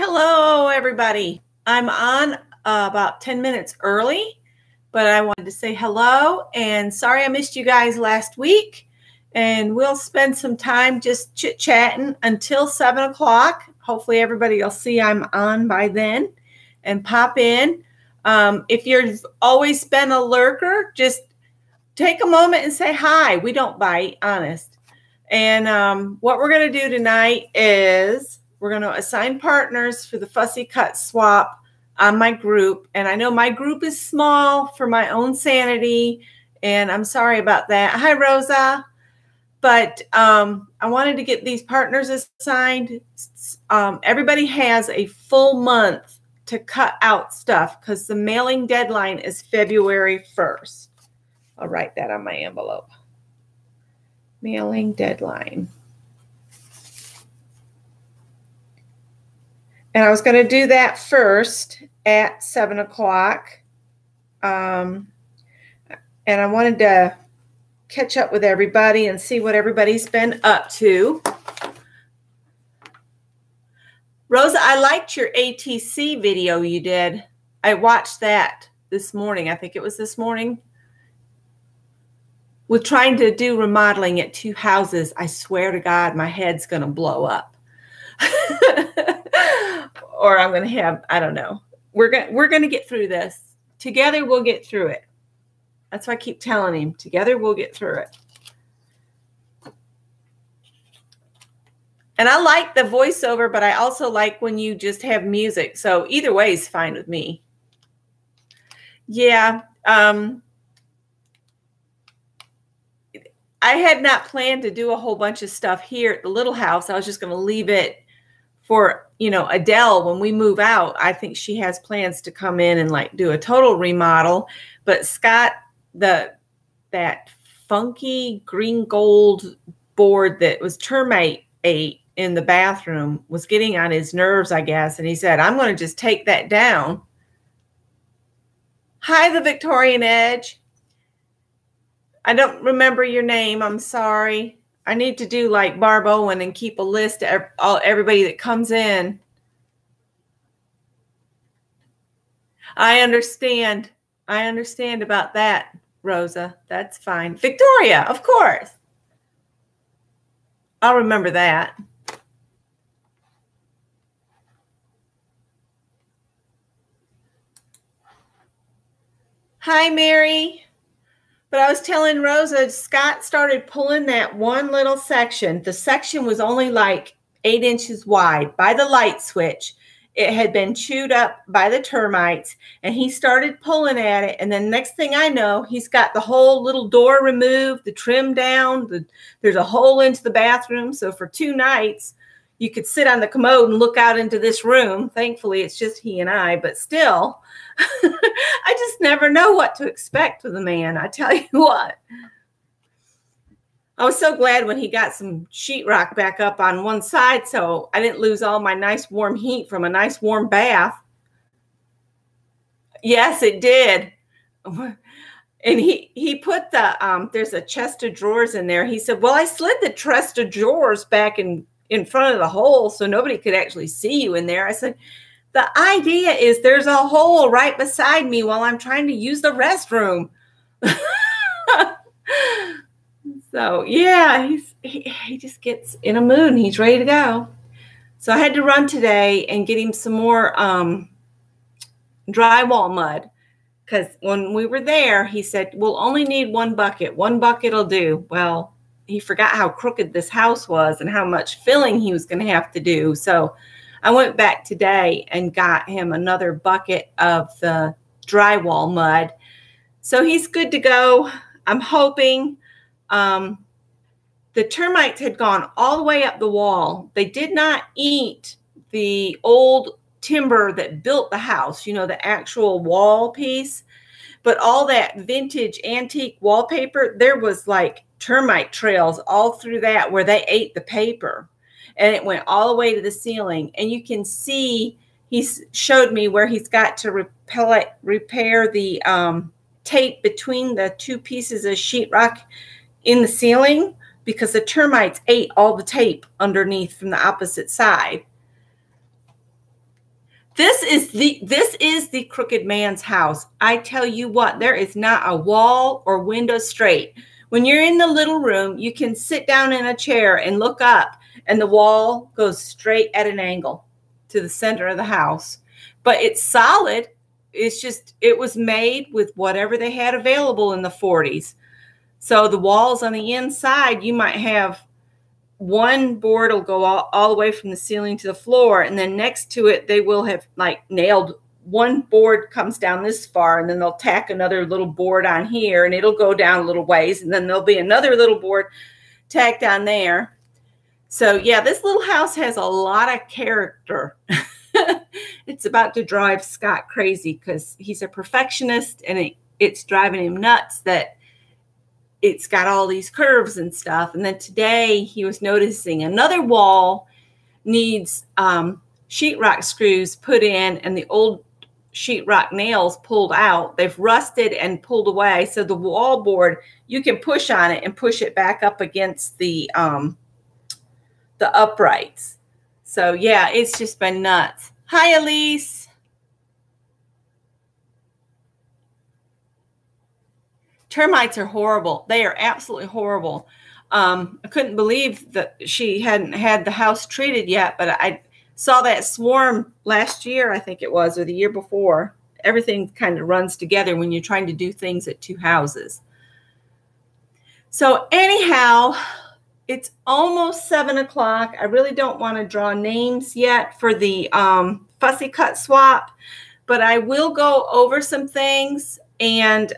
Hello, everybody. I'm on about 10 minutes early, but I wanted to say hello and sorry I missed you guys last week. And we'll spend some time just chit-chatting until 7 o'clock. Hopefully everybody will see I'm on by then and pop in. If you've always been a lurker, just take a moment and say hi. We don't bite, honest. And what we're going to do tonight is we're going to assign partners for the fussy cut swap on my group. And I know my group is small for my own sanity, and I'm sorry about that. Hi, Rosa. But I wanted to get these partners assigned. Everybody has a full month to cut out stuff because the mailing deadline is February 1st. I'll write that on my envelope. Mailing deadline. And I was going to do that first at 7 o'clock. And I wanted to catch up with everybody and see what everybody's been up to. Rosa, I liked your ATC video you did. I watched that this morning. I think it was this morning. With trying to do remodeling at 2 houses, I swear to God, my head's going to blow up. Or I'm going to have, I don't know. We're going to get through this. Together, we'll get through it. That's why I keep telling him. Together, we'll get through it. And I like the voiceover, but I also like when you just have music. So either way is fine with me. Yeah. I had not planned to do a whole bunch of stuff here at the little house. I was just going to leave it for, you know, Adele when we move out. I think she has plans to come in and like do a total remodel. But Scott, that funky green gold board that was termite ate in the bathroom was getting on his nerves, I guess. And he said, I'm going to just take that down. Hi, the Victorian Edge. I don't remember your name. I'm sorry. I need to do like Barb Owen and keep a list of everybody that comes in. I understand. I understand about that, Rosa. That's fine. Victoria, of course. I'll remember that. Hi, Mary. But I was telling Rosa, Scott started pulling that one little section. The section was only like 8 inches wide by the light switch. It had been chewed up by the termites, and he started pulling at it. And then next thing I know, he's got the whole little door removed, the trim down. There's a hole into the bathroom. So for 2 nights, you could sit on the commode and look out into this room. Thankfully, it's just he and I, but still. I just never know what to expect with a man. I tell you what. I was so glad when he got some sheetrock back up on one side so I didn't lose all my nice warm heat from a nice warm bath. Yes, it did. And he put the, there's a chest of drawers in there. He said, well, I slid the chest of drawers back in front of the hole so nobody could actually see you in there. I said, the idea is there's a hole right beside me while I'm trying to use the restroom. So, yeah, he just gets in a mood and he's ready to go. So I had to run today and get him some more drywall mud because when we were there, he said, we'll only need 1 bucket. 1 bucket will do. Well, he forgot how crooked this house was and how much filling he was going to have to do. So I went back today and got him another bucket of the drywall mud. So he's good to go. I'm hoping. The termites had gone all the way up the wall. They did not eat the old timber that built the house, you know, the actual wall piece. But all that vintage antique wallpaper, there was like termite trails all through that where they ate the paper. And it went all the way to the ceiling. And you can see, he showed me where he's got to repair the tape between the 2 pieces of sheetrock in the ceiling because the termites ate all the tape underneath from the opposite side. This is the crooked man's house. I tell you what, there is not a wall or window straight. When you're in the little room, you can sit down in a chair and look up, and the wall goes straight at an angle to the center of the house. But it's solid. It's just, it was made with whatever they had available in the 40s. So the walls on the inside, you might have one board will go all the way from the ceiling to the floor, and then next to it they will have like nailed one board comes down this far, and then they'll tack another little board on here, and it'll go down a little ways, and then there'll be another little board tacked on there. So yeah, this little house has a lot of character. It's about to drive Scott crazy because he's a perfectionist, and it's driving him nuts that it's got all these curves and stuff. And then today he was noticing another wall needs sheetrock screws put in, and the old sheetrock nails pulled out. They've rusted and pulled away. So the wall board, you can push on it and push it back up against the uprights. So yeah, it's just been nuts. Hi, Elise. Termites are horrible. They are absolutely horrible. I couldn't believe that she hadn't had the house treated yet, but I saw that swarm last year, I think it was, or the year before. Everything kind of runs together when you're trying to do things at two houses. So anyhow, it's almost 7 o'clock. I really don't want to draw names yet for the fussy cut swap, but I will go over some things. And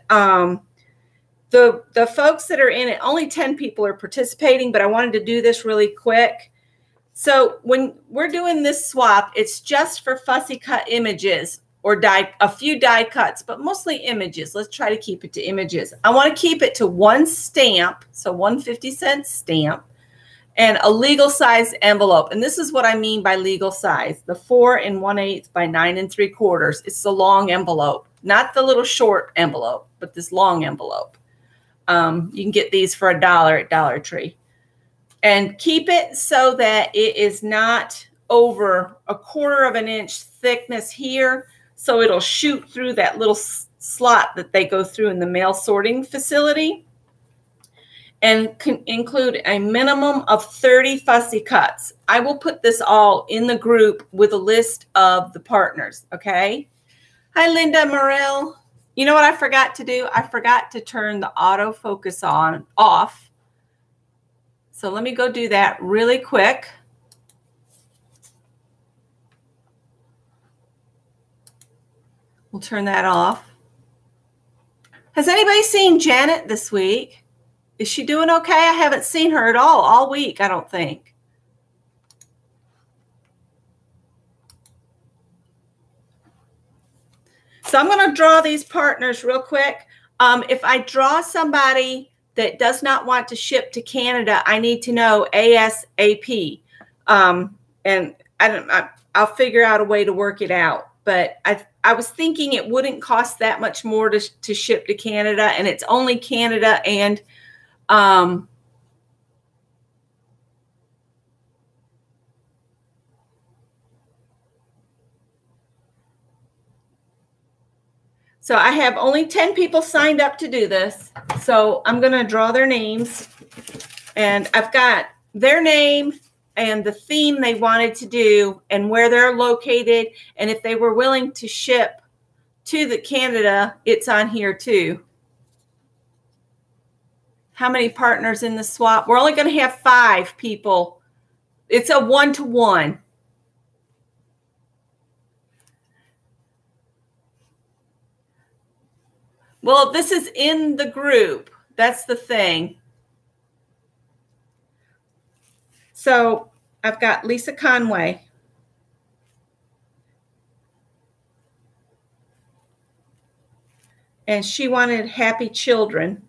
the folks that are in it, only 10 people are participating, but I wanted to do this really quick. So when we're doing this swap, it's just for fussy cut images or a few die cuts, but mostly images. Let's try to keep it to images. I want to keep it to one stamp, so 1 50-cent stamp, and a legal size envelope. And this is what I mean by legal size, the 4 1/8 by 9 3/4. It's the long envelope, not the little short envelope, but this long envelope. You can get these for $1 at Dollar Tree. And keep it so that it is not over 1/4 inch thickness here, so it'll shoot through that little slot that they go through in the mail sorting facility. And can include a minimum of 30 fussy cuts. I will put this all in the group with a list of the partners, okay? Hi, Linda Morel. You know what I forgot to do? I forgot to turn the autofocus off. So let me go do that really quick. We'll turn that off. Has anybody seen Janet this week? Is she doing okay? I haven't seen her at all week, I don't think. So I'm going to draw these partners real quick. If I draw somebody that does not want to ship to Canada, I need to know ASAP. And I'll figure out a way to work it out. But I was thinking it wouldn't cost that much more to ship to Canada, and it's only Canada and so I have only 10 people signed up to do this. So I'm going to draw their names, and I've got their name and the theme they wanted to do and where they're located. And if they were willing to ship to the Canada, it's on here too. How many partners in the swap? We're only going to have 5 people. It's a 1-to-1. Well, this is in the group. That's the thing. So I've got Lisa Conway. And she wanted happy children.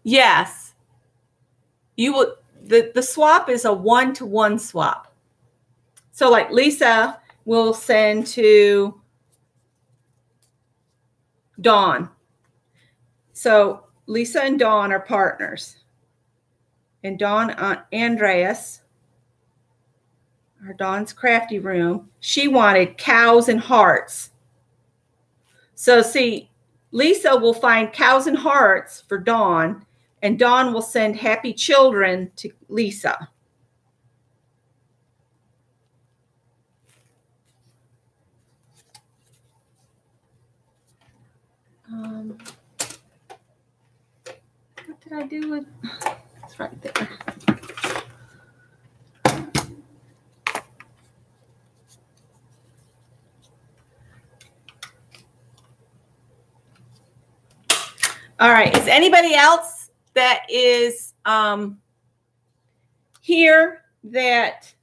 Yes. You will, the swap is a 1-to-1 swap. So like Lisa will send to Dawn. So Lisa and Dawn are partners. And Dawn, Andreas, or Dawn's crafty room, she wanted cows and hearts. So see, Lisa will find cows and hearts for Dawn, and Dawn will send happy children to Lisa. What did I do with? It's right there. All right. Is anybody else that is here that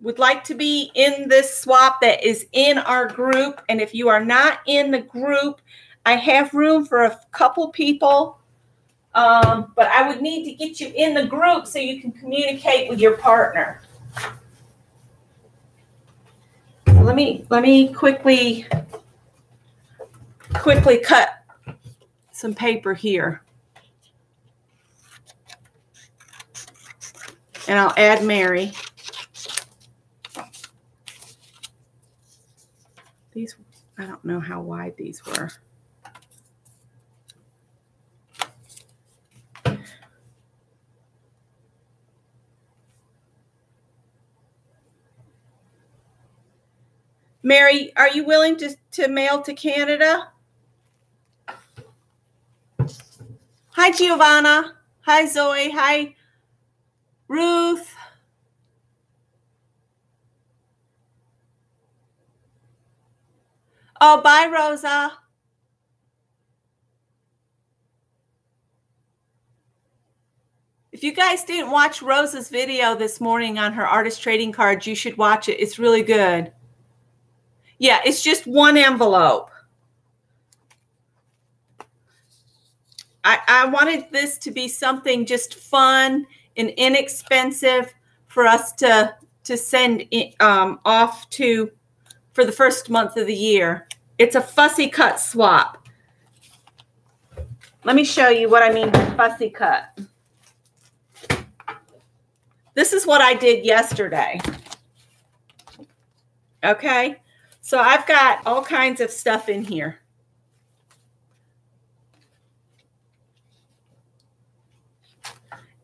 would like to be in this swap that is in our group? And if you are not in the group, I have room for a couple people, but I would need to get you in the group so you can communicate with your partner. Let me quickly cut some paper here. And I'll add Mary. These, I don't know how wide these were. Mary, are you willing to mail to Canada? Hi, Giovanna. Hi, Zoe. Hi, Ruth. Oh, bye, Rosa. If you guys didn't watch Rosa's video this morning on her artist trading cards, you should watch it. It's really good. Yeah, it's just one envelope. I wanted this to be something just fun and inexpensive for us to send off to for the first month of the year. It's a fussy cut swap. Let me show you what I mean by fussy cut. This is what I did yesterday. Okay, so I've got all kinds of stuff in here.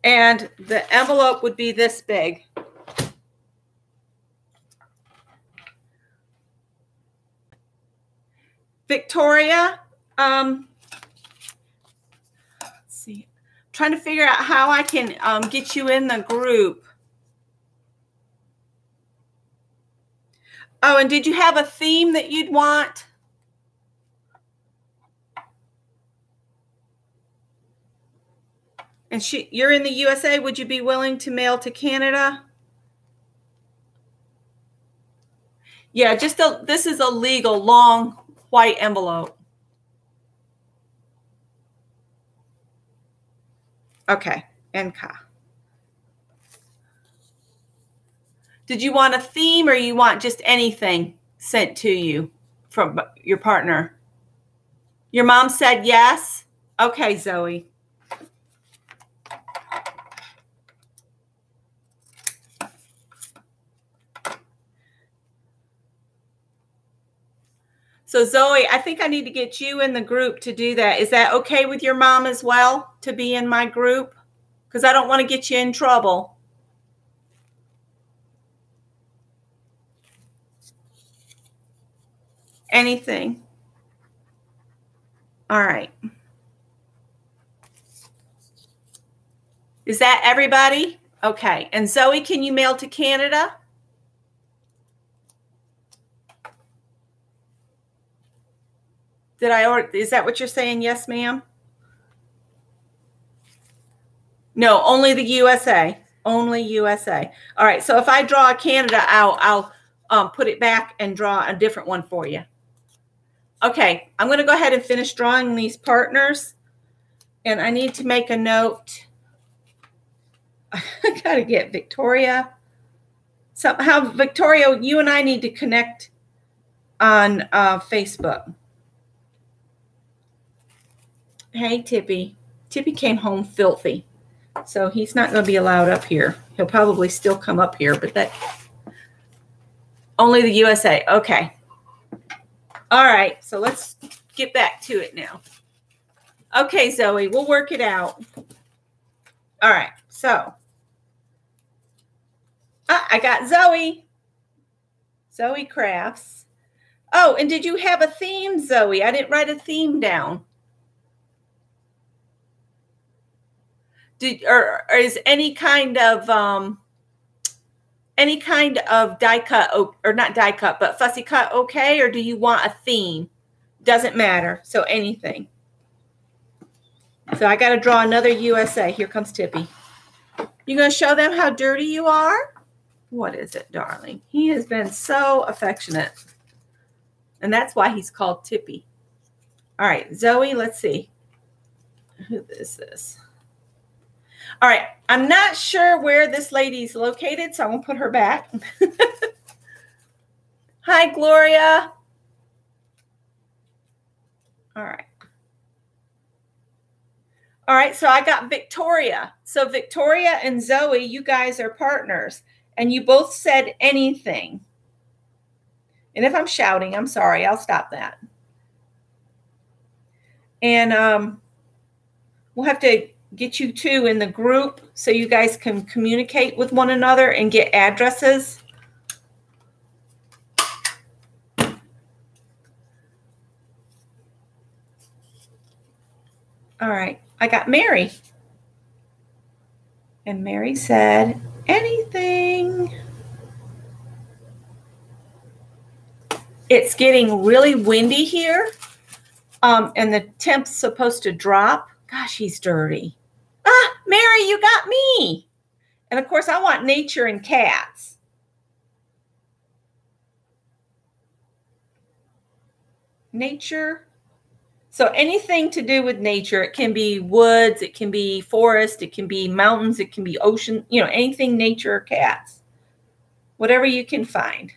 And the envelope would be this big. Victoria, let's see. I'm trying to figure out how I can get you in the group. Oh, and did you have a theme that you'd want? And you're in the USA. Would you be willing to mail to Canada? Yeah, this is a legal long white envelope. Okay, NK. Did you want a theme or you want just anything sent to you from your partner? Your mom said yes? Okay, Zoe. So Zoe, I think I need to get you in the group to do that. Is that okay with your mom as well to be in my group? Because I don't want to get you in trouble. Anything. All right. Is that everybody? Okay. And Zoe, can you mail to Canada? Did I order? Is that what you're saying? Yes, ma'am. No, only the USA. Only USA. All right. So if I draw Canada out, I'll put it back and draw a different one for you. Okay. I'm going to go ahead and finish drawing these partners. And I need to make a note. I got to get Victoria. Somehow, Victoria, you and I need to connect on Facebook. Hey, Tippy. Tippy came home filthy, so he's not going to be allowed up here. He'll probably still come up here, but that only the USA. Okay. All right, so let's get back to it now. Okay, Zoe, we'll work it out. All right, so I got Zoe. Zoe Crafts. Oh, and did you have a theme, Zoe? I didn't write a theme down. Or is any kind of die cut, or not die cut, but fussy cut okay? Or do you want a theme? Doesn't matter. So anything. So I got to draw another USA. Here comes Tippy. You going to show them how dirty you are? What is it, darling? He has been so affectionate. And that's why he's called Tippy. All right, Zoe, let's see. Who is this? All right, I'm not sure where this lady's located, so I'm going to put her back. Hi, Gloria. All right. All right, so I got Victoria. So Victoria and Zoe, you guys are partners, and you both said anything. And if I'm shouting, I'm sorry. I'll stop that. And we'll have to get you two in the group so you guys can communicate with one another and get addresses. All right. I got Mary. And Mary said, anything. It's getting really windy here. And the temp's supposed to drop. Gosh, he's dirty. Ah, Mary, you got me. And of course, I want nature and cats. Nature. So anything to do with nature. It can be woods, it can be forest, it can be mountains, it can be ocean, you know, anything nature or cats. Whatever you can find.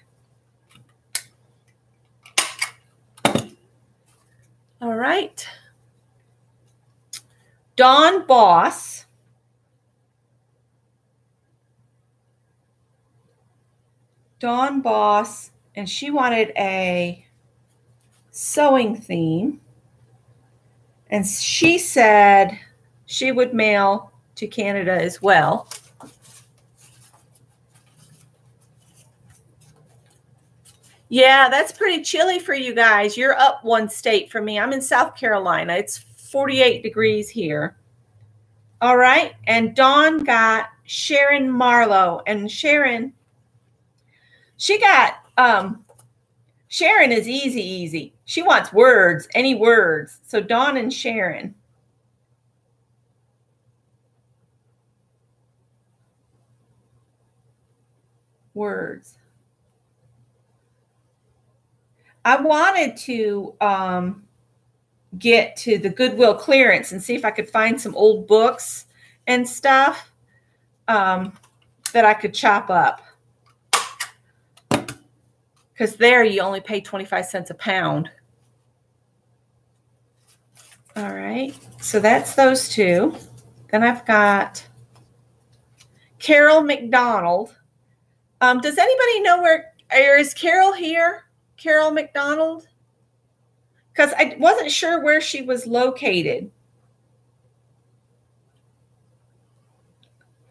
All right. Dawn Boss. Dawn Boss, and she wanted a sewing theme. And she said she would mail to Canada as well. Yeah, that's pretty chilly for you guys. You're up one state from me. I'm in South Carolina. It's 48 degrees here. All right. And Dawn got Sharon Marlowe. And Sharon, she got, Sharon is easy. She wants words, any words. So Dawn and Sharon. Words. I wanted to get to the Goodwill clearance and see if I could find some old books and stuff that I could chop up. Because there you only pay 25 cents a pound. All right. So that's those two. Then I've got Carol McDonald. Does anybody know where, or is Carol here? Carol McDonald? Because I wasn't sure where she was located.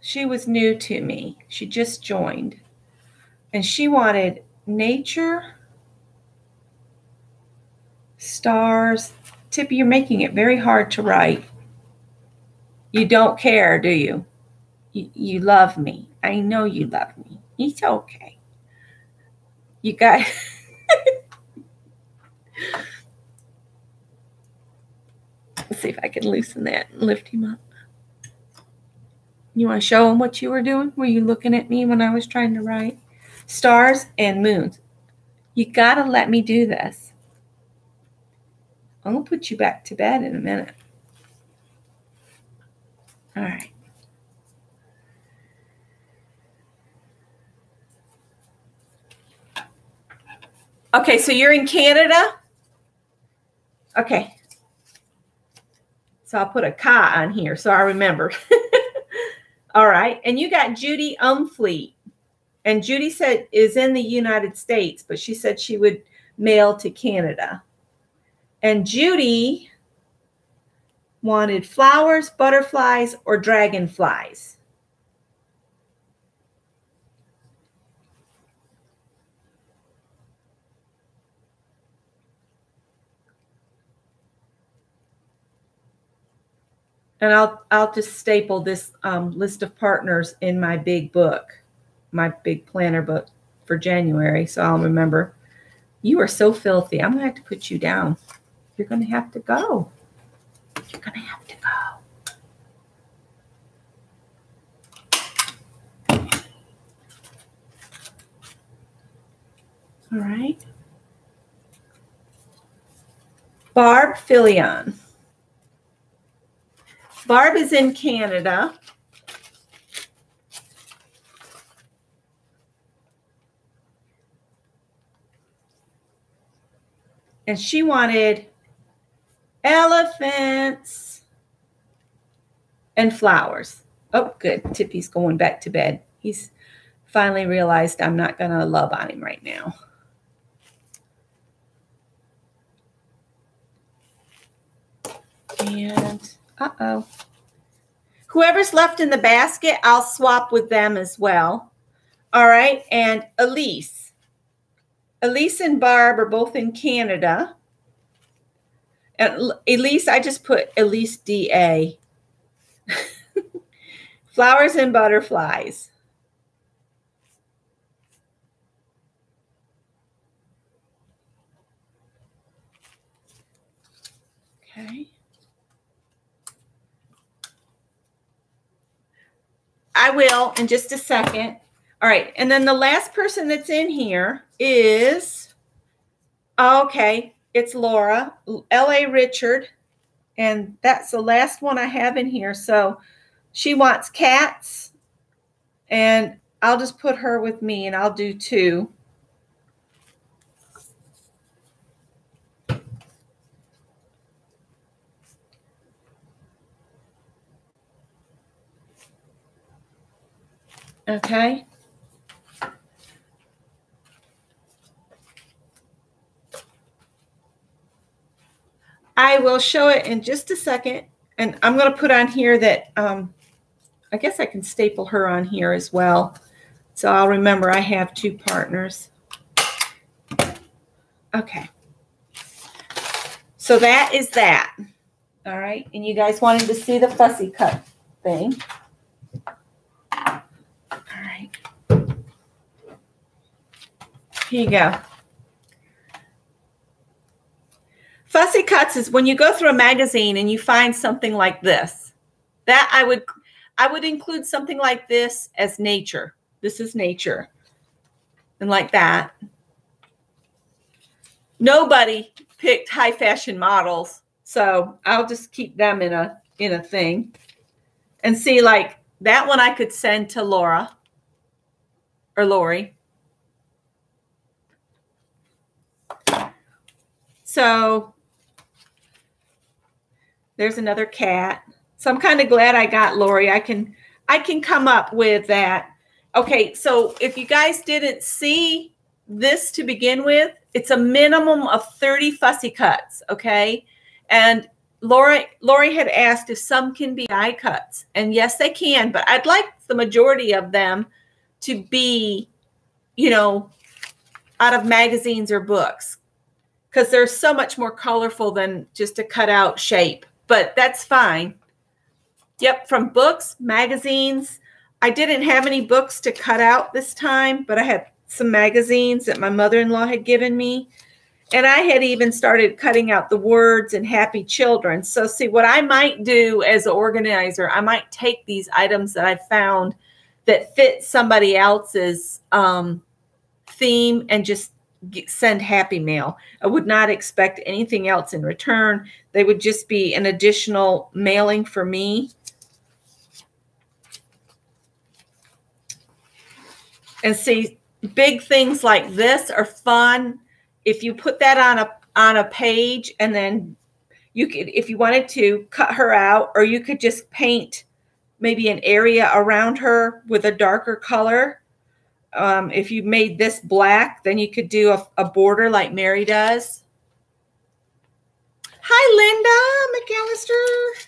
She was new to me. She just joined. And she wanted nature, stars. Tippy, you're making it very hard to write. You don't care, do you? You love me. I know you love me. It's okay. You got... Let's see if I can loosen that and lift him up. You want to show him what you were doing? Were you looking at me when I was trying to write? Stars and moons. You got to let me do this. I'm going to put you back to bed in a minute. All right. Okay, so you're in Canada? Okay. So I'll put a ka on here so I remember. All right. And you got Judy Umfleet. And Judy said is in the United States, but she said she would mail to Canada. And Judy wanted flowers, butterflies, or dragonflies. And I'll just staple this list of partners in my big book, my big planner book for January, so I'll remember. You are so filthy. I'm going to have to put you down. You're going to have to go. You're going to have to go. All right. Barb Filion. Barb is in Canada. And she wanted elephants and flowers. Oh, good. Tippy's going back to bed. He's finally realized I'm not going to love on him right now. And, uh-oh. Whoever's left in the basket, I'll swap with them as well. All right. And Elise. Elise and Barb are both in Canada. And Elise, I just put Elise D.A. Flowers and butterflies. Okay. I will in just a second. All right. And then the last person that's in here is, okay, it's Laura, L.A. Richard. And that's the last one I have in here. So she wants cats. And I'll just put her with me and I'll do 2. Okay. I will show it in just a second. And I'm going to put on here that, I guess I can staple her on here as well. So I'll remember I have 2 partners. Okay. So that is that. All right. And you guys wanted to see the fussy cut thing. All right. Here you go. Fussy cuts is when you go through a magazine and you find something like this. That I would include something like this as nature. This is nature. And like that. Nobody picked high fashion models, so I'll just keep them in a thing. And see, like that one I could send to Laura or Lori. So there's another cat. So I'm kind of glad I got Lori. I can come up with that. Okay, so if you guys didn't see this to begin with, it's a minimum of 30 fussy cuts, okay? And Lori had asked if some can be die cuts. And yes, they can, but I'd like the majority of them to be, you know, out of magazines or books, because they're so much more colorful than just a cutout shape. But that's fine. Yep, from books, magazines. I didn't have any books to cut out this time, but I had some magazines that my mother-in-law had given me. And I had even started cutting out the words and happy children. So see, what I might do as an organizer, I might take these items that I found that fit somebody else's theme and just send happy mail. I would not expect anything else in return. They would just be an additional mailing for me. And see, big things like this are fun. If you put that on a page and then You could, if you wanted to, cut her out, or you could just paint maybe an area around her with a darker color. If you made this black, then you could do a border like Mary does. Hi, Linda McAllister.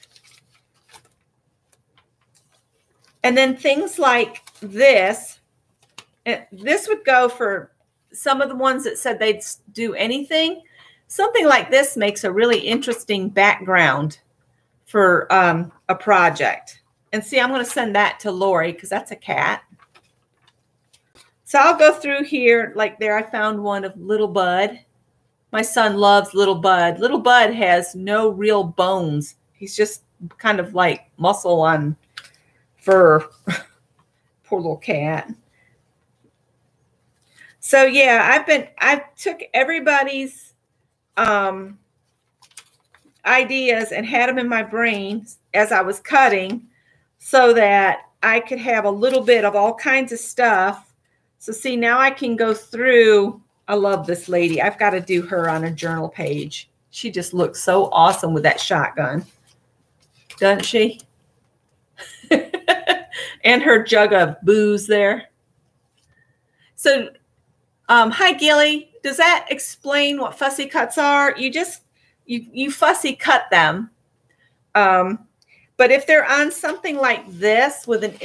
And then things like this. This would go for some of the ones that said they'd do anything. Something like this makes a really interesting background for a project. And see, I'm going to send that to Lori because that's a cat. So I'll go through here. Like there, I found one of Little Bud. My son loves Little Bud. Little Bud has no real bones. He's just kind of like muscle on fur. Poor little cat. So yeah, I took everybody's ideas and had them in my brain as I was cutting so that I could have a little bit of all kinds of stuff. So see, now I can go through. I love this lady. I've got to do her on a journal page. She just looks so awesome with that shotgun, doesn't she? And her jug of booze there. So, hi, Gilly. Does that explain what fussy cuts are? You fussy cut them. But if they're on something like this with an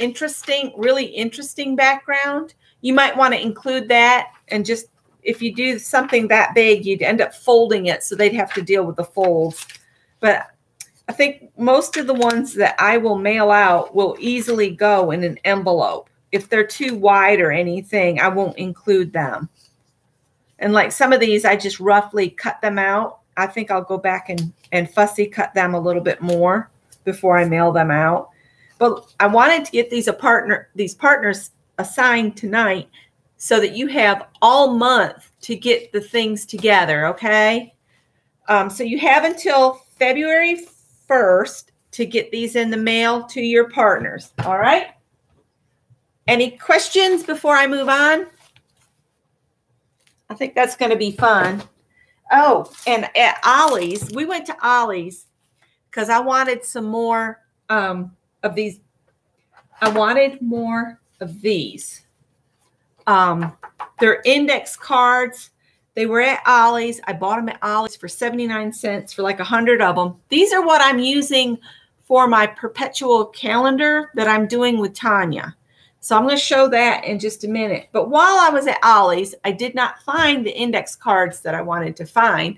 really interesting background, you might want to include that. And just, if you do something that big, you'd end up folding it. So they'd have to deal with the folds. But I think most of the ones that I will mail out will easily go in an envelope. If they're too wide or anything, I won't include them. And like some of these, I just roughly cut them out. I think I'll go back and fussy cut them a little bit more before I mail them out. But I wanted to get these partners assigned tonight so that you have all month to get the things together, okay? So you have until February 1st to get these in the mail to your partners, all right? Any questions before I move on? I think that's going to be fun. Oh, and at Ollie's, we went to Ollie's because I wanted some more of these. I wanted more of these. They're index cards. They were at Ollie's. I bought them at Ollie's for 79 cents for like 100 of them. These are what I'm using for my perpetual calendar that I'm doing with Tanya. So I'm going to show that in just a minute. But while I was at Ollie's, I did not find the index cards that I wanted to find.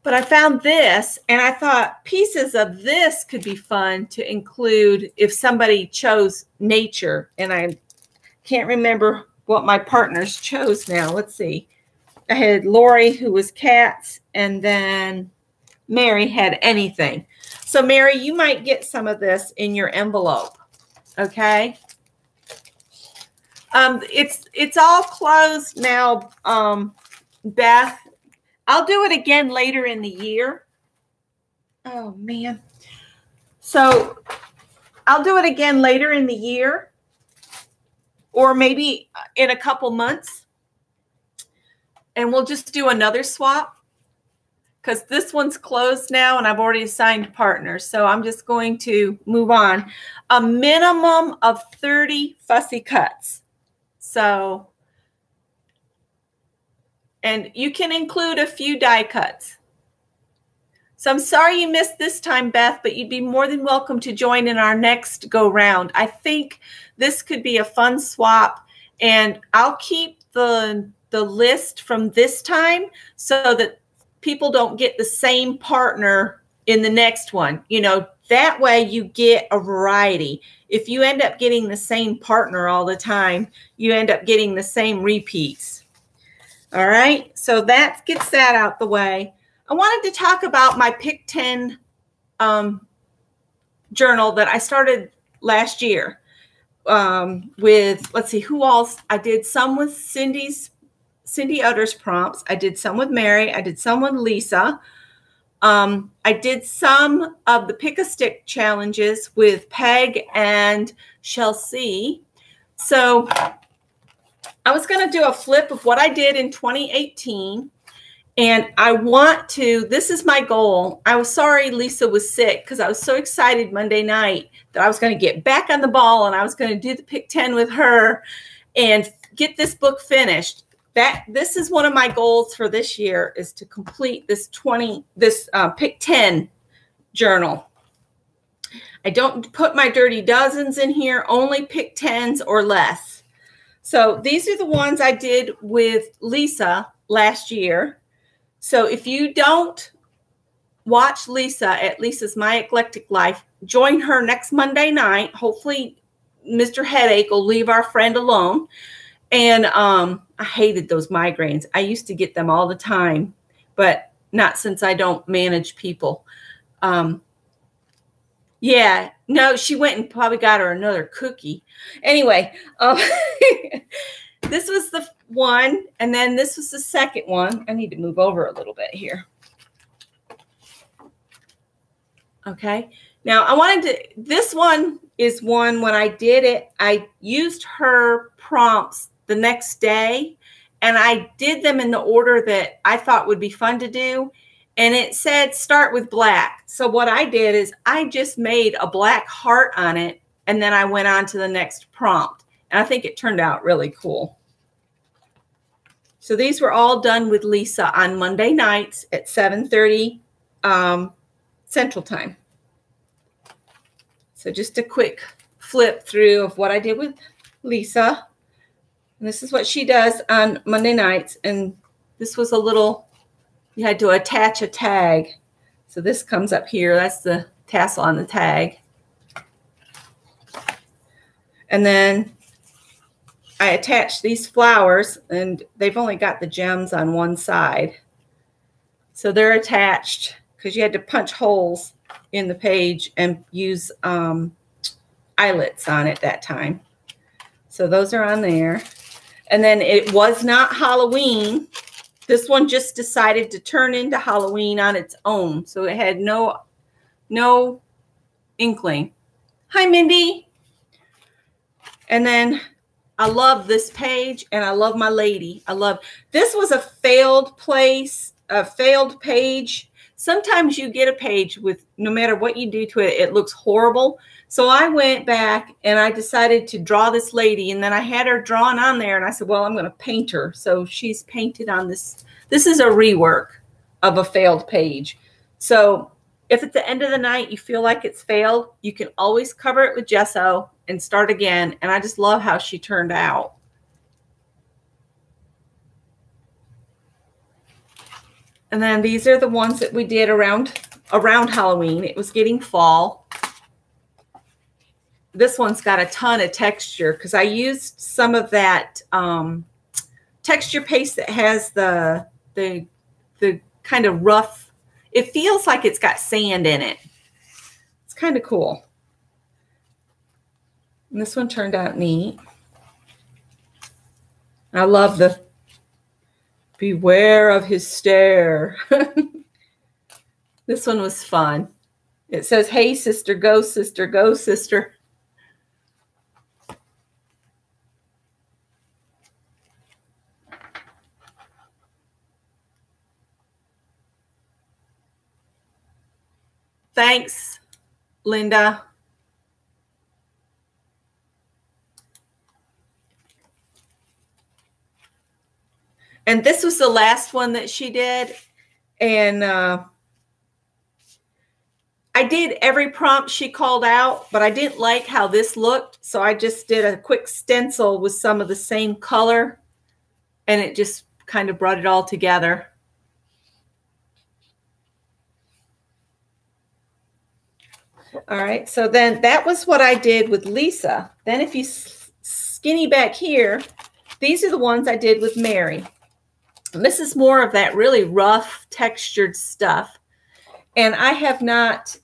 But I found this, and I thought pieces of this could be fun to include if somebody chose nature. And I can't remember what my partners chose now. Let's see. I had Lori, who was cats, and then Mary had anything. So Mary, you might get some of this in your envelope. Okay. It's all closed now, Beth. I'll do it again later in the year. Oh man. So I'll do it again later in the year, or maybe in a couple months. And we'll just do another swap because this one's closed now and I've already assigned partners. So I'm just going to move on. A minimum of 30 fussy cuts. So, and you can include a few die cuts. So I'm sorry you missed this time, Beth, but you'd be more than welcome to join in our next go round. I think this could be a fun swap, and I'll keep the list from this time so that people don't get the same partner in the next one. You know, that way you get a variety. If you end up getting the same partner all the time, you end up getting the same repeats. All right, so that gets that out the way. I wanted to talk about my Pick 10 journal that I started last year with, let's see, who else? I did some with Cindy Utter's prompts. I did some with Mary. I did some with Lisa. I did some of the Pick a Stick challenges with Peg and Chelsea. So I was going to do a flip of what I did in 2018. And I want to, this is my goal. I was sorry Lisa was sick because I was so excited Monday night that I was going to get back on the ball and I was going to do the Pick 10 with her and get this book finished. This is one of my goals for this year, is to complete this Pick 10 journal. I don't put my dirty dozens in here, only Pick 10s or less. So these are the ones I did with Lisa last year. So if you don't watch Lisa at Lisa's My Eclectic Life, join her next Monday night. Hopefully Mr. Headache will leave our friend alone. And I hated those migraines. I used to get them all the time, but not since I don't manage people. Yeah, no, she went and probably got her another cookie. Anyway, this was the one, and then this was the second one. I need to move over a little bit here. Okay, now I wanted to, this one is one when I did it, I used her prompts the next day, and I did them in the order that I thought would be fun to do. And it said start with black. So what I did is I just made a black heart on it, and then I went on to the next prompt. And I think it turned out really cool. So these were all done with Lisa on Monday nights at 7:30 Central Time. So just a quick flip through of what I did with Lisa. And this is what she does on Monday nights. And this was a little, you had to attach a tag. So this comes up here. That's the tassel on the tag. And then I attached these flowers, and they've only got the gems on one side. So they're attached because you had to punch holes in the page and use eyelets on it that time. So those are on there. And then it was not Halloween. This one just decided to turn into Halloween on its own. So it had no inkling. Hi, Mindy. And then I love this page, and I love my lady. I love, this was a failed place, a failed page. Sometimes you get a page with, no matter what you do to it, it looks horrible. So I went back and I decided to draw this lady, and then I had her drawn on there, and I said, well, I'm going to paint her. So she's painted on this. This is a rework of a failed page. So if at the end of the night you feel like it's failed, you can always cover it with gesso and start again. And I just love how she turned out. And then these are the ones that we did around Halloween. It was getting fall. This one's got a ton of texture because I used some of that texture paste that has the kind of rough, it feels like it's got sand in it. It's kind of cool. And this one turned out neat. I love the beware of his stare. This one was fun. It says, hey, sister, go, sister, go, sister. Thanks, Linda. And this was the last one that she did. And I did every prompt she called out, but I didn't like how this looked. So I just did a quick stencil with some of the same color, and it just kind of brought it all together. All right, so then that was what I did with Lisa. Then if you skinny back here, these are the ones I did with Mary. And this is more of that really rough textured stuff. And I have not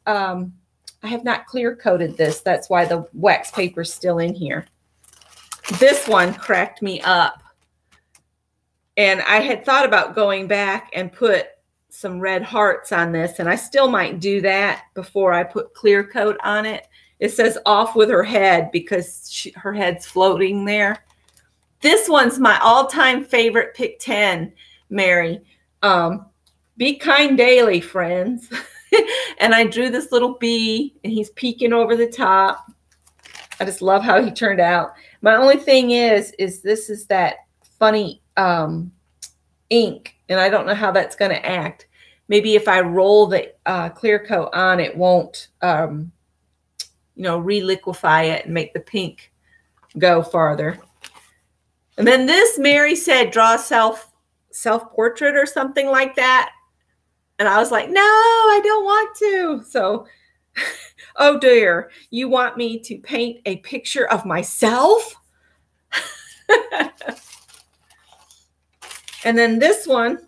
clear coated this. That's why the wax paper is still in here. This one cracked me up. And I had thought about going back and put some red hearts on this, and I still might do that before I put clear coat on it. It says off with her head because her head's floating there. This one's my all-time favorite Pick 10, Mary. Be kind daily, friends. And I drew this little bee, and he's peeking over the top. I just love how he turned out. My only thing is this is that funny ink, and I don't know how that's going to act. Maybe if I roll the clear coat on, it won't, you know, reliquify it and make the pink go farther. And then this, Mary said, draw a self-portrait or something like that. And I was like, no, I don't want to. So, oh dear, you want me to paint a picture of myself? And then this one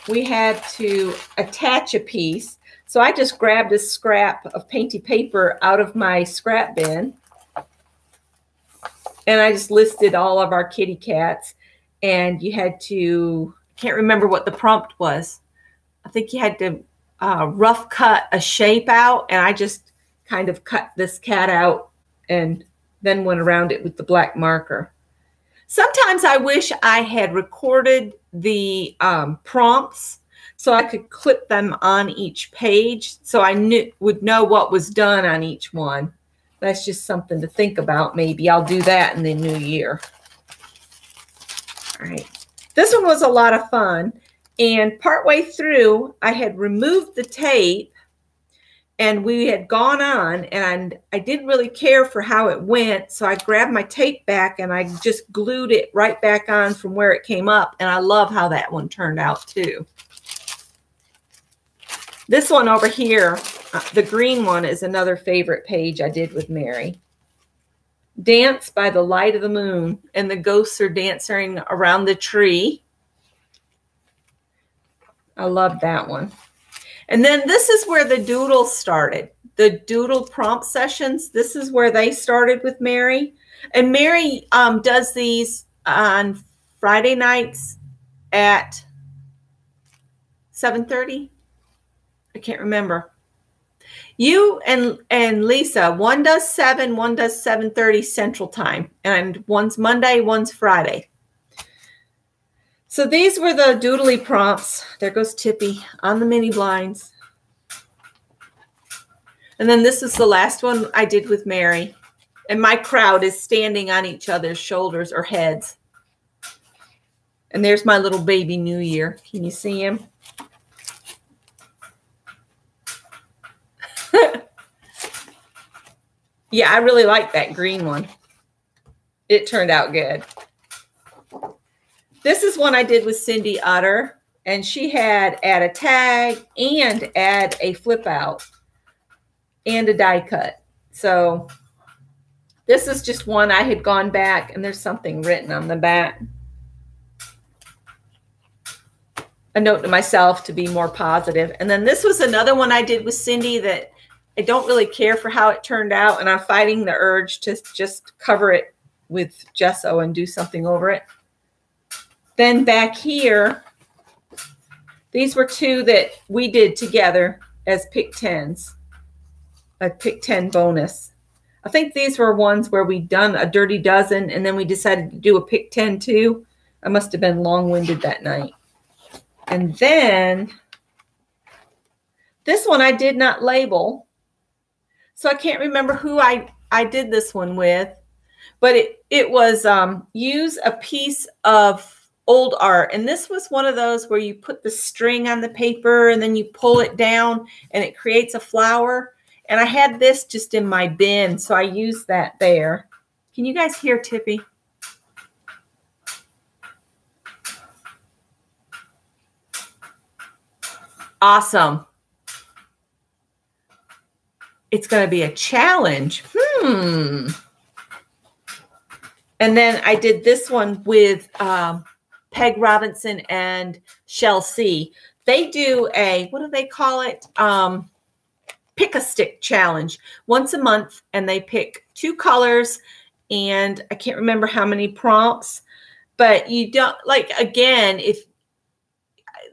we had to attach a piece. So I just grabbed a scrap of painty paper out of my scrap bin. And I just listed all of our kitty cats. And you had to, I can't remember what the prompt was. I think you had to rough cut a shape out. And I just kind of cut this cat out and then went around it with the black marker. Sometimes I wish I had recorded the prompts so I could clip them on each page so I would know what was done on each one. That's just something to think about. Maybe I'll do that in the new year. All right. This one was a lot of fun. And partway through, I had removed the tape and we had gone on, and I didn't really care for how it went. So I grabbed my tape back and I just glued it right back on from where it came up. And I love how that one turned out too. This one over here, the green one, is another favorite page I did with Mary. Dance by the light of the moon, and the ghosts are dancing around the tree. I love that one. And then this is where the doodles started. The doodle prompt sessions, this is where they started with Mary. And Mary does these on Friday nights at 7:30. I can't remember. You and Lisa, one does 7, one does 7:30 Central Time. And one's Monday, one's Friday. So these were the doodly prompts. There goes Tippy on the mini blinds. And then this is the last one I did with Mary. And my crowd is standing on each other's shoulders or heads. And there's my little baby New Year. Can you see him? Yeah, I really like that green one. It turned out good. This is one I did with Cindy Utter, and she had add a tag and add a flip out and a die cut. So this is just one I had gone back, and there's something written on the back. A note to myself to be more positive. And then this was another one I did with Cindy that I don't really care for how it turned out, and I'm fighting the urge to just cover it with gesso and do something over it. Then back here, these were two that we did together as pick 10s, a pick 10 bonus. I think these were ones where we'd done a dirty dozen and then we decided to do a pick 10 too. I must have been long-winded that night. And then this one I did not label. So I can't remember who I did this one with, but it was use a piece of old art. And this was one of those where you put the string on the paper and then you pull it down and it creates a flower. And I had this just in my bin, so I used that there. Can you guys hear Tippy? Awesome. It's going to be a challenge. And then I did this one with Peg Robinson and Shell C. They do a, what do they call it? Pick a stick challenge once a month, and they pick 2 colors, and I can't remember how many prompts, but you don't, like, again, if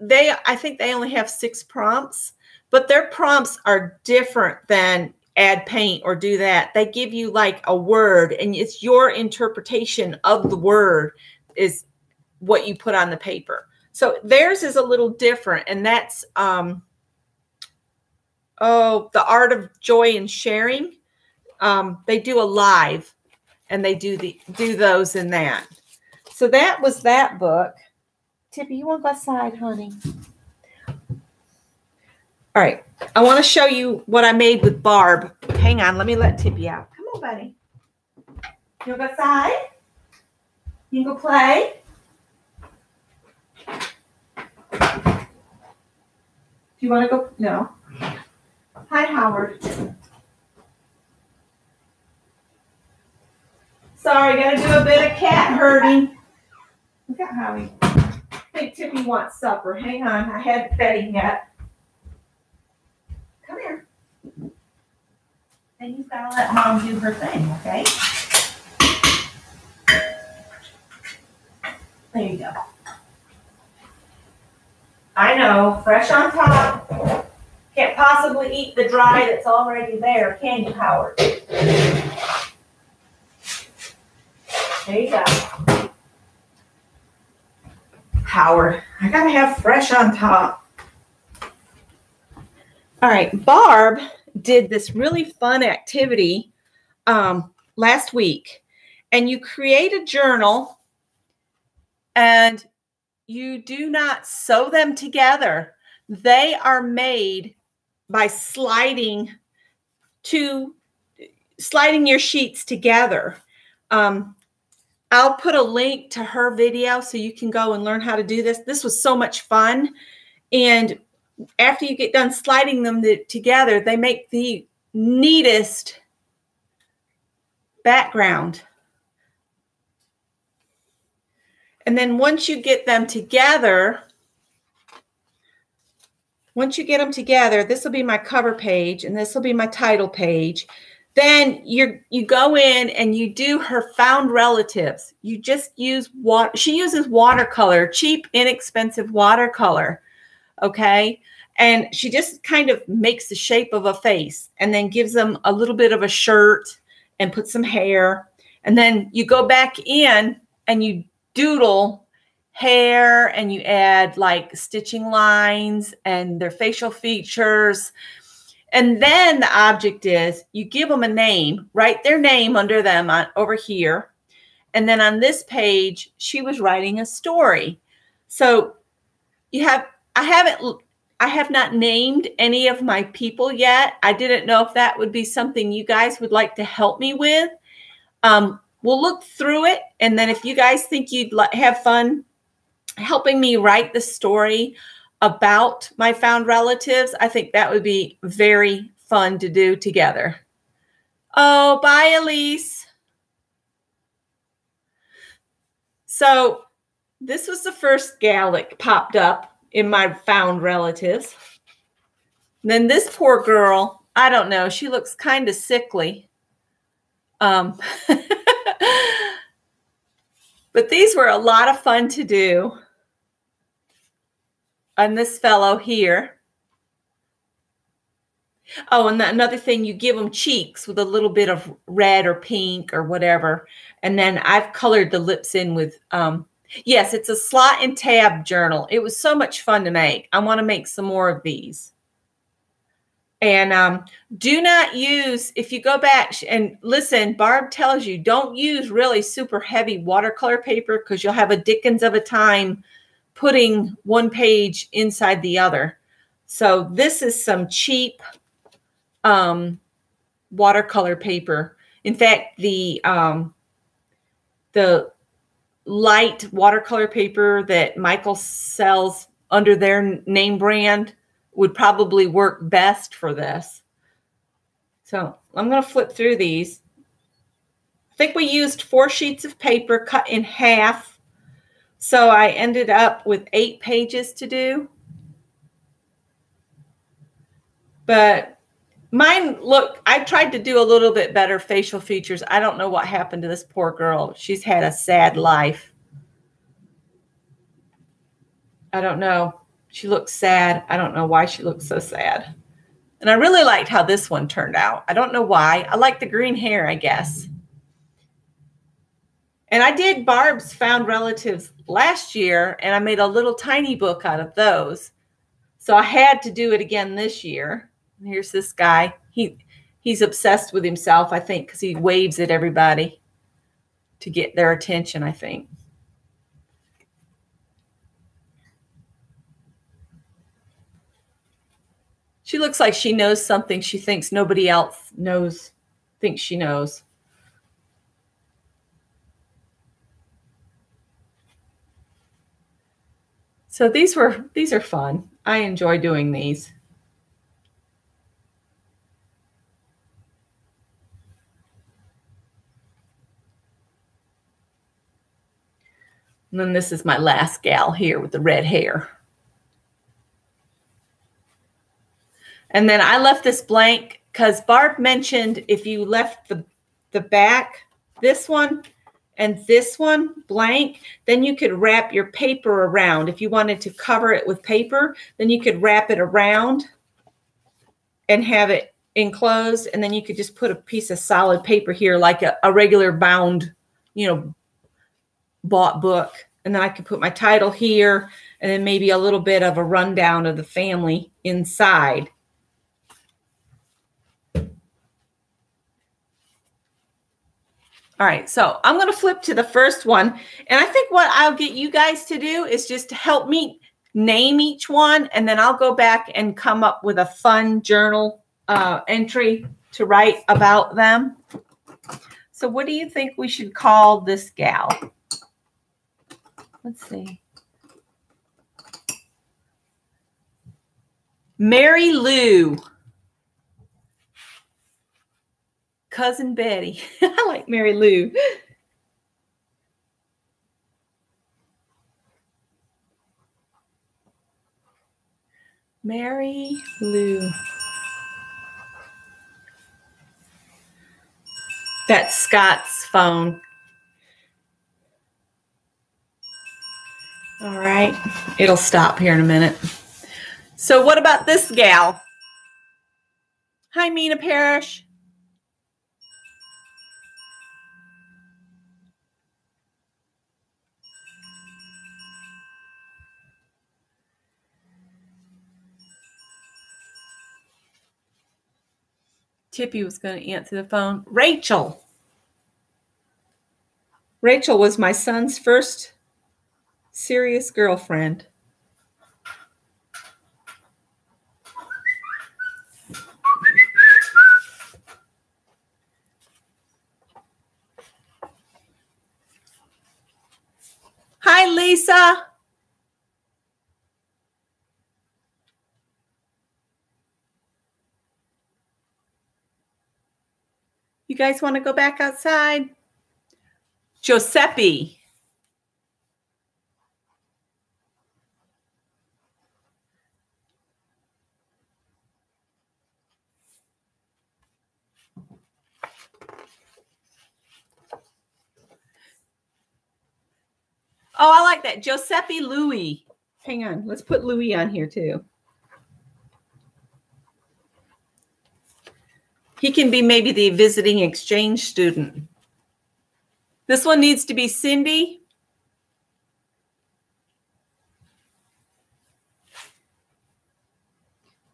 they, I think they only have 6 prompts, but their prompts are different than add paint or do that. They give you like a word, and it's your interpretation of the word is what you put on the paper. So theirs is a little different, and that's The Art of Joy and Sharing. They do a live, and they do those in that. So that was that book. Tippy, you want to go outside, honey? All right. I want to show you what I made with Barb. Hang on. Let me let Tippy out. Come on, buddy. You want to go outside? You can go play? Do you want to go? No. Hi, Howard. Sorry, got to do a bit of cat herding. Look at Howie. I think Tippy wants supper. Hang on. I hadn't fed him yet. Come here. And you've got to let Mom do her thing, okay? There you go. I know, fresh on top. Can't possibly eat the dry that's already there, can you, Howard? There you go. Howard, I gotta have fresh on top. All right, Barb did this really fun activity last week, and you create a journal, and you do not sew them together. They are made by sliding your sheets together. I'll put a link to her video so you can go and learn how to do this. This was so much fun. And after you get done sliding them together, they make the neatest background. And then once you get them together, this will be my cover page and this will be my title page. Then you go in and you do her found relatives. You just use she uses watercolor, cheap, inexpensive watercolor. Okay. And she just kind of makes the shape of a face and then gives them a little bit of a shirt and put some hair. And then you go back in and you doodle hair and you add like stitching lines and their facial features. And then the object is you give them a name, write their name under them over here. And then on this page, she was writing a story. So I have not named any of my people yet. I didn't know if that would be something you guys would like to help me with. We'll look through it. And then if you guys think you'd have fun helping me write the story about my found relatives, I think that would be very fun to do together. Oh, bye, Elise. So this was the first gal that popped up in my found relatives. And then this poor girl, I don't know, she looks kind of sickly. But these were a lot of fun to do. And this fellow here. Oh, and another thing, you give them cheeks with a little bit of red or pink or whatever. And then I've colored the lips in with, yes, it's a slot and tab journal. It was so much fun to make. I want to make some more of these. And do not use, if you go back and listen, Barb tells you, don't use really super heavy watercolor paper because you'll have a dickens of a time putting one page inside the other. So this is some cheap watercolor paper. In fact, the light watercolor paper that Michael sells under their name brand would probably work best for this. So I'm going to flip through these. I think we used 4 sheets of paper cut in half. So I ended up with 8 pages to do. But mine, look, I tried to do a little bit better facial features. I don't know what happened to this poor girl. She's had a sad life. I don't know. She looks sad. I don't know why she looks so sad. And I really liked how this one turned out. I don't know why. I like the green hair, I guess. And I did Barb's Found Relatives last year, and I made a little tiny book out of those. So I had to do it again this year. And here's this guy. He's obsessed with himself, I think, because he waves at everybody to get their attention, I think. She looks like she knows something she thinks nobody else thinks she knows. So these are fun. I enjoy doing these. And then this is my last gal here with the red hair. And then I left this blank because Barb mentioned if you left the back, this one and this one blank, then you could wrap your paper around. If you wanted to cover it with paper, then you could wrap it around and have it enclosed. And then you could just put a piece of solid paper here, like a regular bound, bought book. And then I could put my title here and then maybe a little bit of a rundown of the family inside. All right, so I'm going to flip to the first one. And I think what I'll get you guys to do is just to help me name each one. And then I'll go back and come up with a fun journal entry to write about them. So what do you think we should call this gal? Let's see. Mary Lou. Cousin Betty. I like Mary Lou. Mary Lou. That's Scott's phone. All right. It'll stop here in a minute. So what about this gal? Hi, Mina Parrish. Tippy was going to answer the phone. Rachel. Rachel was my son's first serious girlfriend. Hi, Lisa. You guys want to go back outside? Giuseppe. Oh, I like that. Giuseppe Louis. Hang on. Let's put Louis on here too. He can be maybe the visiting exchange student. This one needs to be Cindy.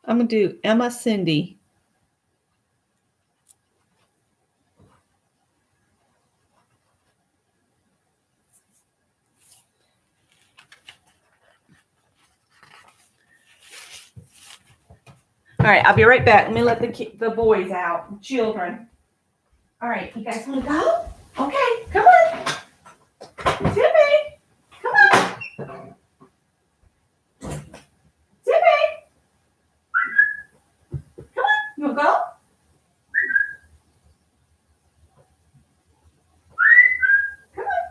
I'm going to do Emma Cindy. All right, I'll be right back. Let me let the boys out, children. All right, you guys want to go? Okay, come on. Tippy, come on. Tippy. Come on, you want to go? Come on.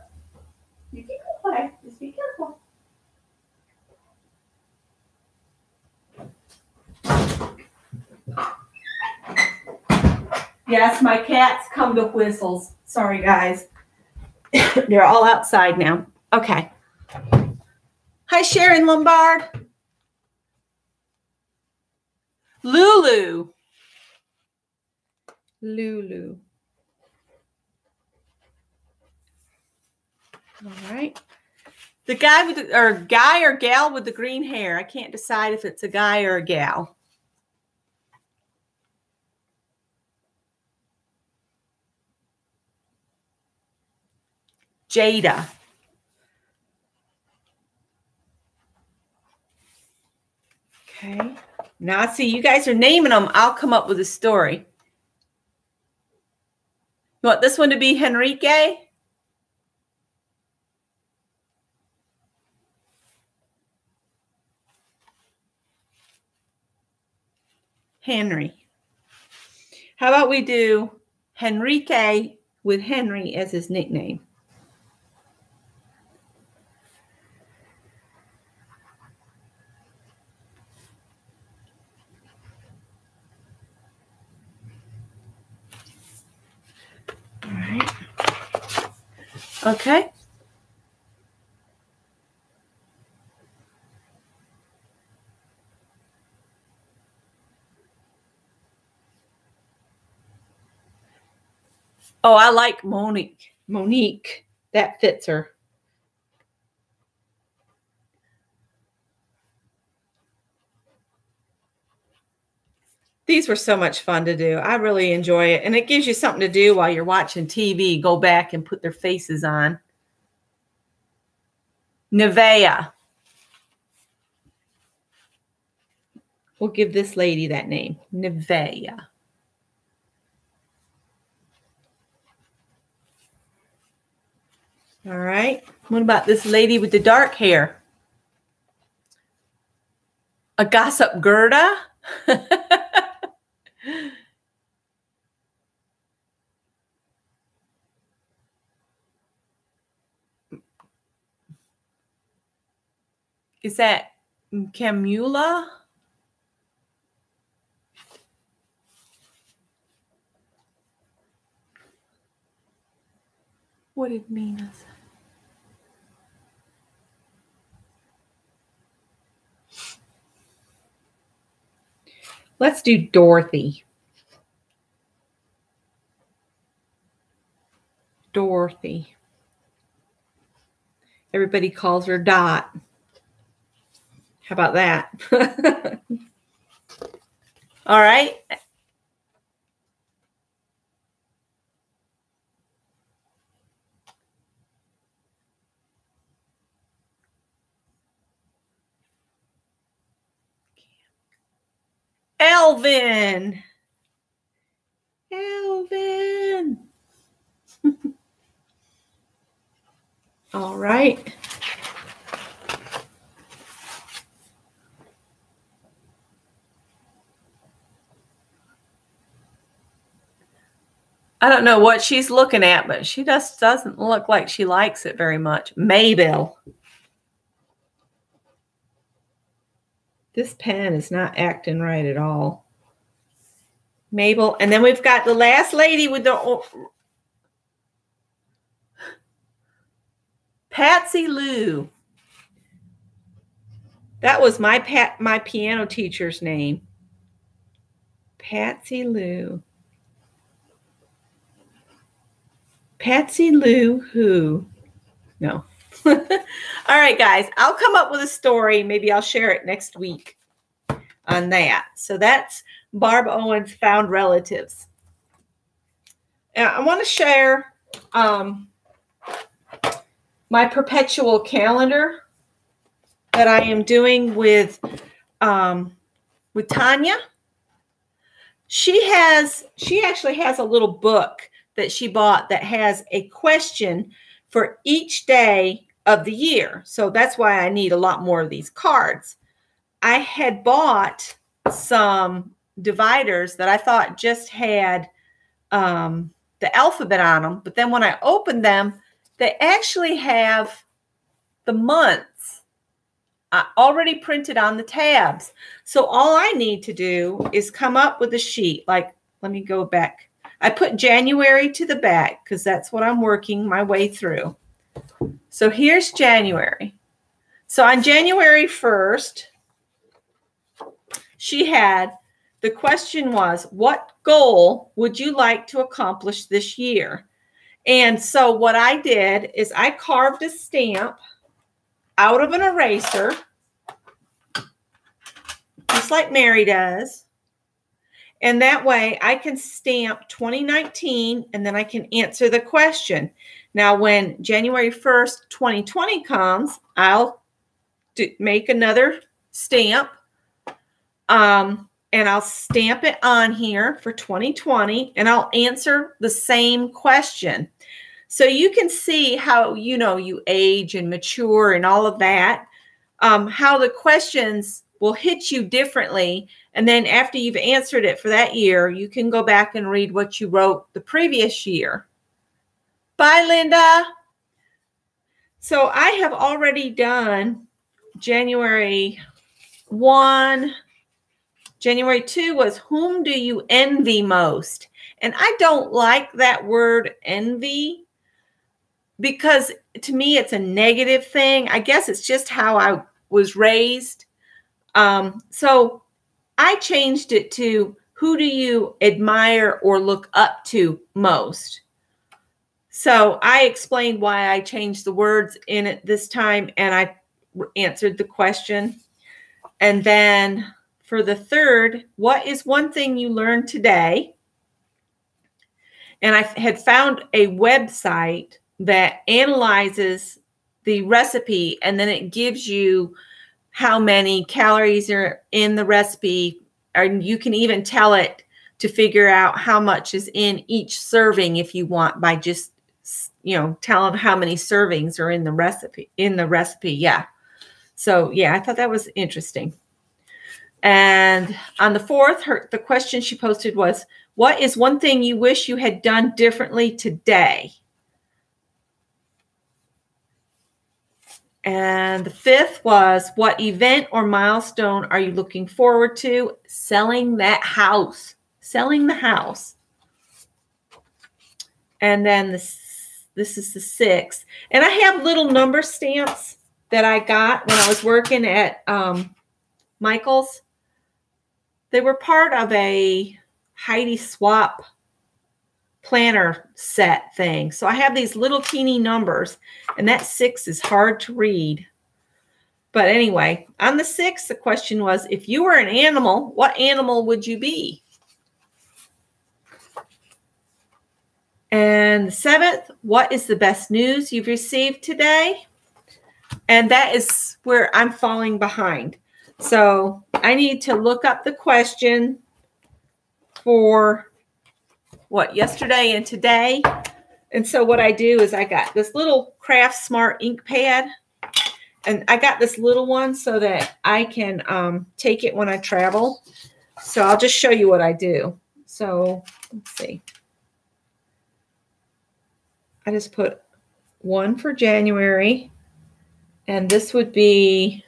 You can go play. Just be careful. Yes, my cats come to whistles. Sorry, guys. They're all outside now. Okay. Hi, Sharon Lombard. Lulu. Lulu. All right. The guy with the, or guy or gal with the green hair. I can't decide if it's a guy or a gal. Jada. Okay. Now I see you guys are naming them. I'll come up with a story. You want this one to be Henrique? Henry. How about we do Henrique with Henry as his nickname? All right. Okay. Oh, I like Monique. Monique. That fits her. These were so much fun to do. I really enjoy it. And it gives you something to do while you're watching TV. Go back and put their faces on. Nevea. We'll give this lady that name. Nevea. All right. What about this lady with the dark hair? A gossip Gerda? Is that Camula? What did Mina say? Let's do Dorothy. Dorothy. Everybody calls her Dot. How about that? All right. Elvin. Elvin. All right. I don't know what she's looking at, but she just doesn't look like she likes it very much. Maybell. This pen is not acting right at all. Mabel. And then we've got the last lady with the Patsy Lou. That was my piano teacher's name. Patsy Lou. Patsy Lou who? No. All right, guys. I'll come up with a story. Maybe I'll share it next week on that. So that's Barb Owens' Found Relatives. And I want to share my perpetual calendar that I am doing with Tanya. She actually has a little book that she bought that has a question for each day of the year. So that's why I need a lot more of these cards. I had bought some dividers that I thought just had the alphabet on them. But then when I opened them, they actually have the months already printed on the tabs. So all I need to do is come up with a sheet. Like, let me go back. I put January to the back because that's what I'm working my way through. So here's January. So on January 1st, the question was, what goal would you like to accomplish this year? And so what I did is I carved a stamp out of an eraser, just like Mary does. And that way I can stamp 2019 and then I can answer the question. Now, when January 1st, 2020 comes, I'll make another stamp. And I'll stamp it on here for 2020 and I'll answer the same question. So you can see how, you age and mature and all of that, how the questions will hit you differently. And then after you've answered it for that year, you can go back and read what you wrote the previous year. Bye, Linda. So I have already done January 1. January 2 was, whom do you envy most? And I don't like that word envy because to me it's a negative thing. I guess it's just how I was raised. So I changed it to, who do you admire or look up to most? So I explained why I changed the words in it this time, and I answered the question. And then for the third, what is one thing you learned today? And I had found a website that analyzes the recipe, and then it gives you how many calories are in the recipe, and you can even tell it to figure out how much is in each serving if you want, by just, tell them how many servings are in the recipe. Yeah. So yeah, I thought that was interesting. And on the 4th, the question she posted was, what is one thing you wish you had done differently today? And the 5th was, what event or milestone are you looking forward to? Selling that house. Selling the house. And then this is the 6th. And I have little number stamps that I got when I was working at Michael's. They were part of a Heidi Swap planner set thing. So I have these little teeny numbers, and that 6 is hard to read. But anyway, on the 6th, the question was, if you were an animal, what animal would you be? And the 7th, what is the best news you've received today? And that is where I'm falling behind. So I need to look up the question for yesterday and today. And so what I do is I got this little Craft Smart ink pad, and I got this little one so that I can take it when I travel. So I'll just show you what I do. So let's see. I just put 1 for January, and this would be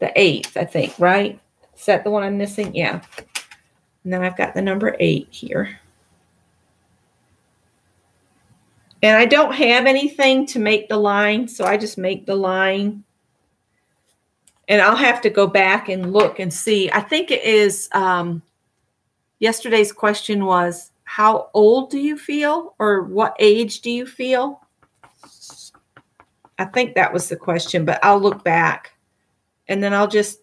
the 8th, I think, right? Is that the one I'm missing? Yeah. And then I've got the number 8 here. And I don't have anything to make the line, so I just make the line. And I'll have to go back and look and see. I think it is, yesterday's question was, how old do you feel? Or what age do you feel? I think that was the question, but I'll look back. And then I'll just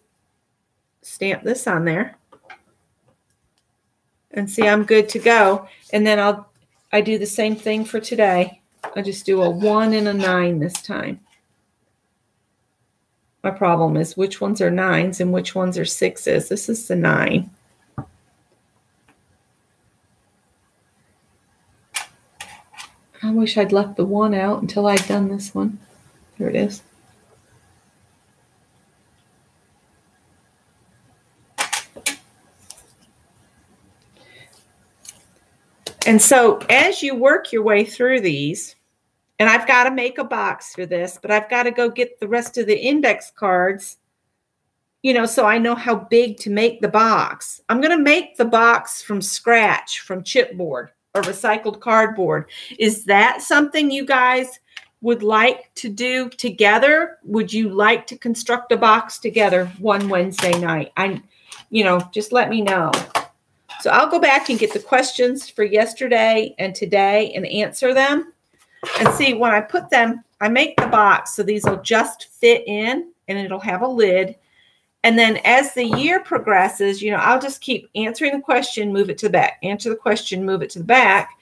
stamp this on there. And see, I'm good to go. And then I do the same thing for today. I just do a 1 and a 9 this time. My problem is which ones are 9s and which ones are 6s. This is the 9. I wish I'd left the 1 out until I'd done this one. Here it is. And so as you work your way through these, and I've got to make a box for this, but I've got to go get the rest of the index cards, so I know how big to make the box. I'm going to make the box from scratch, from chipboard or recycled cardboard. Is that something you guys would like to do together? Would you like to construct a box together one Wednesday night? Just let me know. So I'll go back and get the questions for yesterday and today and answer them. And see, when I put them, I make the box so these will just fit in and it'll have a lid. And then as the year progresses, you know, I'll just keep answering the question, move it to the back, answer the question, move it to the back.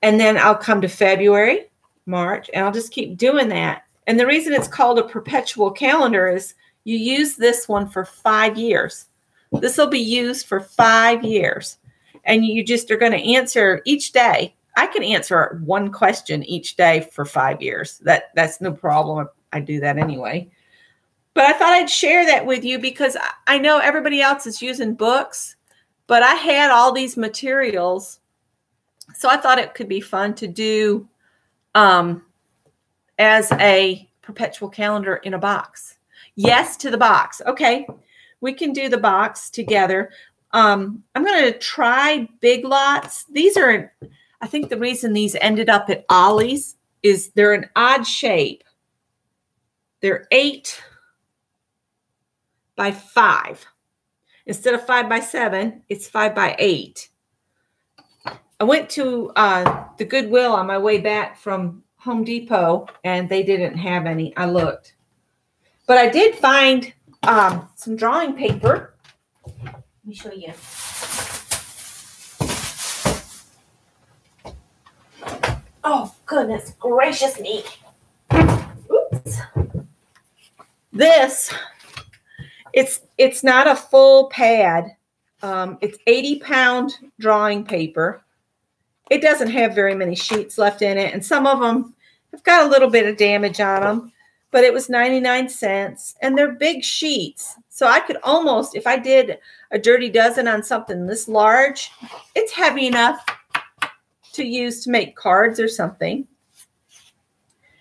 And then I'll come to February, March, and I'll just keep doing that. And the reason it's called a perpetual calendar is you use this one for 5 years. This will be used for 5 years. And you just are going to answer each day. I can answer one question each day for 5 years. That's no problem. I do that anyway. But I thought I'd share that with you because I know everybody else is using books, but I had all these materials. So I thought it could be fun to do as a perpetual calendar in a box. Yes to the box. Okay, we can do the box together. I'm going to try Big Lots. These are, I think the reason these ended up at Ollie's is they're an odd shape. They're 8 by 5. Instead of 5 by 7, it's 5 by 8. I went to the Goodwill on my way back from Home Depot, and they didn't have any. I looked. But I did find some drawing paper. Let me show you. Oh, goodness gracious me. Oops. This, it's not a full pad. It's 80-pound drawing paper. It doesn't have very many sheets left in it, and some of them have got a little bit of damage on them, but it was 99 cents, and they're big sheets. So I could almost, if I did a dirty dozen on something this large, it's heavy enough to use to make cards or something.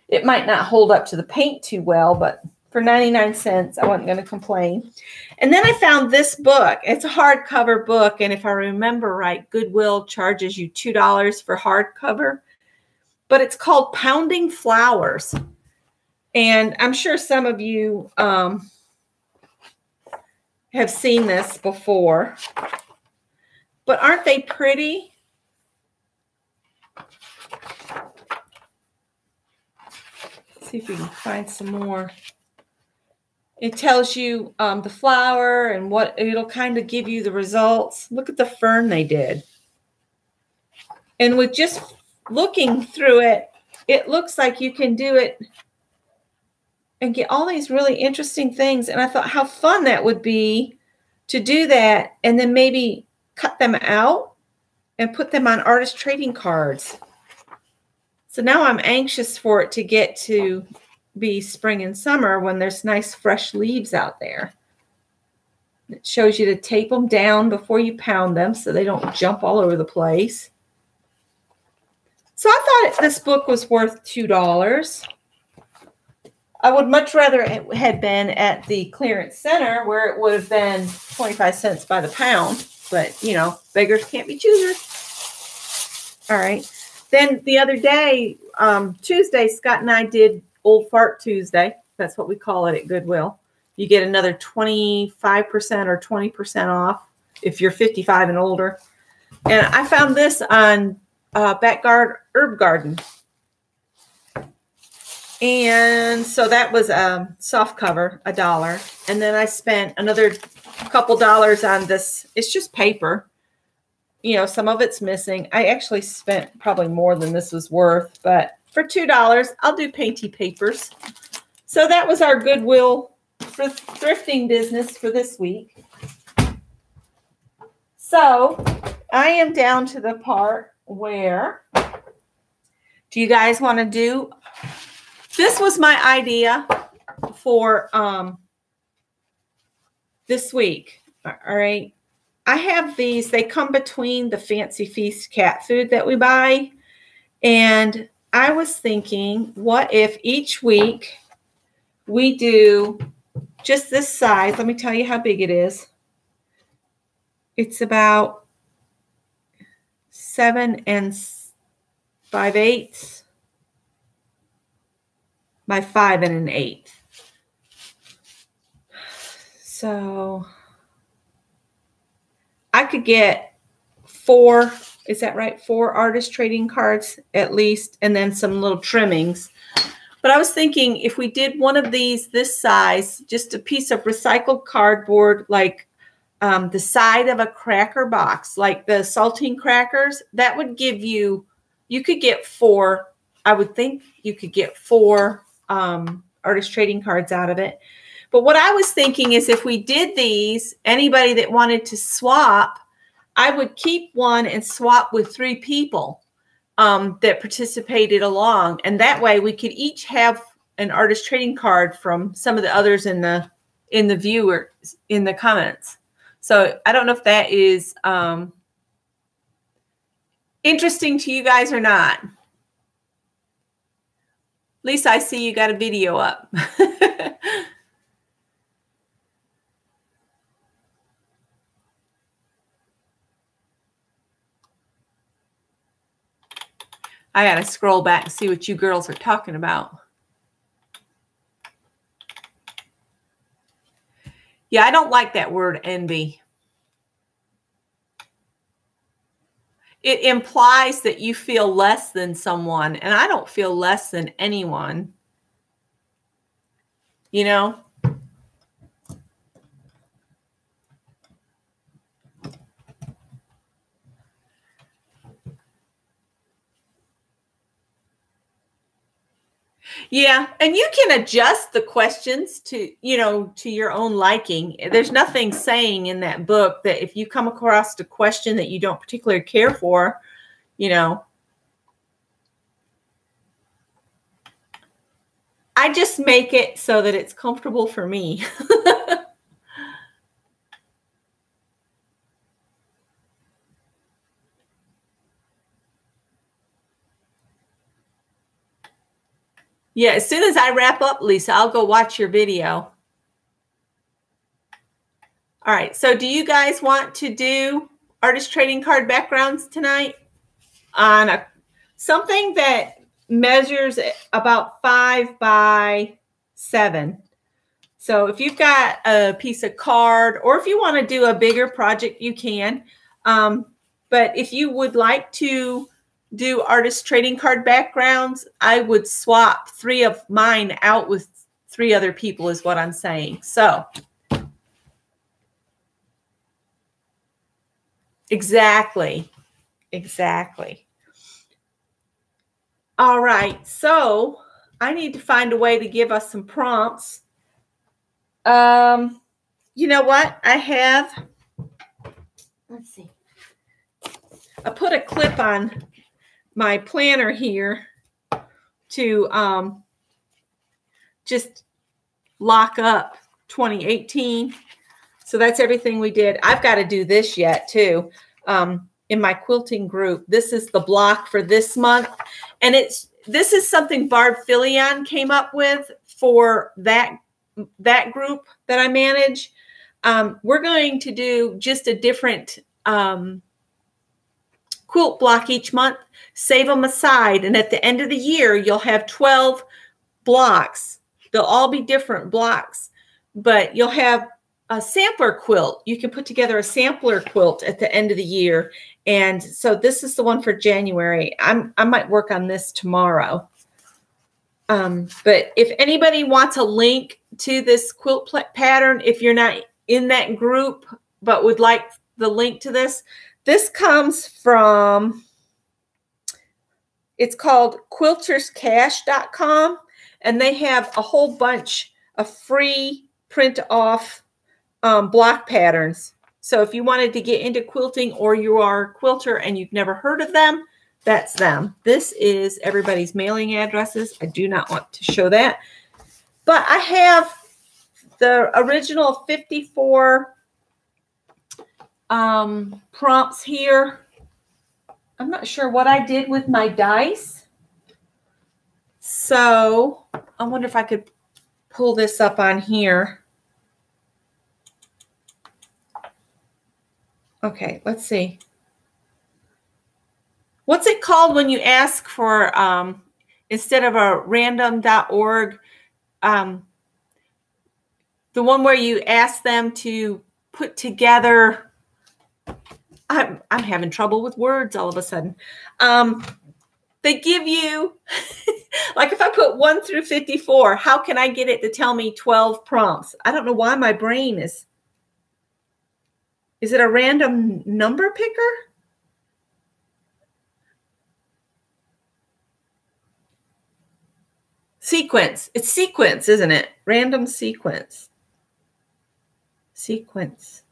It might not hold up to the paint too well, but for 99 cents, I wasn't going to complain. And then I found this book. It's a hardcover book, and if I remember right, Goodwill charges you $2 for hardcover. But it's called Pounding Flowers. And I'm sure some of you have seen this before. But aren't they pretty? Let's see if we can find some more. It tells you the flower and what it'll kind of give you the results. Look at the fern they did. And with just looking through it, it looks like you can do it and get all these really interesting things. And I thought how fun that would be to do that and then maybe cut them out and put them on artist trading cards. So now I'm anxious for it to get to be spring and summer when there's nice fresh leaves out there. It shows you to tape them down before you pound them so they don't jump all over the place. So I thought this book was worth $2. I would much rather it had been at the clearance center where it would have been 25 cents by the pound. But, you know, beggars can't be choosers. All right. Then the other day, Tuesday, Scott and I did Old Fart Tuesday. That's what we call it at Goodwill. You get another 25% or 20% off if you're 55 and older. And I found this on Backyard Herb Garden. And so that was soft cover, $1. And then I spent another couple dollars on this. It's just paper. You know, some of it's missing. I actually spent probably more than this was worth, but for $2, I'll do painty papers. So that was our Goodwill for thrifting business for this week. So I am down to the part where, do you guys want to do, this was my idea for this week. All right. I have these, they come between the Fancy Feast cat food that we buy. And I was thinking, what if each week we do just this size? Let me tell you how big it is. It's about 7 5/8 by 5 1/8. So I could get 4, is that right? 4 artist trading cards at least, and then some little trimmings. But I was thinking if we did one of these this size, just a piece of recycled cardboard, like the side of a cracker box, like the saltine crackers, that would give you, you could get 4, I would think you could get 4 artist trading cards out of it. But what I was thinking is if we did these, anybody that wanted to swap, I would keep one and swap with 3 people that participated along. And that way we could each have an artist trading card from some of the others in the viewer, in the comments. So I don't know if that is interesting to you guys or not. Lisa, I see you got a video up. I got to scroll back and see what you girls are talking about. Yeah, I don't like that word envy. It implies that you feel less than someone, and I don't feel less than anyone. You know? Yeah, and you can adjust the questions to, you know, to your own liking. There's nothing saying in that book that if you come across a question that you don't particularly care for, you know, I just make it so that it's comfortable for me. Yeah, as soon as I wrap up, Lisa, I'll go watch your video. All right, so do you guys want to do artist trading card backgrounds tonight on something that measures about 5 by 7? So if you've got a piece of card, or if you want to do a bigger project, you can. But if you would like to do artist trading card backgrounds, I would swap 3 of mine out with 3 other people is what I'm saying. So exactly. All right, so I need to find a way to give us some prompts. You know what? I have, let's see. I put a clip on my planner here to just lock up 2018. So that's everything we did. I've got to do this yet too. In my quilting group, this is the block for this month. And this is something Barb Filion came up with for that group that I manage. We're going to do just a different quilt block each month, save them aside, and at the end of the year, you'll have 12 blocks. They'll all be different blocks, but you'll have a sampler quilt. You can put together a sampler quilt at the end of the year. And so this is the one for January. I might work on this tomorrow. But if anybody wants a link to this quilt pattern, if you're not in that group but would like the link to this, this comes from, it's called quilterscash.com, and they have a whole bunch of free print off block patterns. So if you wanted to get into quilting, or you are a quilter and you've never heard of them, that's them. This is everybody's mailing addresses. I do not want to show that. But I have the original 54 prompts here. I'm not sure what I did with my dice. So I wonder if I could pull this up on here. Okay, let's see. What's it called when you ask for, instead of a random.org, the one where you ask them to put together I'm having trouble with words all of a sudden. They give you, like if I put 1 through 54, how can I get it to tell me 12 prompts? I don't know why my brain is it a random number picker? Sequence. It's sequence, isn't it? Random sequence. Sequence.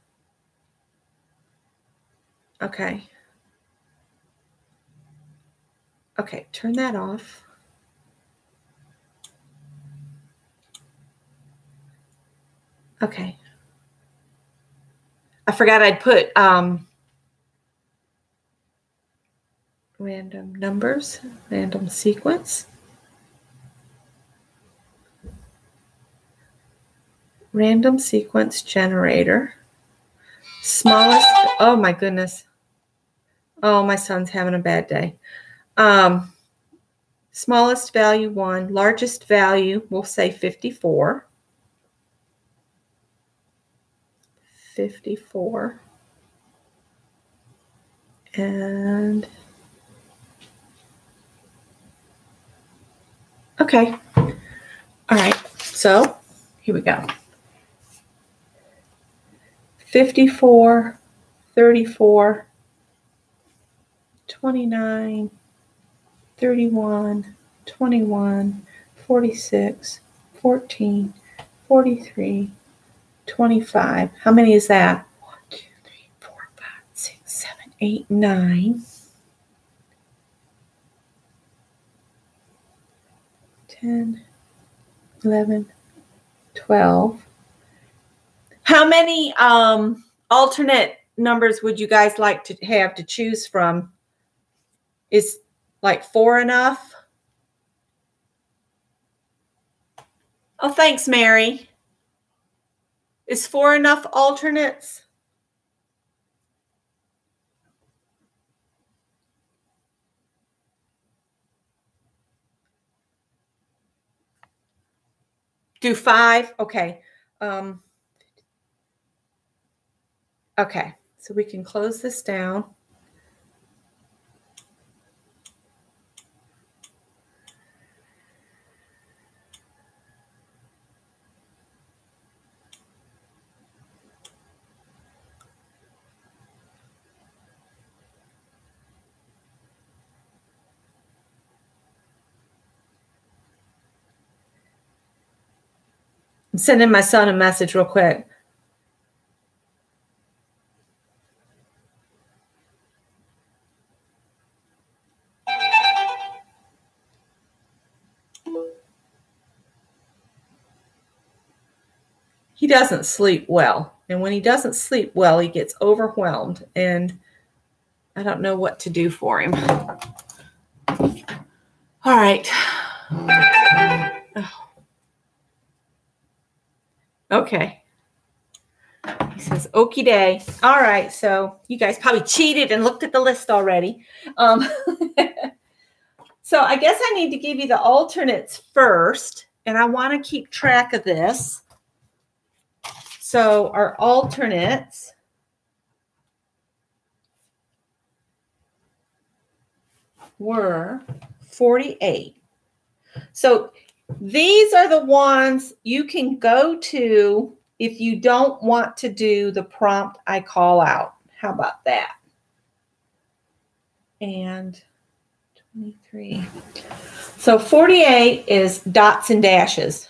Okay. Okay, turn that off. Okay. I forgot I'd put random numbers, random sequence. Random sequence generator. Smallest, oh my goodness. Oh, my son's having a bad day. Smallest value 1, largest value, we'll say 54. 54. And okay. All right. So here we go. 54, 34, 29, 31, 21, 46, 14, 43, 25. How many is that? 1, 2, 3, 4, 5, 6, 7, 8, 9. 10, 11, 12. How many alternate numbers would you guys like to have to choose from? Is like 4 enough? Oh, thanks, Mary. Is 4 enough alternates? Do 5? Okay. Okay, so we can close this down. I'm sending my son a message real quick. He doesn't sleep well. And when he doesn't sleep well, he gets overwhelmed. And I don't know what to do for him. All right. Oh. Okay. He says, okie day. All right. So you guys probably cheated and looked at the list already. So I guess I need to give you the alternates first. And I want to keep track of this. So our alternates were 48. So these are the ones you can go to if you don't want to do the prompt I call out. How about that? And 23. So 48 is dots and dashes.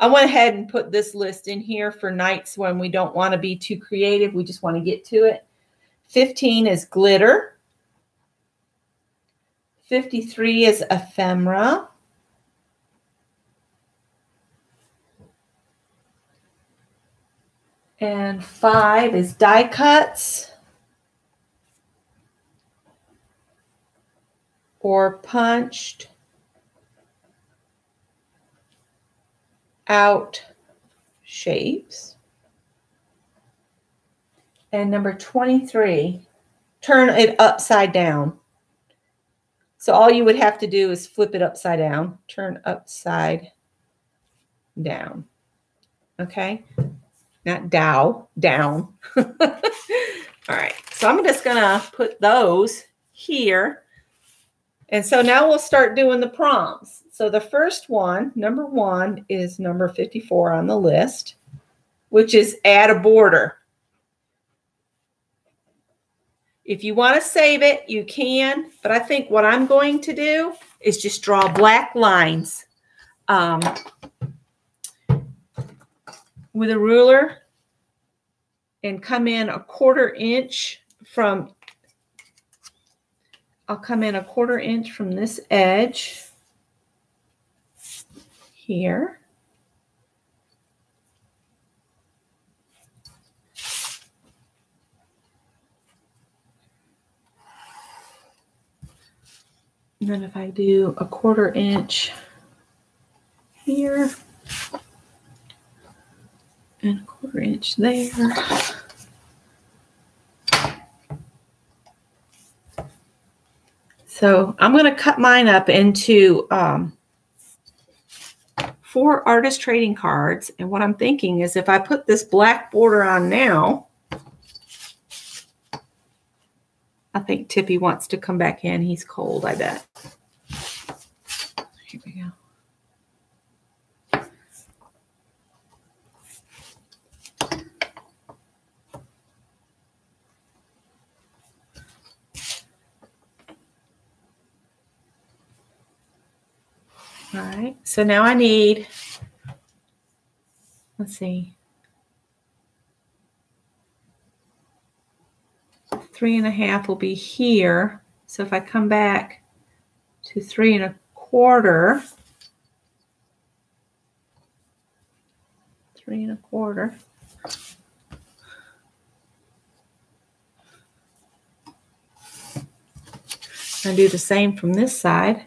I went ahead and put this list in here for nights when we don't want to be too creative. We just want to get to it. 15 is glitter. 53 is ephemera. And 5 is die cuts or punched out shapes. And number 23, turn it upside down. So all you would have to do is flip it upside down, turn upside down. Okay. not down. All right, so I'm just gonna put those here. And so now we'll start doing the prompts. So the first one, number 1, is number 54 on the list, which is add a border. If you want to save it, you can, but I think what I'm going to do is just draw black lines with a ruler and come in a 1/4 inch from, I'll come in a 1/4 inch from this edge here. And then if I do a 1/4 inch here and a 1/4 inch there. So I'm going to cut mine up into 4 artist trading cards. And what I'm thinking is if I put this black border on now, I think Tippy wants to come back in. He's cold, I bet. Here we go. All right, so now I need, let's see, 3.5 will be here. So if I come back to 3.25, 3.25. I do the same from this side.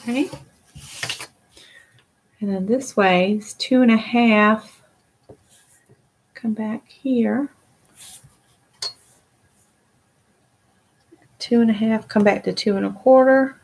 Okay, and then this way is 2.5. Come back here. 2.5. Come back to 2.25.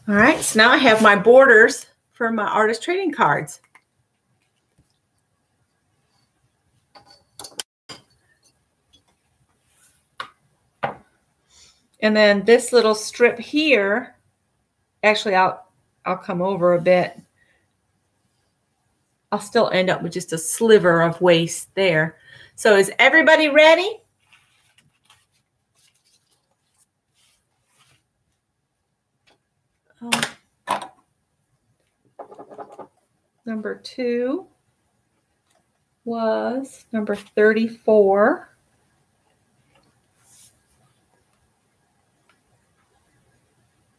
All right, so now I have my borders for my artist trading cards. And then this little strip here, actually I'll come over a bit. I'll still end up with just a sliver of waste there. So is everybody ready? Number 2 was number 34.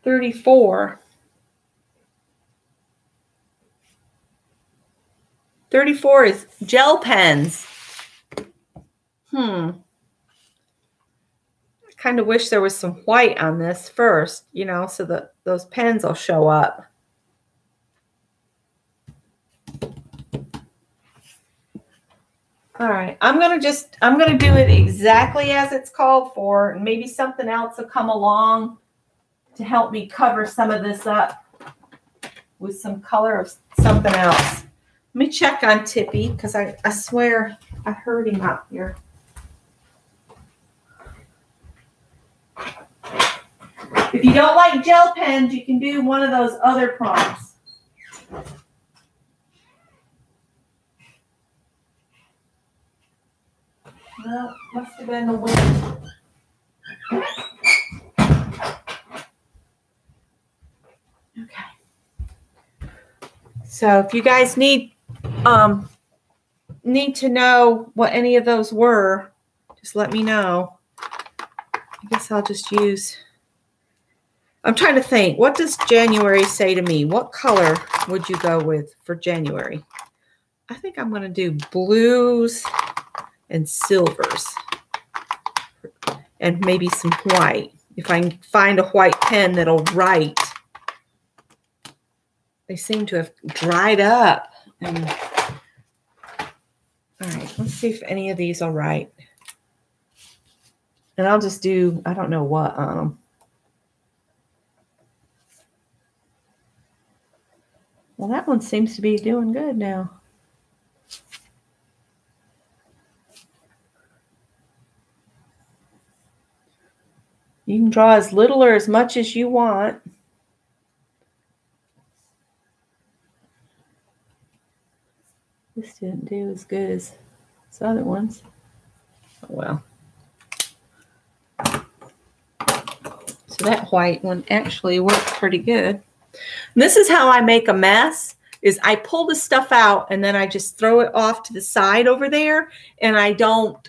$34 is gel pens. I kind of wish there was some white on this first, you know, so that those pens will show up. All right, I'm gonna do it exactly as it's called for, and maybe something else will come along to help me cover some of this up with some color of something else. Let me check on Tippy, because I swear I heard him out here. If you don't like gel pens, you can do one of those other prompts. Well, must have been the wind. Okay. So if you guys need to know what any of those were, just let me know. I guess I'll just use I'm trying to think, what does January say to me? What color would you go with for January? I think I'm going to do blues and silvers and maybe some white. If I can find a white pen that'll write. They seem to have dried up. And, all right, let's see if any of these will write. And I'll just do, I don't know what on them. Well, that one seems to be doing good now. You can draw as little or as much as you want. This didn't do as good as these other ones. Oh, well. So that white one actually worked pretty good. And this is how I make a mess, is I pull the stuff out and then I just throw it off to the side over there, and I don't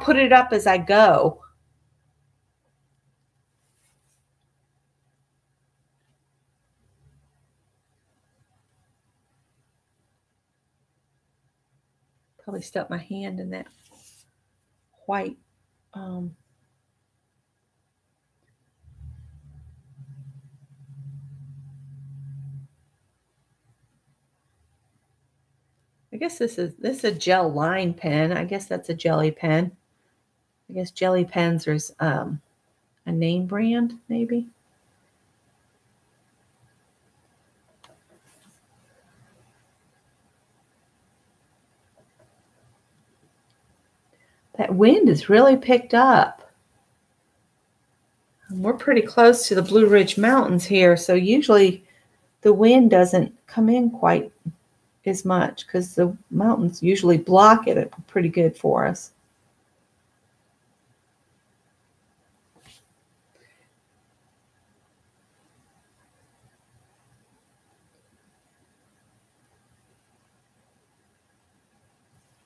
put it up as I go. Probably stuck my hand in that white I guess this is a gel line pen. I guess that's a jelly pen. I guess jelly pens are a name brand, maybe. That wind is really picked up. And we're pretty close to the Blue Ridge Mountains here, so usually the wind doesn't come in quite as much because the mountains usually block it pretty good for us.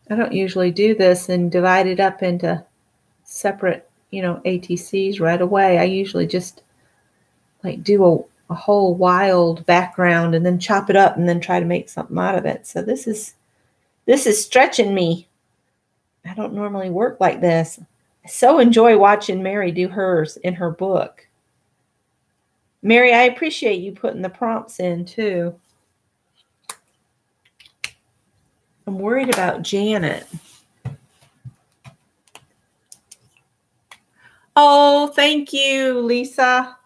I don't usually do this and divide it up into separate, ATCs right away. I usually just like do a whole wild background and then chop it up and then try to make something out of it. So this is stretching me. I don't normally work like this. I so enjoy watching Mary do hers in her book. Mary, I appreciate you putting the prompts in too. I'm worried about Janet. Oh, thank you, Lisa.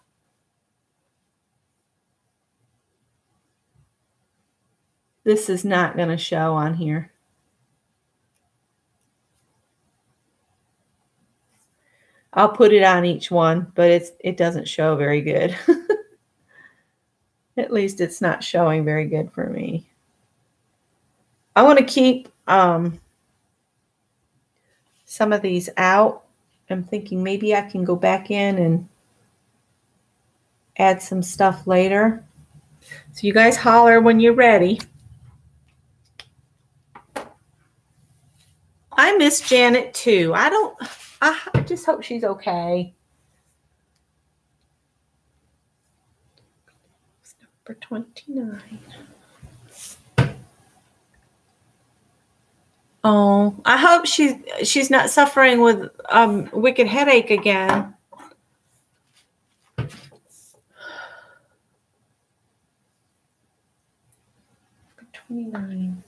This is not going to show on here. I'll put it on each one, but it doesn't show very good. At least it's not showing very good for me. I want to keep some of these out. I'm thinking maybe I can go back in and add some stuff later. So you guys holler when you're ready. I miss Janet too. I just hope she's okay. Number 29. Oh, I hope she's not suffering with wicked headache again. Number 29.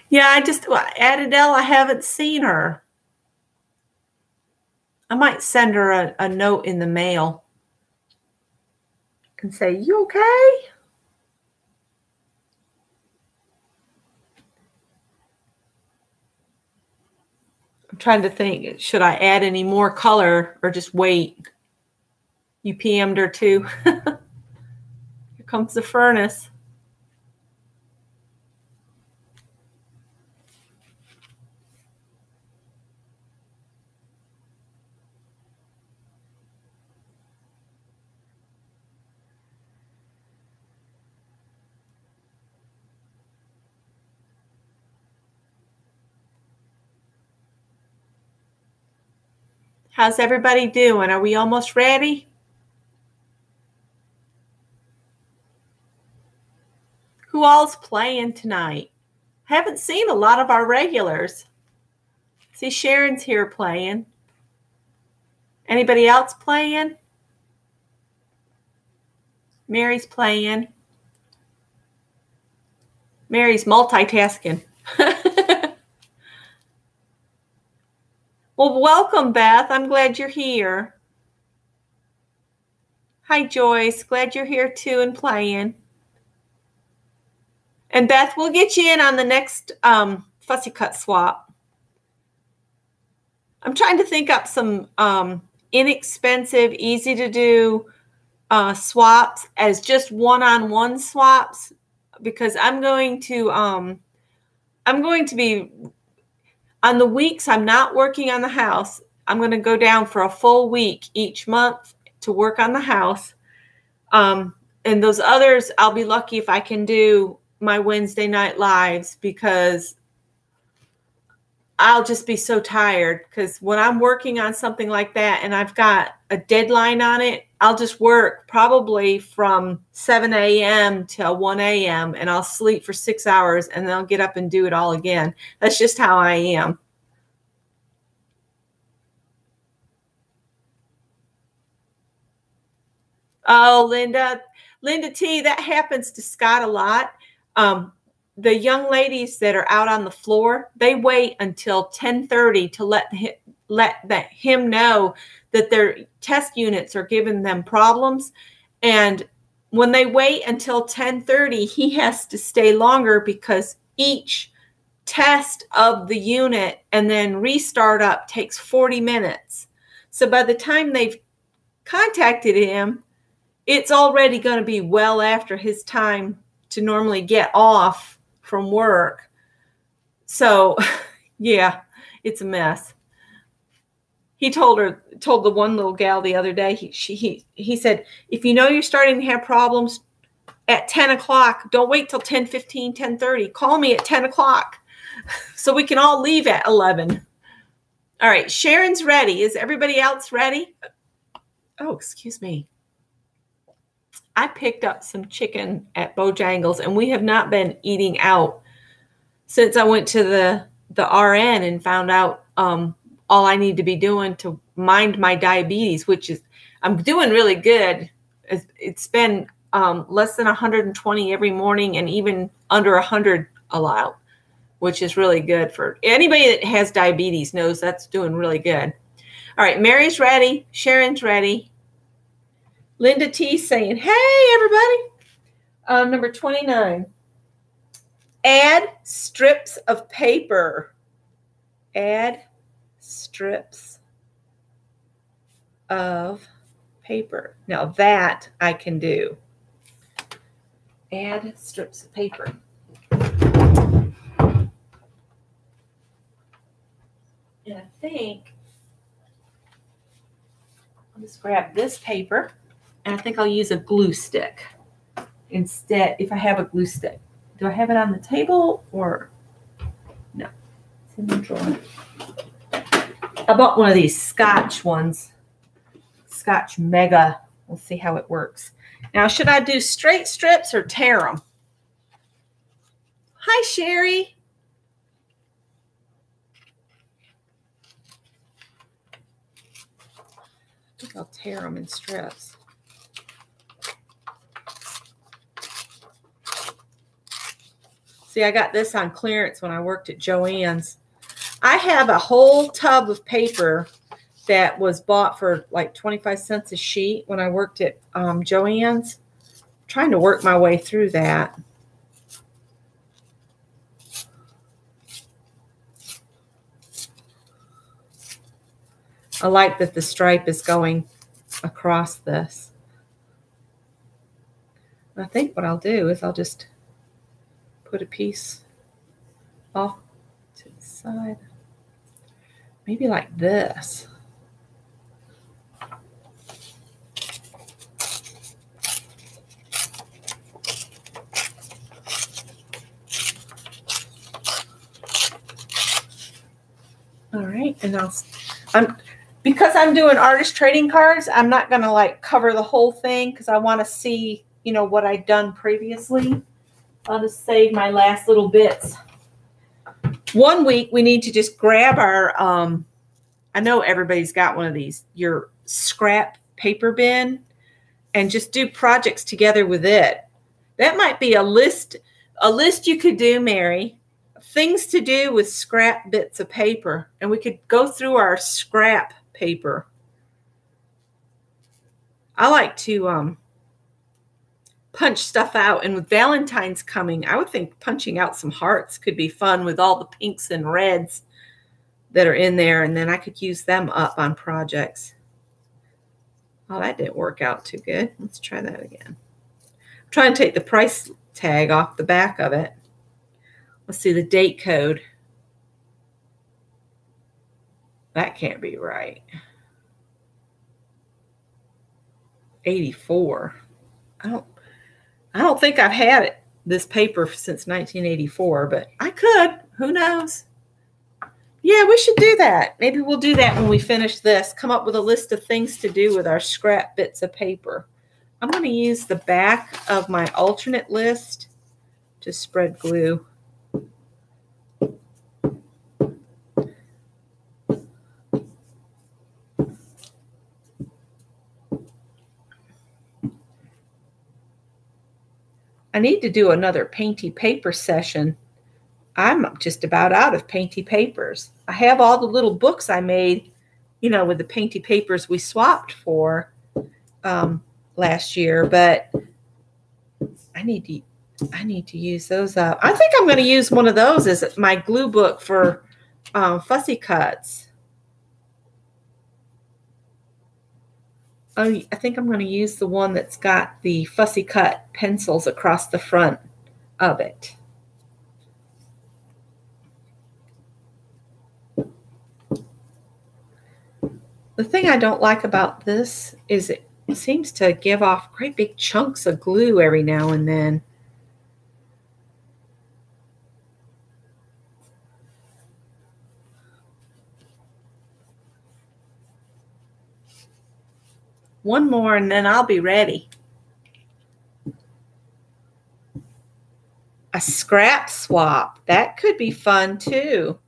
Yeah, Adele, I haven't seen her. I might send her a note in the mail and say, you okay? I'm trying to think, should I add any more color or just wait? You PM'd her too. Here comes the furnace. How's everybody doing? Are we almost ready? Who all's playing tonight? Haven't seen a lot of our regulars. See, Sharon's here playing. Anybody else playing? Mary's playing. Mary's multitasking. Well, welcome, Beth. I'm glad you're here. Hi, Joyce. Glad you're here too and playing. And Beth, we'll get you in on the next fussy cut swap. I'm trying to think up some inexpensive, easy to do swaps as just one-on-one swaps, because I'm going to be on the weeks I'm not working on the house. I'm going to go down for a full week each month to work on the house. And those others, I'll be lucky if I can do my Wednesday night lives, because I'll just be so tired. Because when I'm working on something like that and I've got a deadline on it, I'll just work probably from 7 a.m. till 1 a.m. and I'll sleep for 6 hours and then I'll get up and do it all again. That's just how I am. Oh, Linda T, that happens to Scott a lot. The young ladies that are out on the floor, they wait until 10:30 to let him know that their test units are giving them problems. And when they wait until 10:30, he has to stay longer because each test of the unit and then restart up takes 40 minutes. So by the time they've contacted him, it's already going to be well after his time to normally get off from work. So yeah, it's a mess. He told the one little gal the other day, he said, if you know you're starting to have problems at 10 o'clock, don't wait till 10:15, 10:30. Call me at 10 o'clock so we can all leave at 11. All right, Sharon's ready. Is everybody else ready? Oh, excuse me. I picked up some chicken at Bojangles, and we have not been eating out since I went to the RN and found out all I need to be doing to mind my diabetes, which is, I'm doing really good. It's been less than 120 every morning and even under 100 allowed, which is really good for anybody that has diabetes knows that's doing really good. All right, Mary's ready. Sharon's ready. Linda T saying, hey, everybody. Number 29. Add strips of paper. Add strips of paper. Now that I can do. Add strips of paper. And I think I'll just grab this paper. And I think I'll use a glue stick instead, if I have a glue stick. Do I have it on the table or no? It's in the drawer. I bought one of these Scotch ones. Scotch Mega. We'll see how it works. Now, should I do straight strips or tear them? Hi, Sherry. I think I'll tear them in strips. See, I got this on clearance when I worked at Joann's. I have a whole tub of paper that was bought for like 25 cents a sheet when I worked at Joann's. I'm trying to work my way through that. I like that the stripe is going across this. I think what I'll do is I'll just put a piece off to the side, maybe like this. All right, and Because I'm doing artist trading cards, I'm not going to like cover the whole thing because I want to see, you know, what I've done previously. I'll just save my last little bits. One week we need to just grab our, I know everybody's got one of these, your scrap paper bin, and just do projects together with it. That might be a list you could do, Mary. Things to do with scrap bits of paper. And we could go through our scrap paper. I like to punch stuff out. And with Valentine's coming, I would think punching out some hearts could be fun with all the pinks and reds that are in there. And then I could use them up on projects. Oh, that didn't work out too good. Let's try that again. I'm trying to take the price tag off the back of it. Let's see the date code. That can't be right. 84. I don't think I've had this paper since 1984, but I could. Who knows? Yeah, we should do that. Maybe we'll do that when we finish this. Come up with a list of things to do with our scrap bits of paper. I'm going to use the back of my alternate list to spread glue. I need to do another painty paper session. I'm just about out of painty papers. I have all the little books I made, you know, with the painty papers we swapped for last year, but I need to use those up. I think I'm going to use one of those as my glue book for fussy cuts. I think I'm going to use the one that's got the fussy cut pencils across the front of it. The thing I don't like about this is it seems to give off great big chunks of glue every now and then. One more and then I'll be ready. A scrap swap. That could be fun too.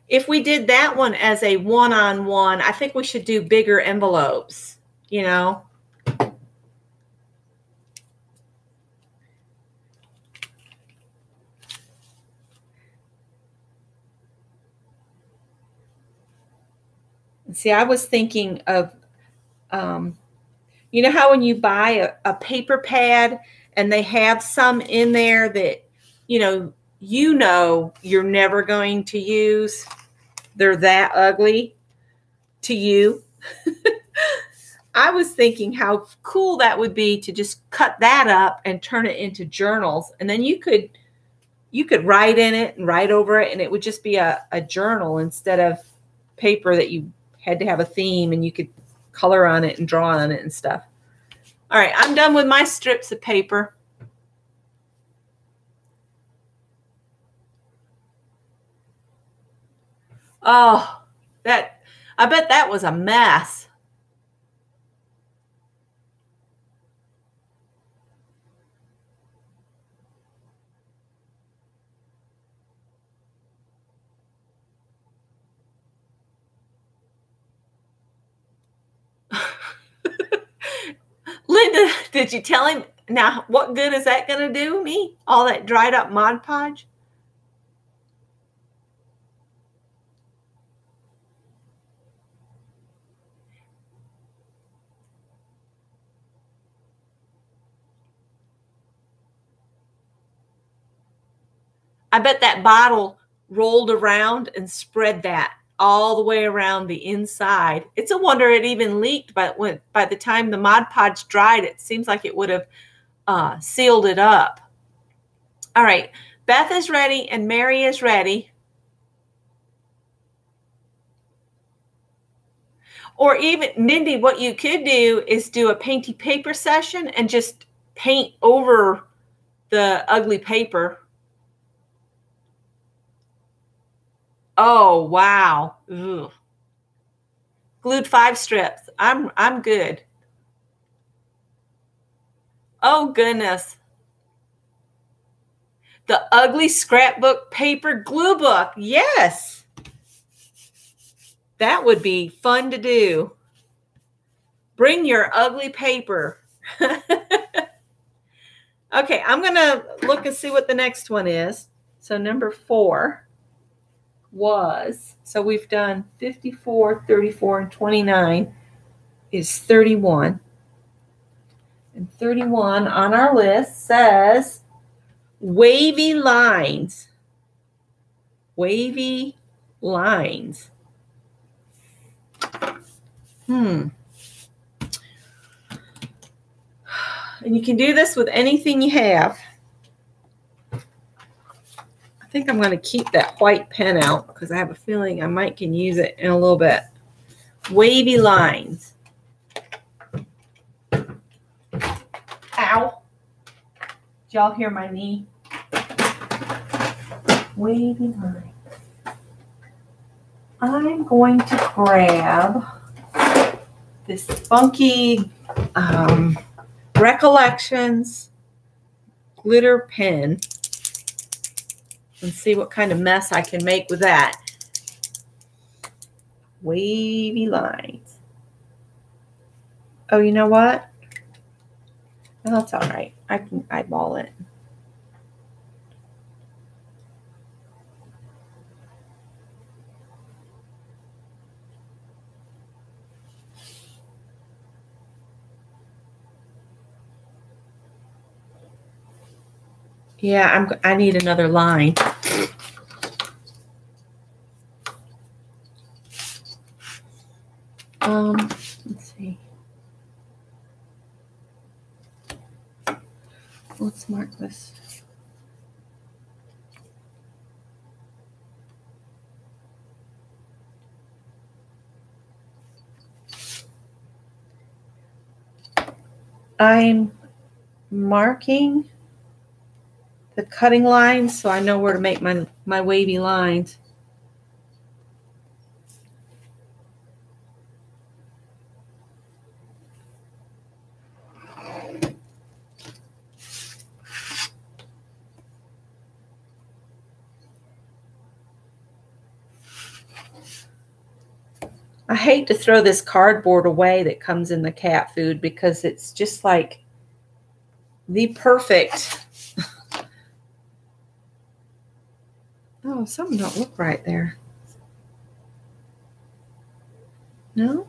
If we did that one as a one-on-one, I think we should do bigger envelopes, you know. See, I was thinking of, you know how when you buy a paper pad and they have some in there that, you know you're never going to use. They're that ugly to you. I was thinking how cool that would be to just cut that up and turn it into journals. And then you could write in it and write over it, and it would just be a journal instead of paper that you had to have a theme and you could color on it and draw on it and stuff. All right, I'm done with my strips of paper. Oh, I bet that was a mess. Linda, did you tell him? Now, what good is that going to do me? All that dried up Mod Podge? I bet that bottle rolled around and spread that all the way around the inside. It's a wonder it even leaked, but by the time the Mod Podge dried, it seems like it would have sealed it up. All right, Beth is ready and Mary is ready. Or even, Mindy, what you could do is do a painty paper session and just paint over the ugly paper. Oh, wow. Ugh. Glued 5 strips. I'm good. Oh, goodness. The ugly scrapbook paper glue book. Yes. That would be fun to do. Bring your ugly paper. Okay, I'm going to look and see what the next one is. So number 4 was, so we've done 54, 34, and 29 is 31. And 31 on our list says wavy lines. Wavy lines. And you can do this with anything you have. I think I'm going to keep that white pen out because I have a feeling I might can use it in a little bit. Wavy lines. Ow. Did y'all hear my knee? Wavy lines. I'm going to grab this funky Recollections glitter pen and see what kind of mess I can make with that. Wavy lines. Oh, you know what? No, that's all right. I can eyeball it. Yeah, I need another line. Let's see. Let's mark this. I'm marking the cutting lines so I know where to make my wavy lines. I hate to throw this cardboard away that comes in the cat food because it's just like the perfect. Oh, something don't look right there. No?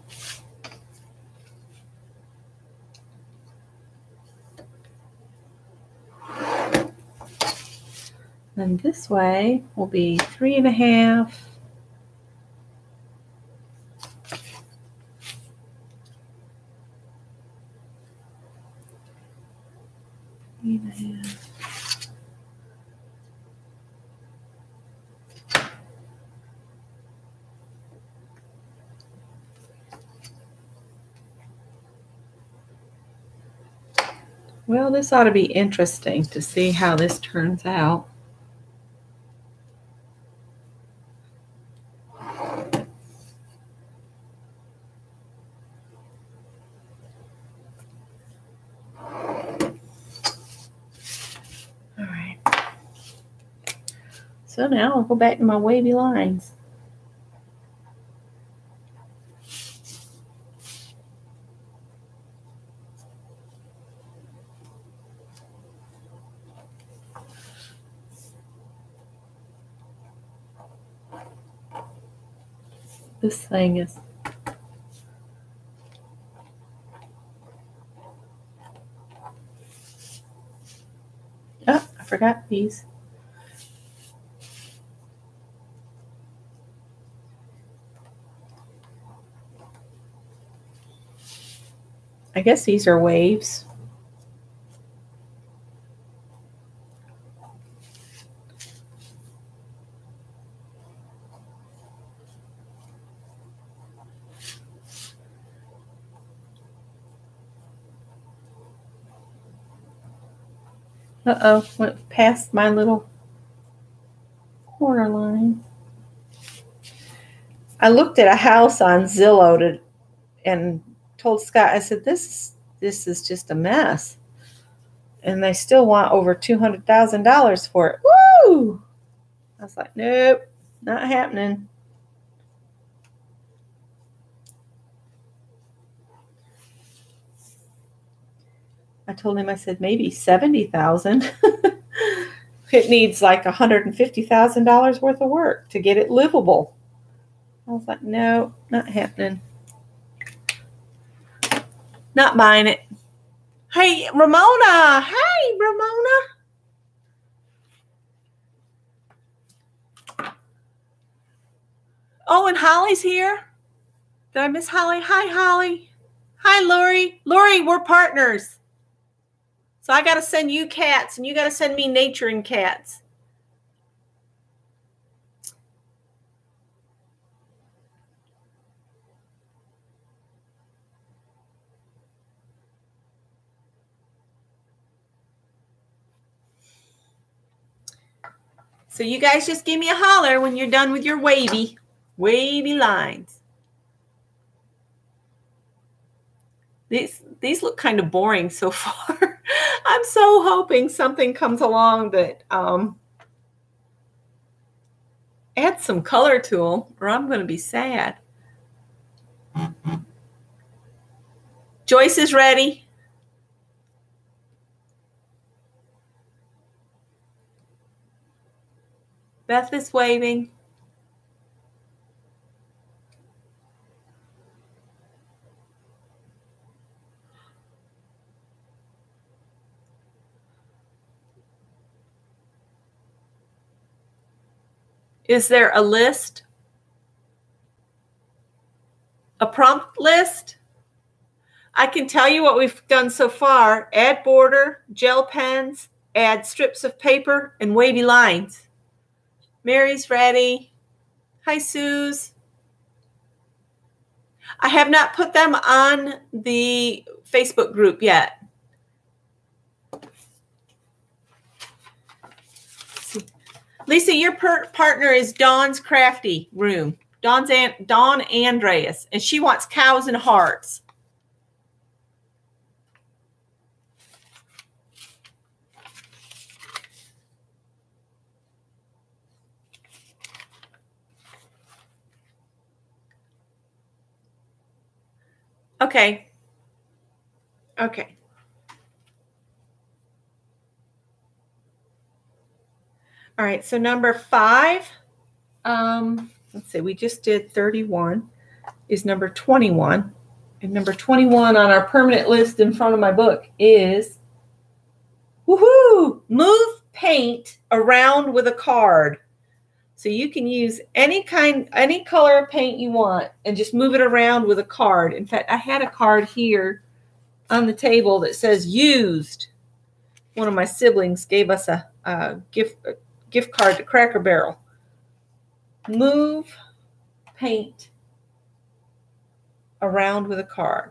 And this way will be 3.5. 3.5. Well, this ought to be interesting to see how this turns out. All right. So now I'll go back to my wavy lines. This thing is oh, I forgot these. I guess these are waves. Uh-oh, went past my little corner line. I looked at a house on Zillow and told Scott, I said, this is just a mess. And they still want over $200,000 for it. Woo! I was like, nope, not happening. I told him, I said, maybe $70,000. It needs like $150,000 worth of work to get it livable. I was like, no, not happening. Not buying it. Hey, Ramona. Hey, Ramona. Oh, and Holly's here. Did I miss Holly? Hi, Holly. Hi, Lori. Lori, we're partners. So I got to send you cats, and you got to send me nature and cats. So you guys just give me a holler when you're done with your wavy lines. These look kind of boring so far. I'm so hoping something comes along that adds some color to them, or I'm going to be sad. Joyce is ready. Beth is waving. Is there a list? A prompt list? I can tell you what we've done so far. Add border, gel pens, add strips of paper, and wavy lines. Mary's ready. Hi, Suze. I have not put them on the Facebook group yet. Lisa, your partner is Dawn's Crafty Room. Dawn Andreas, and she wants cows and hearts. Okay. Okay. All right, so number 5, let's see, we just did 31, is number 21. And number 21 on our permanent list in front of my book is, woohoo, move paint around with a card. So you can use any color of paint you want and just move it around with a card. In fact, I had a card here on the table that says used. One of my siblings gave us a gift card to Cracker Barrel. Move paint around with a card.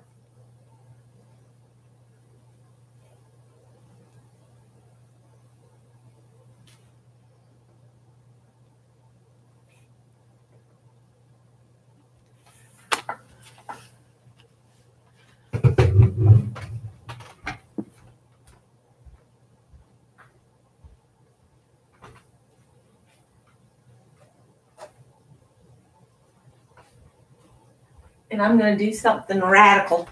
And I'm going to do something radical.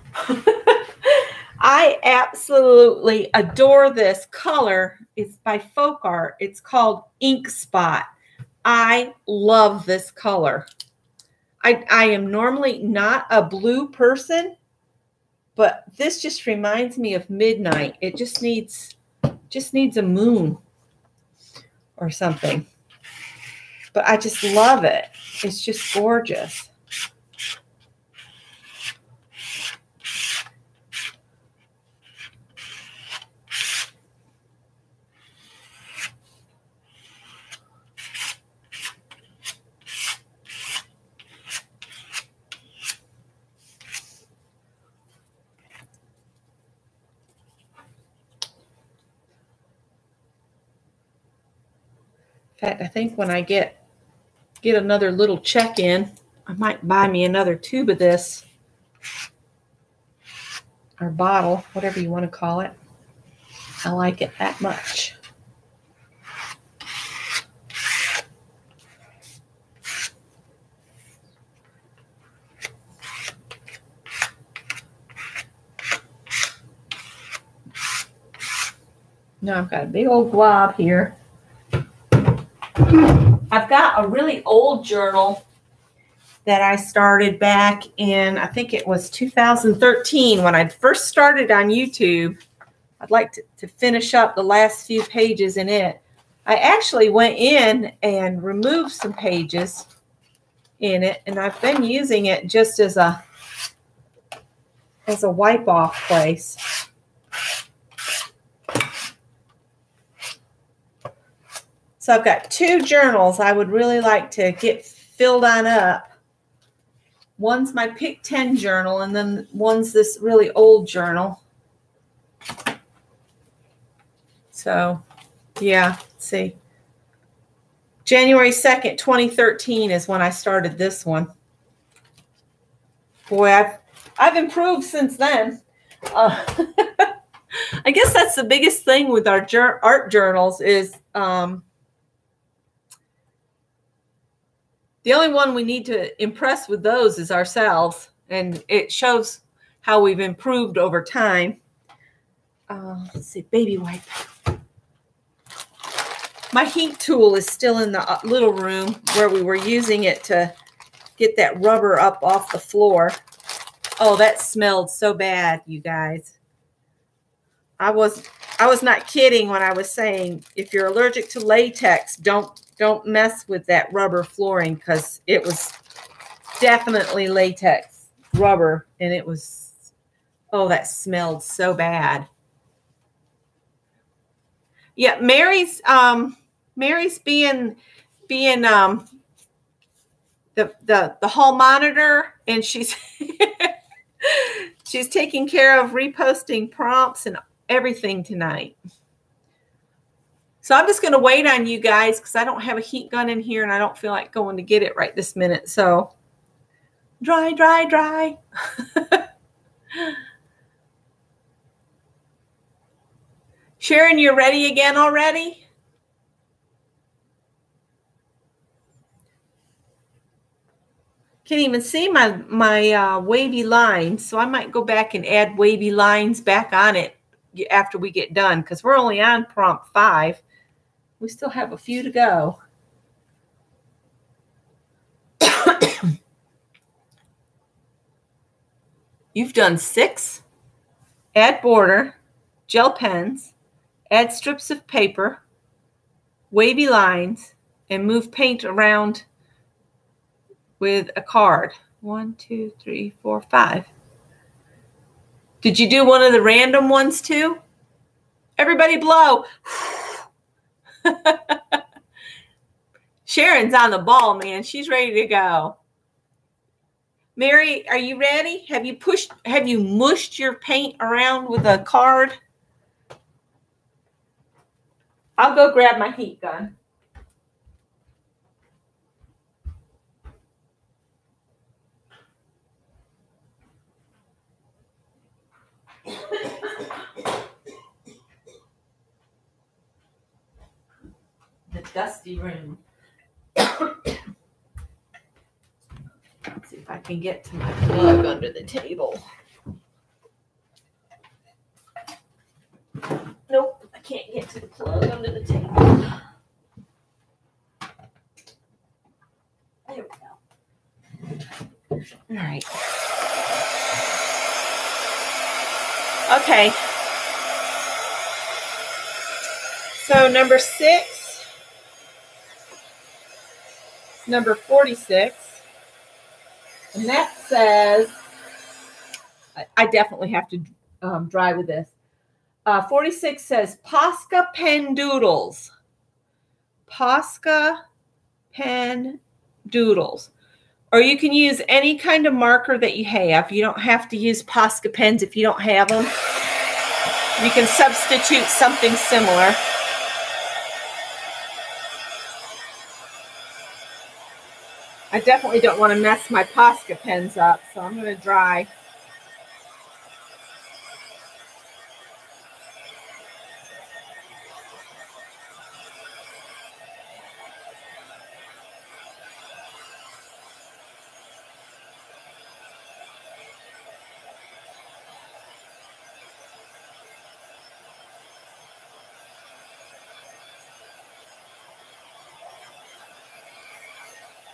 I absolutely adore this color. It's by Folk Art. It's called Ink Spot. I love this color. I am normally not a blue person, but this just reminds me of midnight. It just needs a moon or something. But I just love it. It's just gorgeous. In fact, I think when I get another little check in, I might buy me another tube of this, or bottle, whatever you want to call it. I like it that much. Now I've got a big old glob here. I've got a really old journal that I started back in, I think it was 2013 when I first started on YouTube. I'd like to finish up the last few pages in it. I actually went in and removed some pages in it, and I've been using it just as a wipe-off place. So I've got two journals I would really like to get filled on up. One's my Pick 10 journal, and then one's this really old journal. So, yeah, let's see. January 2nd, 2013 is when I started this one. Boy, I've improved since then. I guess that's the biggest thing with our art journals is the only one we need to impress with those is ourselves, and it shows how we've improved over time. Let's see, baby wipe. My heat tool is still in the little room where we were using it to get that rubber up off the floor. Oh, that smelled so bad, you guys. I was not kidding when I was saying if you're allergic to latex, don't mess with that rubber flooring, because it was definitely latex rubber, and it was, oh, that smelled so bad. Yeah, Mary's being the hall monitor, and she's she's taking care of reposting prompts and everything tonight. So I'm just going to wait on you guys because I don't have a heat gun in here and I don't feel like going to get it right this minute. So dry, dry, dry. Sharon, you're ready again already? Can't even see my wavy lines, so I might go back and add wavy lines back on it after we get done, because we're only on prompt 5. We still have a few to go. You've done 6. Add border, gel pens, add strips of paper, wavy lines, and move paint around with a card. 1, 2, 3, 4, 5. Did you do one of the random ones too? Everybody blow. Sharon's on the ball, man. She's ready to go. Mary, are you ready? Have you mushed your paint around with a card? I'll go grab my heat gun. The dusty room. Let's see if I can get to my plug under the table. Nope, I can't get to the plug under the table. There we go. All right. Okay. So number 6, number 46, and that says, I definitely have to dry with this. 46 says Posca pen doodles. Posca pen doodles. Or you can use any kind of marker that you have. You don't have to use Posca pens if you don't have them. You can substitute something similar. I definitely don't want to mess my Posca pens up, so I'm going to dry.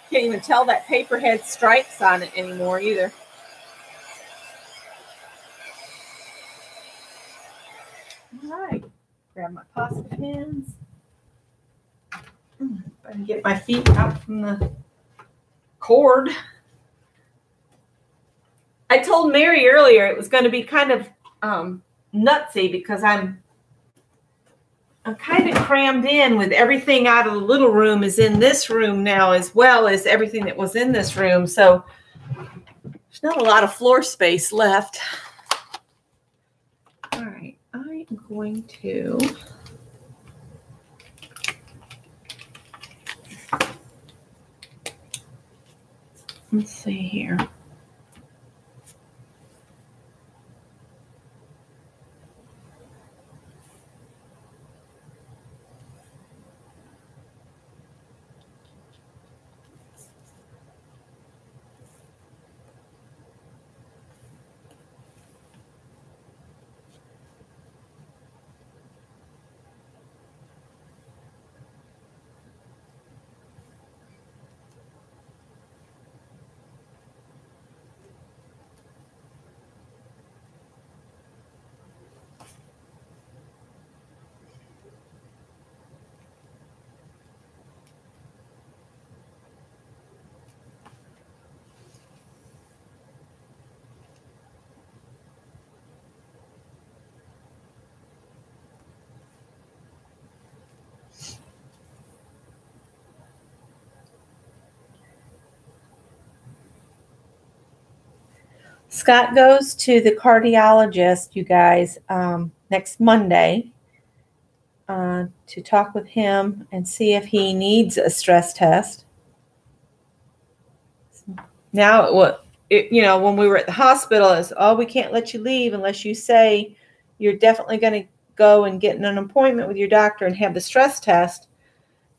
Can't even tell that paper had stripes on it anymore either. All right, grab my Posca pens. If I can get my feet out from the cord. I told Mary earlier it was going to be kind of nutsy because I'm kind of crammed in with everything out of the little room is in this room now, as well as everything that was in this room. So there's not a lot of floor space left. All right, I am going to let's see here. Scott goes to the cardiologist, you guys, next Monday to talk with him and see if he needs a stress test. Now, when we were at the hospital, it's, oh, we can't let you leave unless you say you're definitely going to go and get an appointment with your doctor and have the stress test.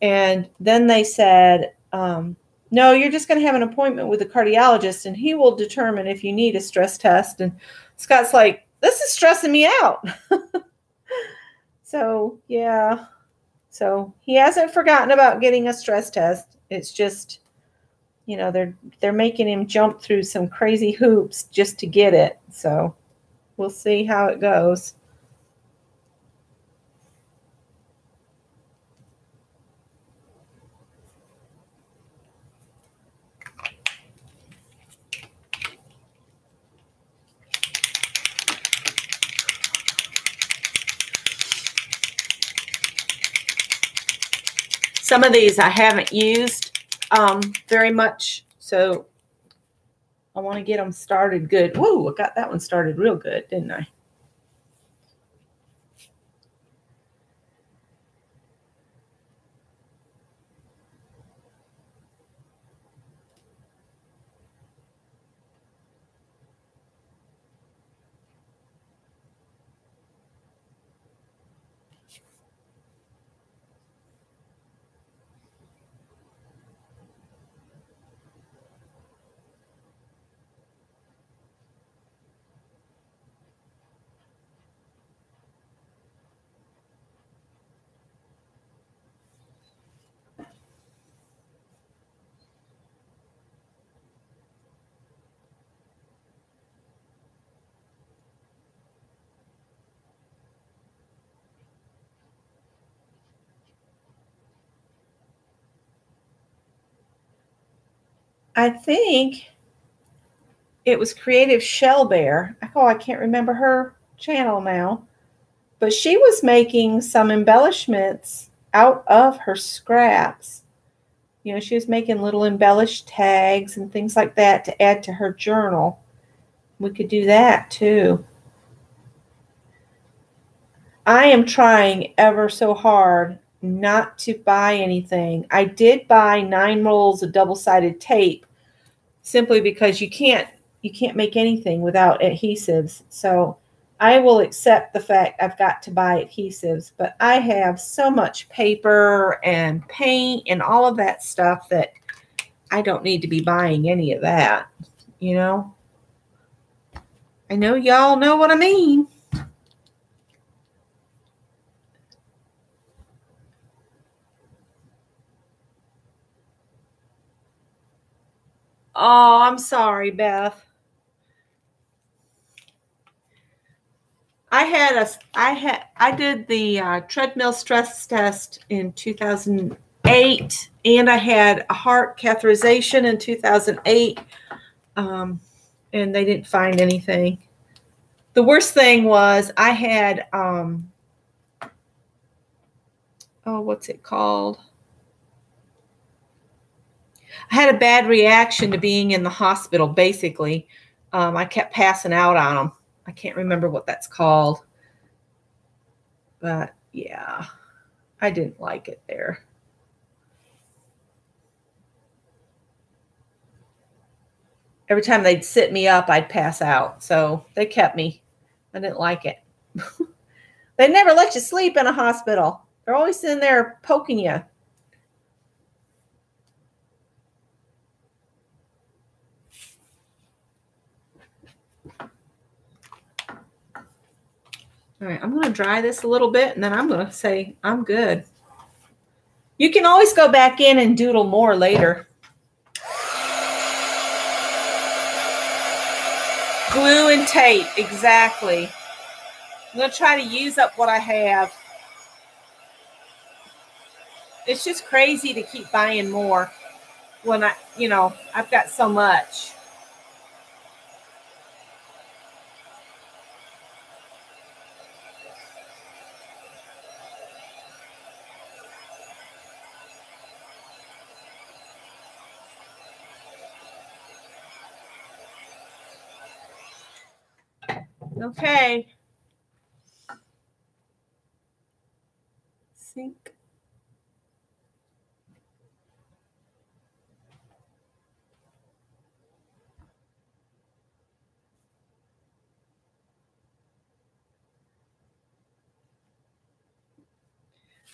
And then they said, no, you're just going to have an appointment with the cardiologist and he will determine if you need a stress test. And Scott's like, this is stressing me out. So, yeah. So he hasn't forgotten about getting a stress test. It's just, they're making him jump through some crazy hoops just to get it. So we'll see how it goes. Some of these I haven't used very much, so I want to get them started good. Woo, I got that one started real good, didn't I? I think it was Creative Shell Bear. Oh, I can't remember her channel now. But she was making some embellishments out of her scraps. She was making little embellished tags and things like that to add to her journal. We could do that too. I am trying ever so hard not to buy anything. I did buy 9 rolls of double-sided tape simply because you can't make anything without adhesives. So I will accept the fact I've got to buy adhesives, but I have so much paper and paint and all of that stuff that I don't need to be buying any of that, you know. I know y'all know what I mean. Oh, I'm sorry, Beth. I did the treadmill stress test in 2008, and I had a heart catheterization in 2008, and they didn't find anything. The worst thing was I had, what's it called? I had a bad reaction to being in the hospital, basically. I kept passing out on them. I can't remember what that's called. But, yeah, I didn't like it there. Every time they'd sit me up, I'd pass out. So they kept me. I didn't like it. They never let you sleep in a hospital. They're always in there poking you. All right, I'm going to dry this a little bit, and then I'm going to say I'm good. You can always go back in and doodle more later. Glue and tape, exactly. I'm going to try to use up what I have. It's just crazy to keep buying more when I've got so much. Okay. Sink.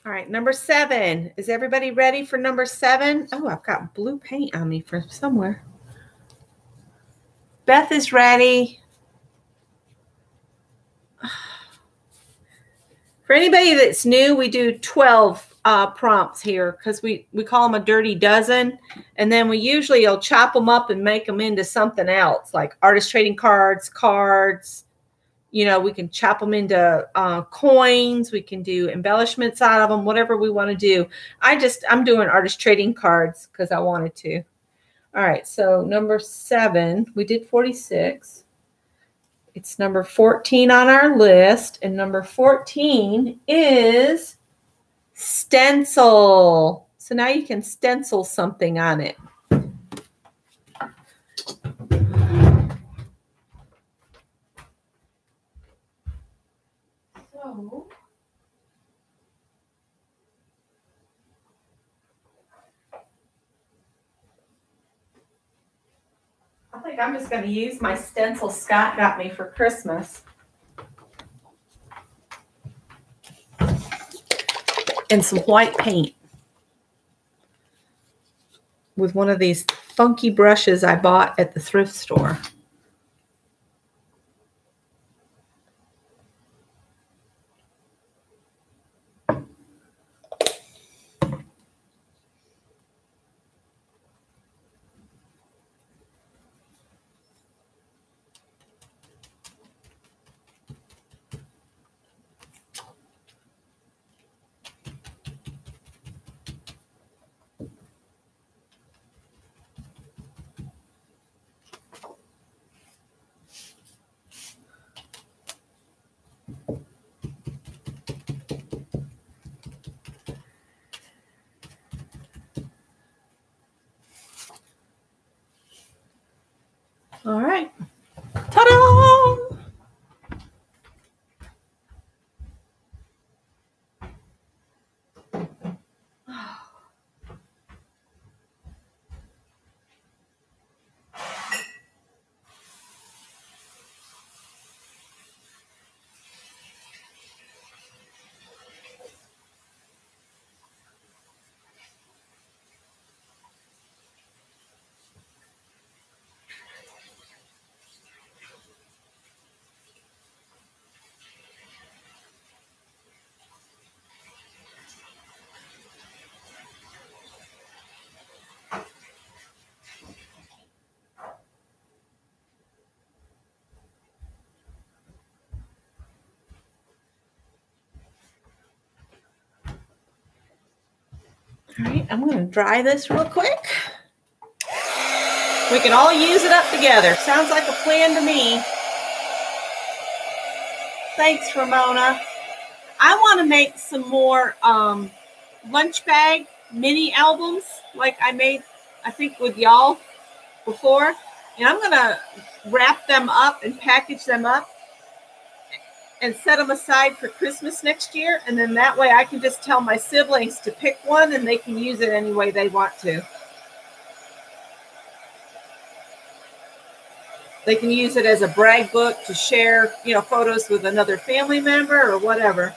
All right, number 7. Is everybody ready for number 7? Oh, I've got blue paint on me from somewhere. Beth is ready. For anybody that's new, we do 12 prompts here because we call them a dirty dozen. And then you'll chop them up and make them into something else, like artist trading cards. We can chop them into coins. We can do embellishments out of them, whatever we want to do. I'm doing artist trading cards because I wanted to. All right, so number 7, we did 46. It's number 14 on our list, and number 14 is stencil. So now you can stencil something on it. So I think I'm just going to use my stencil Scott got me for Christmas. And some white paint. With one of these funky brushes I bought at the thrift store. All right, I'm going to dry this real quick. We can all use it up together. Sounds like a plan to me. Thanks, Ramona. I want to make some more lunch bag mini albums like I made, I think, with y'all before. And I'm going to wrap them up and package them up and set them aside for Christmas next year. And then that way I can just tell my siblings to pick one and they can use it any way they want to. They can use it as a brag book to share, you know, photos with another family member or whatever.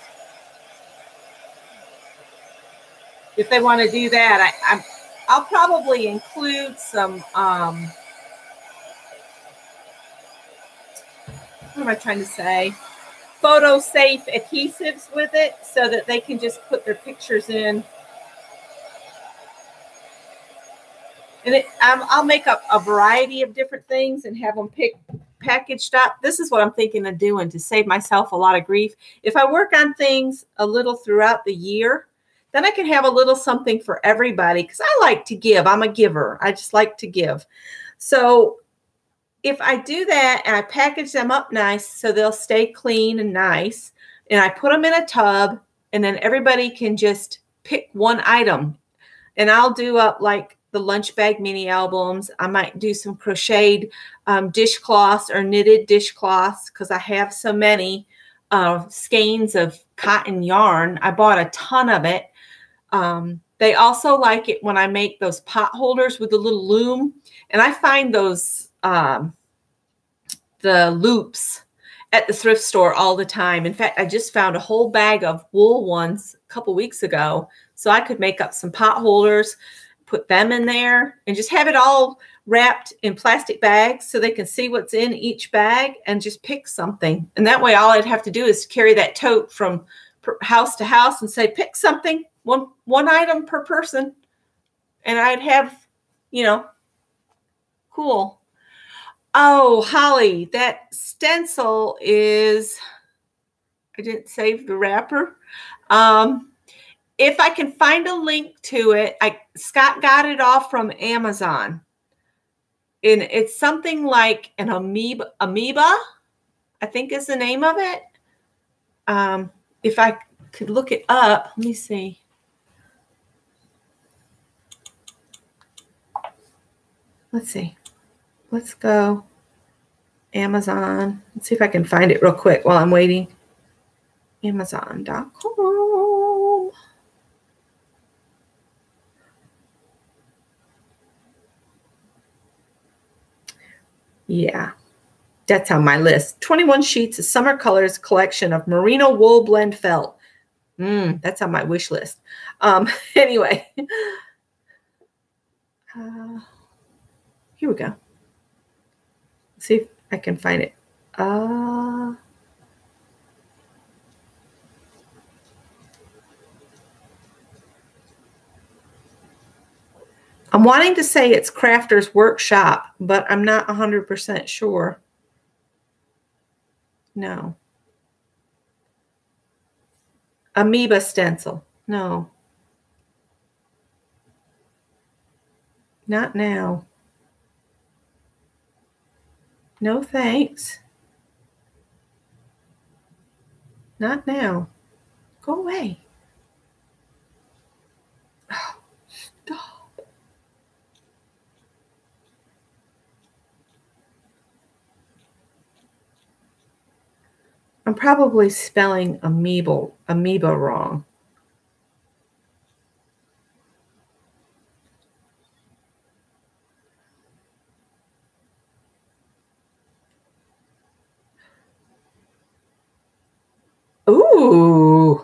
If they want to do that, I'll probably include some, what am I trying to say? Photo safe adhesives with it so that they can just put their pictures in. And I'll make up a variety of different things and have them packaged up. This is what I'm thinking of doing to save myself a lot of grief. If I work on things a little throughout the year, then I can have a little something for everybody because I like to give. I'm a giver. I just like to give. So if I do that and I package them up nice so they'll stay clean and nice, and I put them in a tub, and then everybody can just pick one item. And I'll do up like the lunch bag mini albums. I might do some crocheted dishcloths or knitted dishcloths because I have so many skeins of cotton yarn. I bought a ton of it. They also like it when I make those pot holders with the little loom. And I find those, the loops at the thrift store all the time. In fact, I just found a whole bag of wool ones a couple weeks ago. So I could make up some pot holders, put them in there, and just have it all wrapped in plastic bags so they can see what's in each bag and just pick something. And that way, all I'd have to do is carry that tote from house to house and say, pick something, one item per person. And I'd have, you know, cool. Oh, Holly, that stencil is, I didn't save the wrapper. If I can find a link to it, Scott got it off from Amazon. And it's something like an amoeba, I think is the name of it. If I could look it up, let me see. Let's see. Let's go Amazon. Let's see if I can find it real quick while I'm waiting. Amazon.com. Yeah, that's on my list. 21 sheets of summer colors collection of merino wool blend felt. That's on my wish list. Anyway, here we go. Let's see if I can find it. I'm wanting to say it's Crafter's Workshop, but I'm not 100% sure. No. Amoeba stencil. No. Not now. No thanks. Not now. Go away. Oh, stop. I'm probably spelling amoeba wrong. Ooh.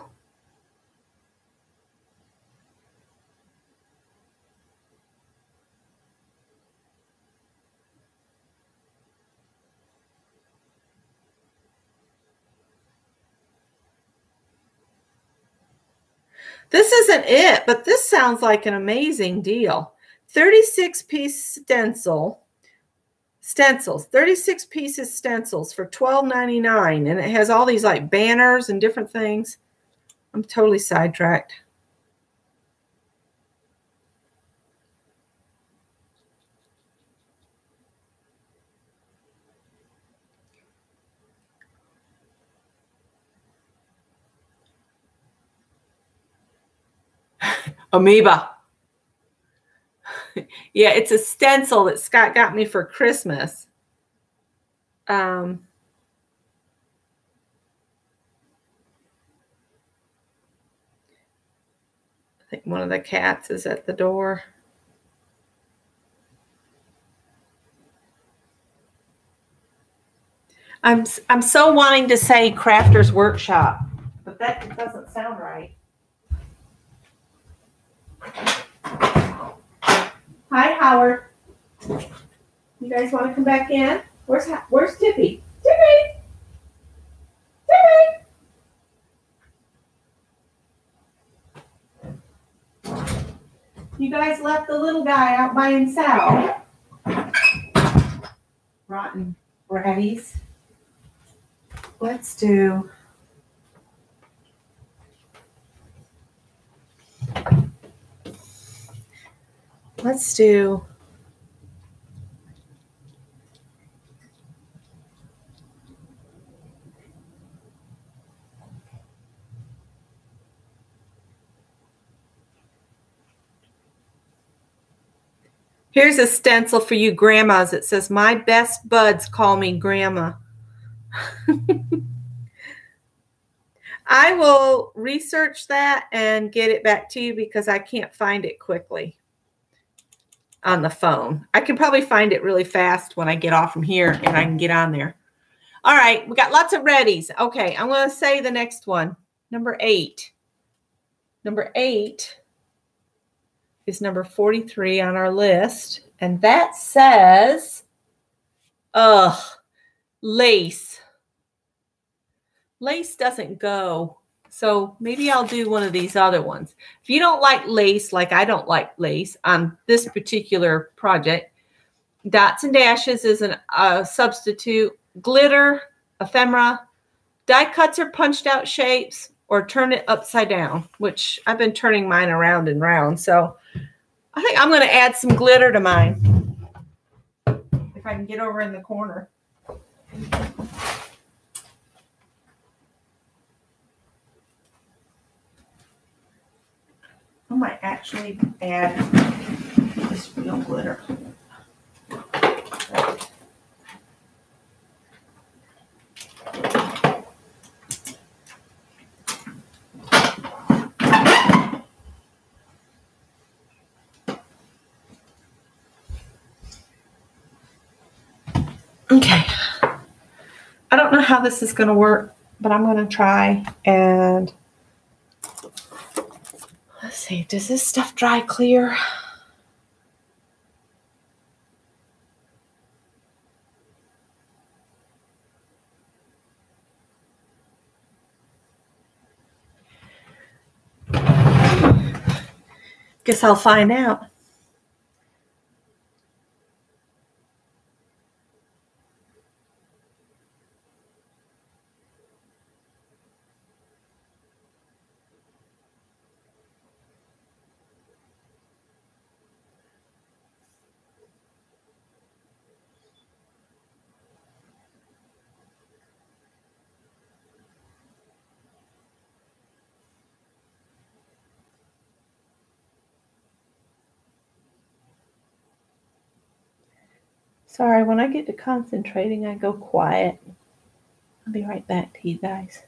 This isn't it, but this sounds like an amazing deal. 36-piece stencils, 36 pieces stencils for $12.99, and it has all these like banners and different things. I'm totally sidetracked. Amoeba. Yeah, it's a stencil that Scott got me for Christmas. I think one of the cats is at the door. I'm so wanting to say Crafter's Workshop, but that doesn't sound right. Hi, Howard. You guys want to come back in? Where's Tippy? Tippy! Tippy! You guys left the little guy out by himself. Rotten bratties. Let's do here's a stencil for you grandmas. It says, "My best buds call me grandma." I will research that and get it back to you because I can't find it quickly on the phone. I can probably find it really fast when I get off from here and I can get on there. All right, we got lots of readies. Okay, I'm going to say the next one, number 8. Number 8 is number 43 on our list, and that says, lace. Lace doesn't go, so maybe I'll do one of these other ones. If you don't like lace, like I don't like lace on this particular project, dots and dashes is a substitute. Glitter, ephemera, die cuts or punched out shapes, or turn it upside down, which I've been turning mine around and round. So I think I'm going to add some glitter to mine if I can get over in the corner. I might actually add this real glitter. Okay. I don't know how this is going to work, but I'm going to try and let's see, does this stuff dry clear? Guess I'll find out. Sorry, when I get to concentrating, I go quiet. I'll be right back to you guys.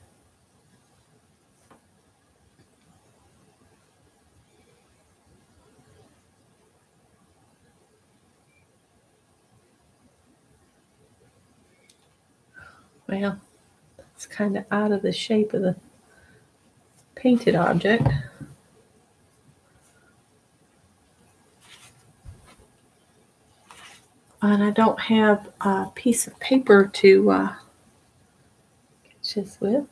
Well, it's kind of out of the shape of the painted object. And I don't have a piece of paper to sketch this with.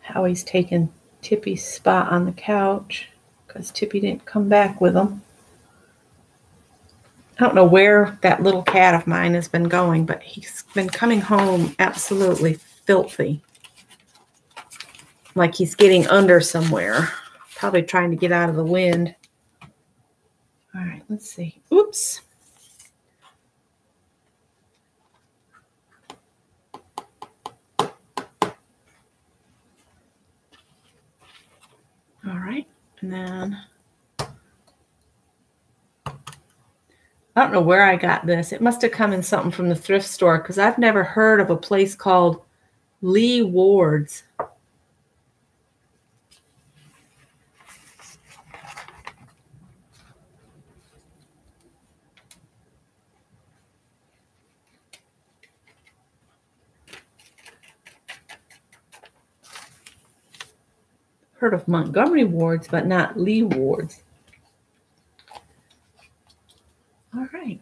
Howie's taken Tippy's spot on the couch because Tippy didn't come back with him. I don't know where that little cat of mine has been going, but he's been coming home absolutely filthy. Like he's getting under somewhere. Probably trying to get out of the wind. All right, let's see. Oops. And then I don't know where I got this. It must have come in something from the thrift store because I've never heard of a place called Lee Ward's. Heard of Montgomery Ward's, but not Lee Ward's. All right.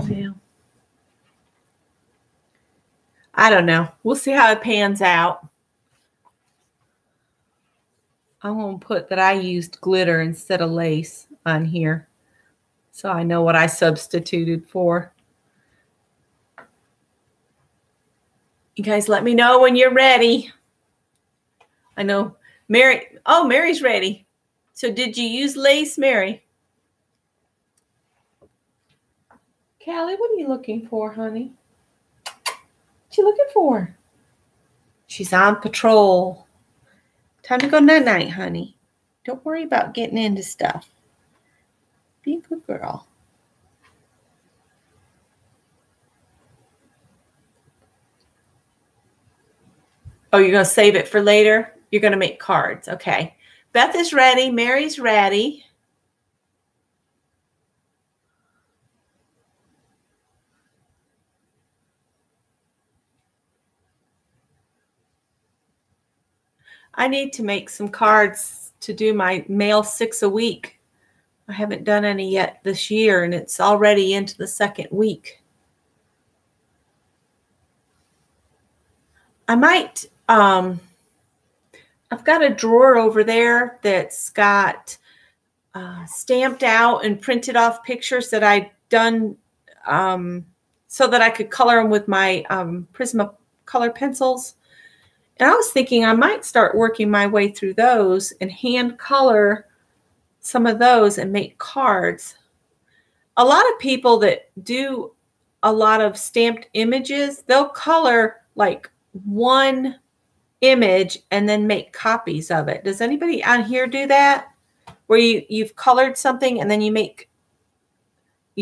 Yeah. I don't know. We'll see how it pans out. I'm going to put that I used glitter instead of lace on here, so I know what I substituted for. You guys let me know when you're ready. I know Mary. Oh, Mary's ready. So did you use lace, Mary? Callie, what are you looking for, honey? What you looking for? She's on patrol. Time to go night-night, honey. Don't worry about getting into stuff. Be a good girl. Oh, you're going to save it for later? You're going to make cards. Okay. Beth is ready. Mary's ready. I need to make some cards to do my mail 6 a week. I haven't done any yet this year, and it's already into the 2nd week. I might, I've got a drawer over there that's got stamped out and printed off pictures that I've done so that I could color them with my Prismacolor pencils. And I was thinking I might start working my way through those and hand color some of those and make cards. A lot of people that do a lot of stamped images, they'll color like one image and then make copies of it. Does anybody on here do that? Where you've colored something and then you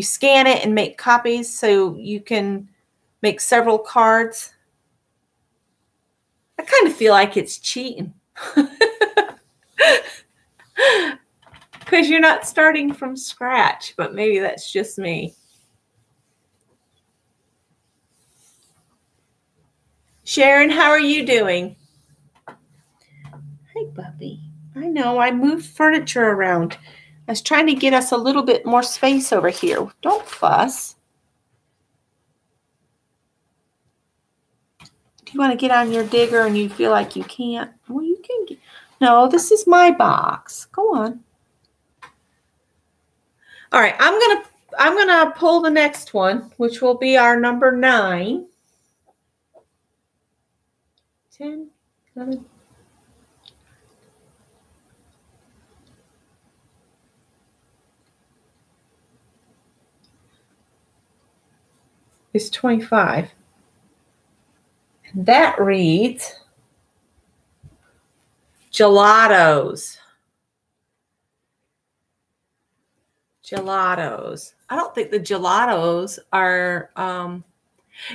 scan it and make copies so you can make several cards? I kind of feel like it's cheating. Because you're not starting from scratch, but maybe that's just me. Sharon, how are you doing? Hi, Bubby. I know, I moved furniture around. I was trying to get us a little bit more space over here. Don't fuss. Do you want to get on your digger and you feel like you can't? Well, you can get. No, this is my box. Go on. All right, I'm gonna pull the next one, which will be our number 9. 10, 11. It's 25. And that reads gelatos. Gelatos. I don't think the gelatos are,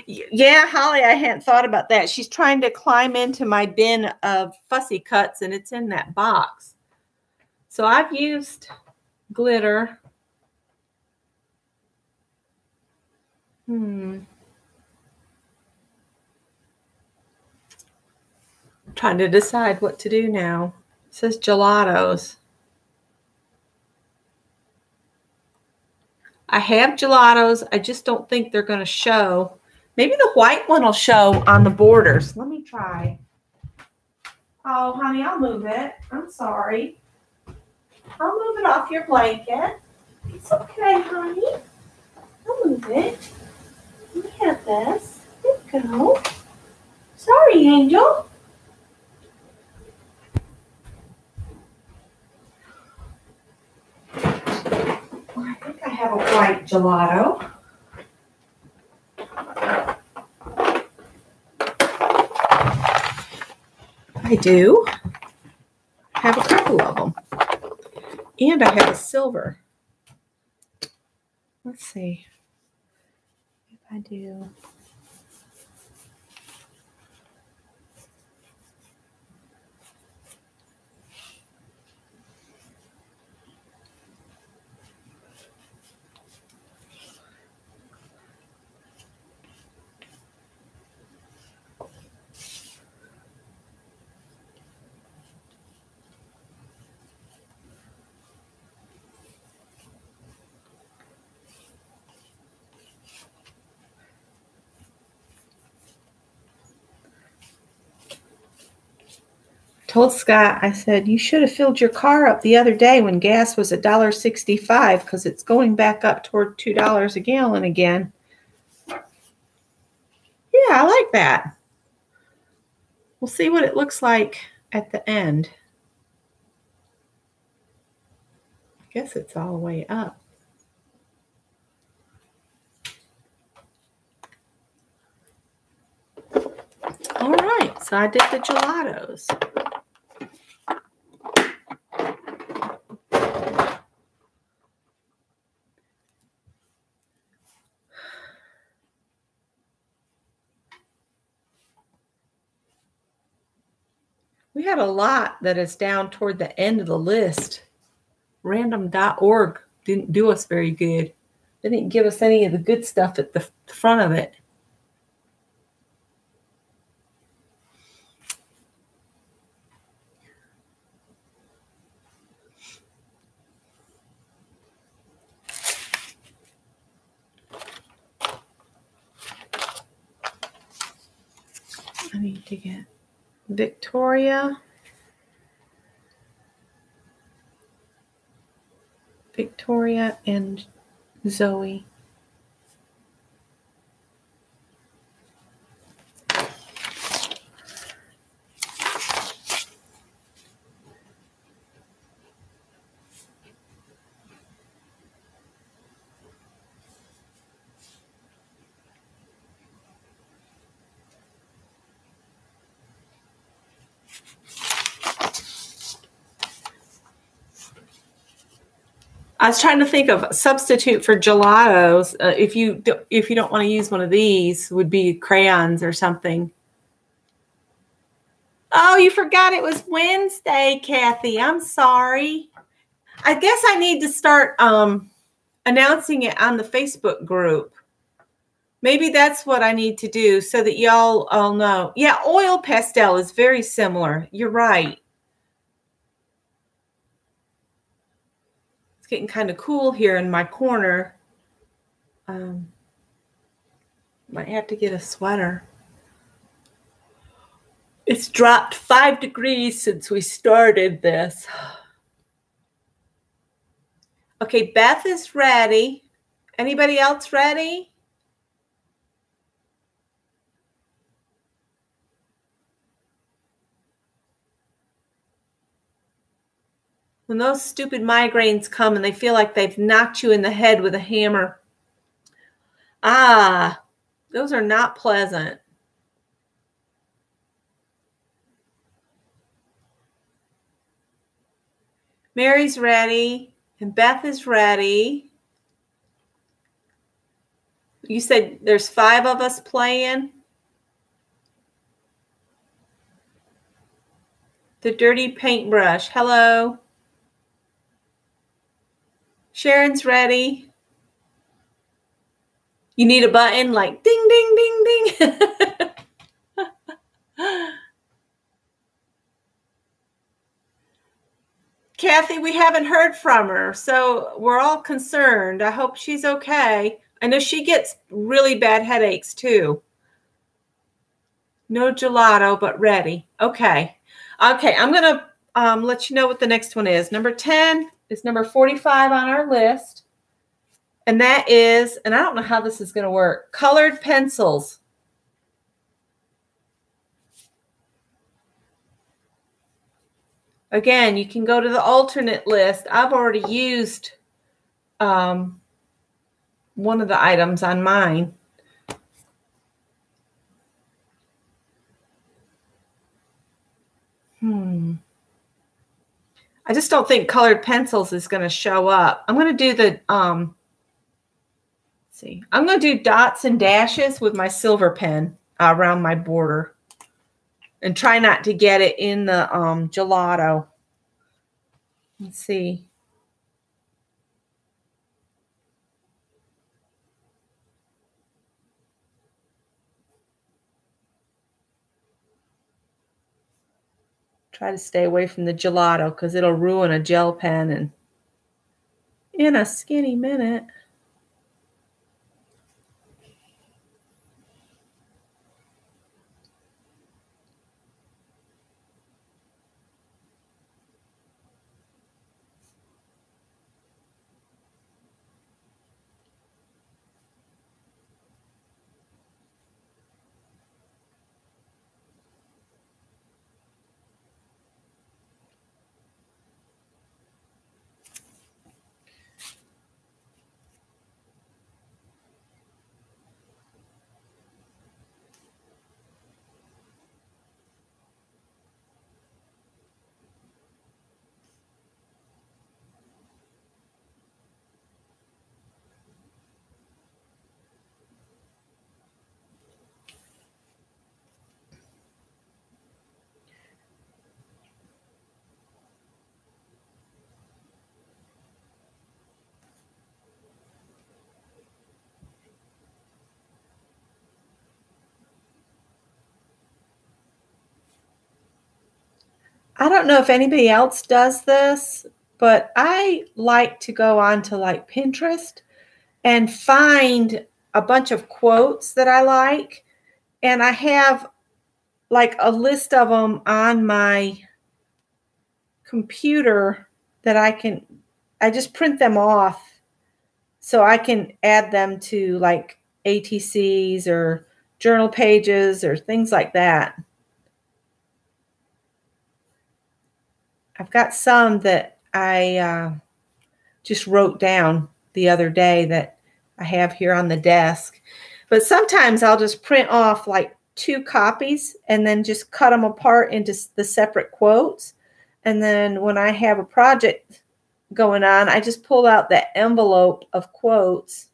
yeah, Holly, I hadn't thought about that. She's trying to climb into my bin of fussy cuts, and it's in that box. So I've used glitter. I'm trying to decide what to do now. It says gelatos. I have gelatos. I just don't think they're going to show. Maybe the white one will show on the borders. Let me try. Oh, honey, I'll move it. I'm sorry. I'll move it off your blanket. It's okay, honey. I'll move it. Let me have this. There you go. Sorry, Angel. I think I have a white gelato. I do. I have a couple of them. And I have a silver. Let's see if I do. Told Scott, I said, you should have filled your car up the other day when gas was $1.65 because it's going back up toward $2 a gallon again. Yeah, I like that. We'll see what it looks like at the end. I guess it's all the way up. All right, so I did the gelatos. We had a lot that is down toward the end of the list. Random.org didn't do us very good. They didn't give us any of the good stuff at the front of it. I need to get Victoria and Zoe. I was trying to think of a substitute for gelatos. If you don't want to use one of these, would be crayons or something. Oh, you forgot it was Wednesday, Kathy. I'm sorry. I guess I need to start announcing it on the Facebook group. Maybe that's what I need to do so that y'all all know. Yeah, oil pastel is very similar. You're right. It's getting kind of cool here in my corner. Might have to get a sweater. It's dropped 5 degrees since we started this. Okay, Beth is ready. Anybody else ready? When those stupid migraines come and they feel like they've knocked you in the head with a hammer. Ah, those are not pleasant. Mary's ready and Beth is ready. You said there's 5 of us playing. The dirty paintbrush. Hello. Sharon's ready. You need a button like ding, ding, ding, ding. Kathy, we haven't heard from her, so we're all concerned. I hope she's okay. I know she gets really bad headaches too. No gelato, but ready. Okay. Okay, I'm going to let you know what the next one is. Number 10 is number 45 on our list. And that is, and I don't know how this is going to work, colored pencils. Again, you can go to the alternate list. I've already used one of the items on mine. I just don't think colored pencils is going to show up. I'm going to do the, let's see, I'm going to do dots and dashes with my silver pen around my border and try not to get it in the gelato. Let's see. Try to stay away from the gelato because it'll ruin a gel pen and in a skinny minute. I don't know if anybody else does this, but I like to go on to like Pinterest and find a bunch of quotes that I like. And I have like a list of them on my computer that I just print them off so I can add them to like ATCs or journal pages or things like that. I've got some that I just wrote down the other day that I have here on the desk. But sometimes I'll just print off like 2 copies and then just cut them apart into the separate quotes. And then when I have a project going on, I just pull out the envelope of quotes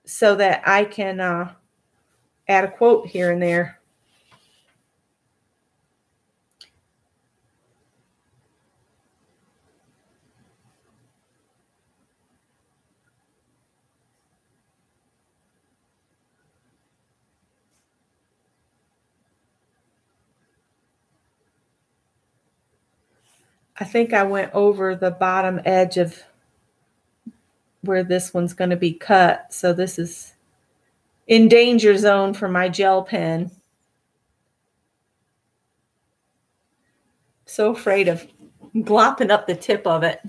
so that I can add a quote here and there. I think I went over the bottom edge of where this one's going to be cut. So this is in danger zone for my gel pen. So afraid of glopping up the tip of it.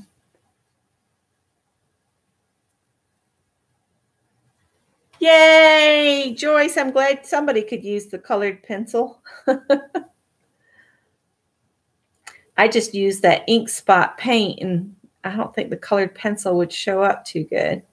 Yay, Joyce, I'm glad somebody could use the colored pencil. I just used that ink spot paint, and I don't think the colored pencil would show up too good.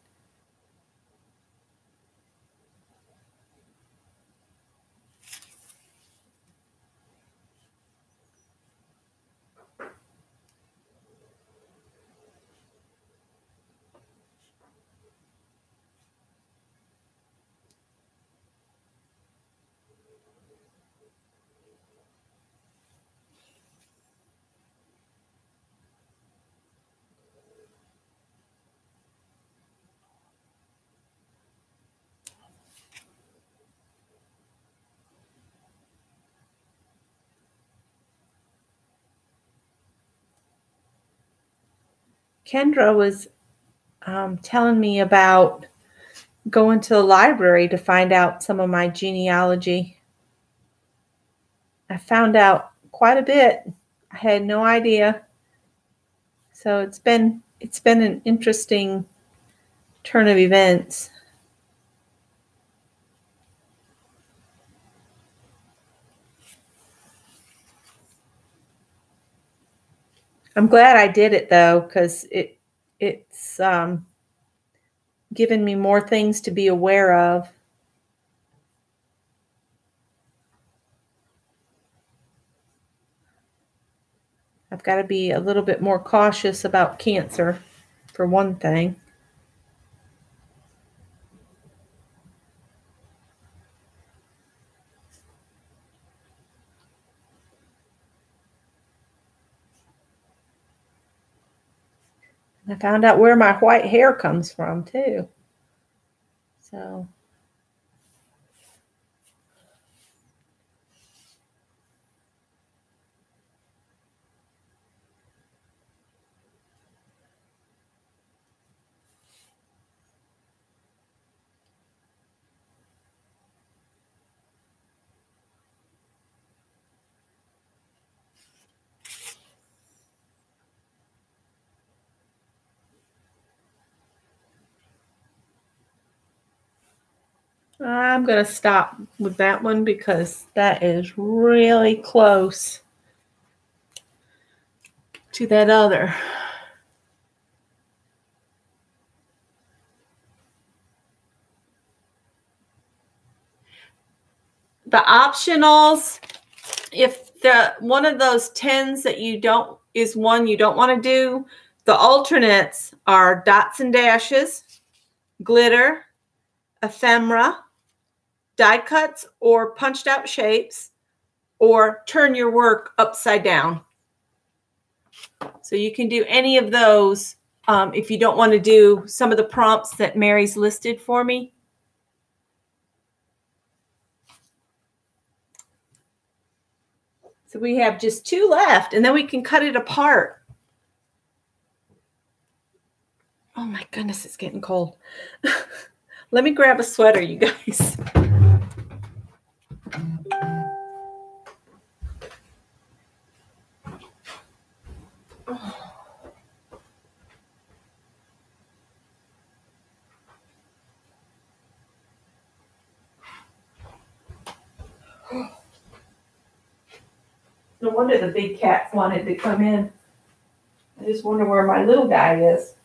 Kendra was telling me about going to the library to find out some of my genealogy. I found out quite a bit. I had no idea. So it's been an interesting turn of events. I'm glad I did it though, because it's given me more things to be aware of. I've got to be a little bit more cautious about cancer, for one thing. I found out where my white hair comes from too. So I'm going to stop with that one because that is really close to that other. The optionals, if the one of those 10s that you don't is one you don't want to do, the alternates are dots and dashes, glitter, ephemera, die cuts or punched out shapes, or turn your work upside down. So you can do any of those if you don't want to do some of the prompts that Mary's listed for me. So we have just 2 left, and then we can cut it apart. Oh my goodness, it's getting cold. Let me grab a sweater, you guys. No wonder the big cat wanted to come in. I just wonder where my little guy is.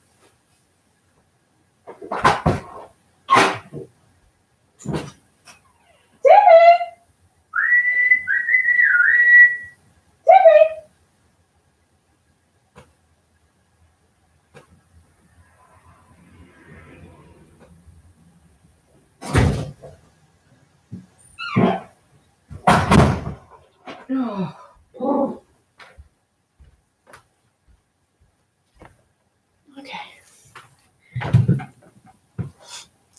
Oh. Okay.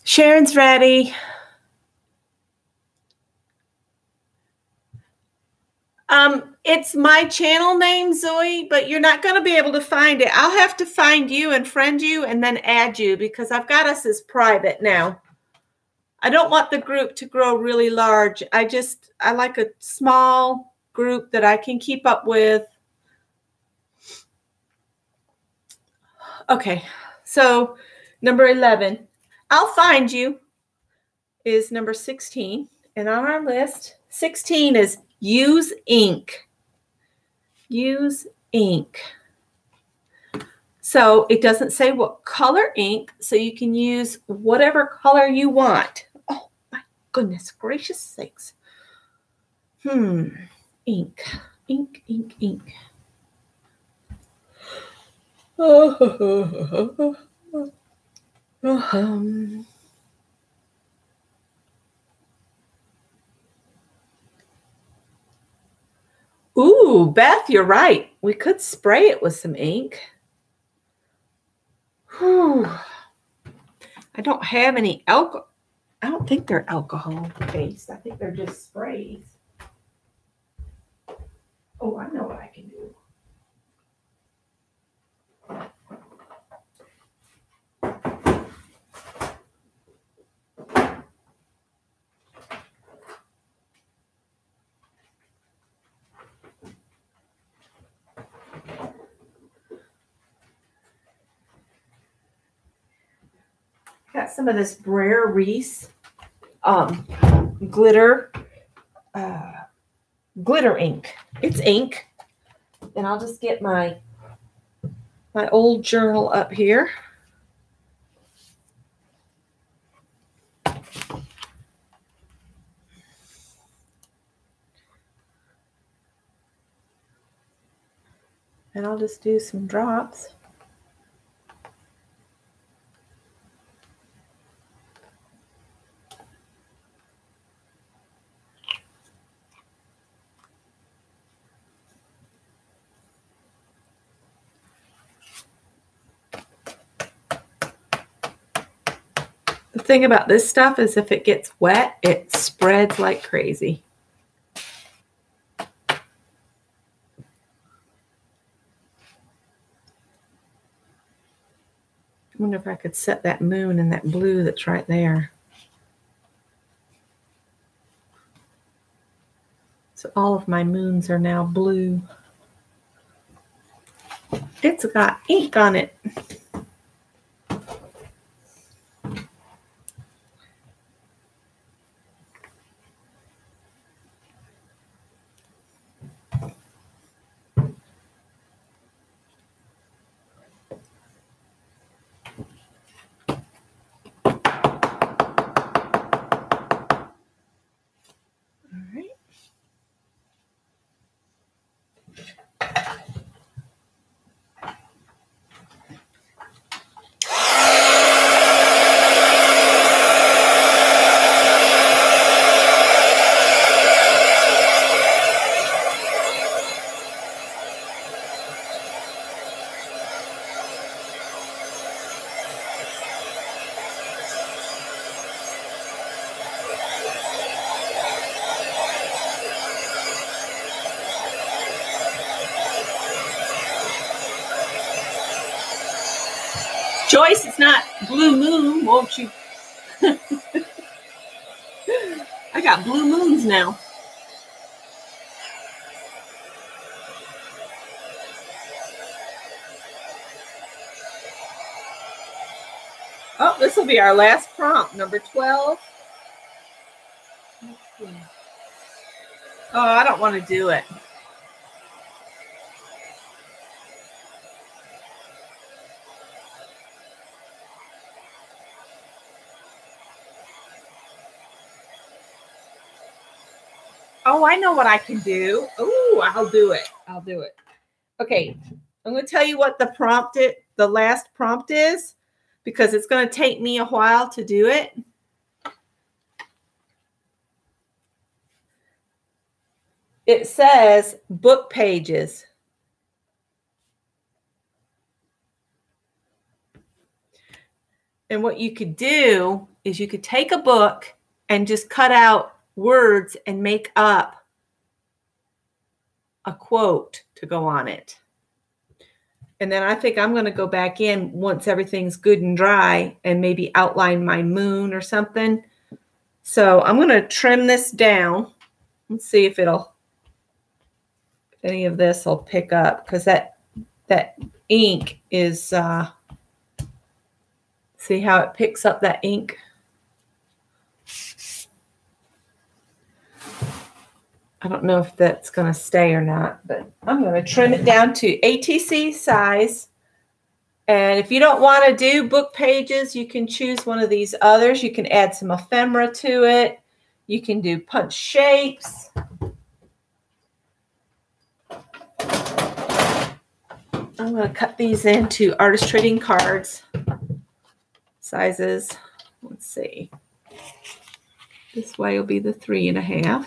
Sharon's ready. It's my channel name, Zoe, but you're not going to be able to find it. I'll have to find you and friend you and then add you because I've got us as private now. I don't want the group to grow really large. I like a small group that I can keep up with. Okay, so number 11, I'll find you, is number 16. And on our list, 16 is use ink. Use ink. So it doesn't say what color ink, so you can use whatever color you want. Oh my goodness gracious sakes. Ink. Ink, ink, ink. Ooh, Beth, you're right. We could spray it with some ink. Whew. I don't have any alcohol. I don't think they're alcohol based. I think they're just sprays. Oh, I know what I can do. Got some of this Brer Reese glitter ink. It's ink. And I'll just get my old journal up here. And I'll just do some drops. The thing about this stuff is if it gets wet, it spreads like crazy. I wonder if I could set that moon in that blue that's right there. So all of my moons are now blue. It's got ink on it. Joyce, it's not blue moon, won't you? I got blue moons now. Oh, this will be our last prompt, number 12. Oh, I don't want to do it. Oh, I know what I can do. Oh, I'll do it. I'll do it. Okay, I'm going to tell you what the last prompt is, because it's going to take me a while to do it. It says book pages. And what you could do is you could take a book and just cut out words and make up a quote to go on it. And then I think I'm going to go back in once everything's good and dry and maybe outline my moon or something. So I'm going to trim this down. Let's see if any of this will pick up, because that ink is, see how it picks up that ink? I don't know if that's going to stay or not, but I'm going to trim it down to ATC size. And if you don't want to do book pages, you can choose one of these others. You can add some ephemera to it. You can do punch shapes. I'm going to cut these into artist trading cards sizes. Let's see. This way will be the 3.5.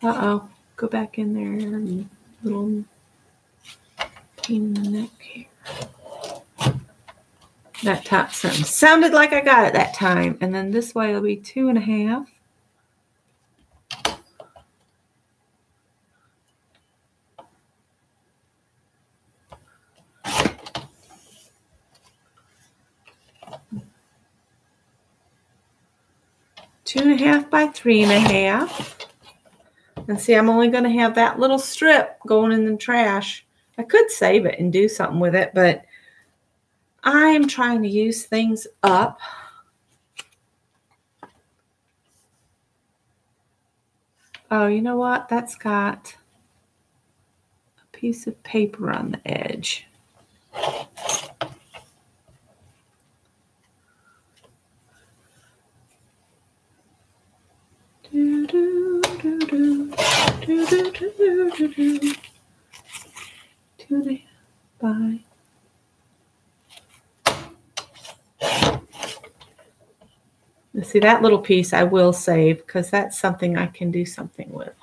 Uh-oh, go back in there, and little pain in the neck here. That top sentence sounded like I got it that time. And then this way will be 2.5. Two and a half by 3.5. And see, I'm only going to have that little strip going in the trash. I could save it and do something with it, but I'm trying to use things up. Oh, you know what? That's got a piece of paper on the edge. Do, do, do, do, do, do, do, do, do. To the by. See, that little piece I will save because that's something I can do something with.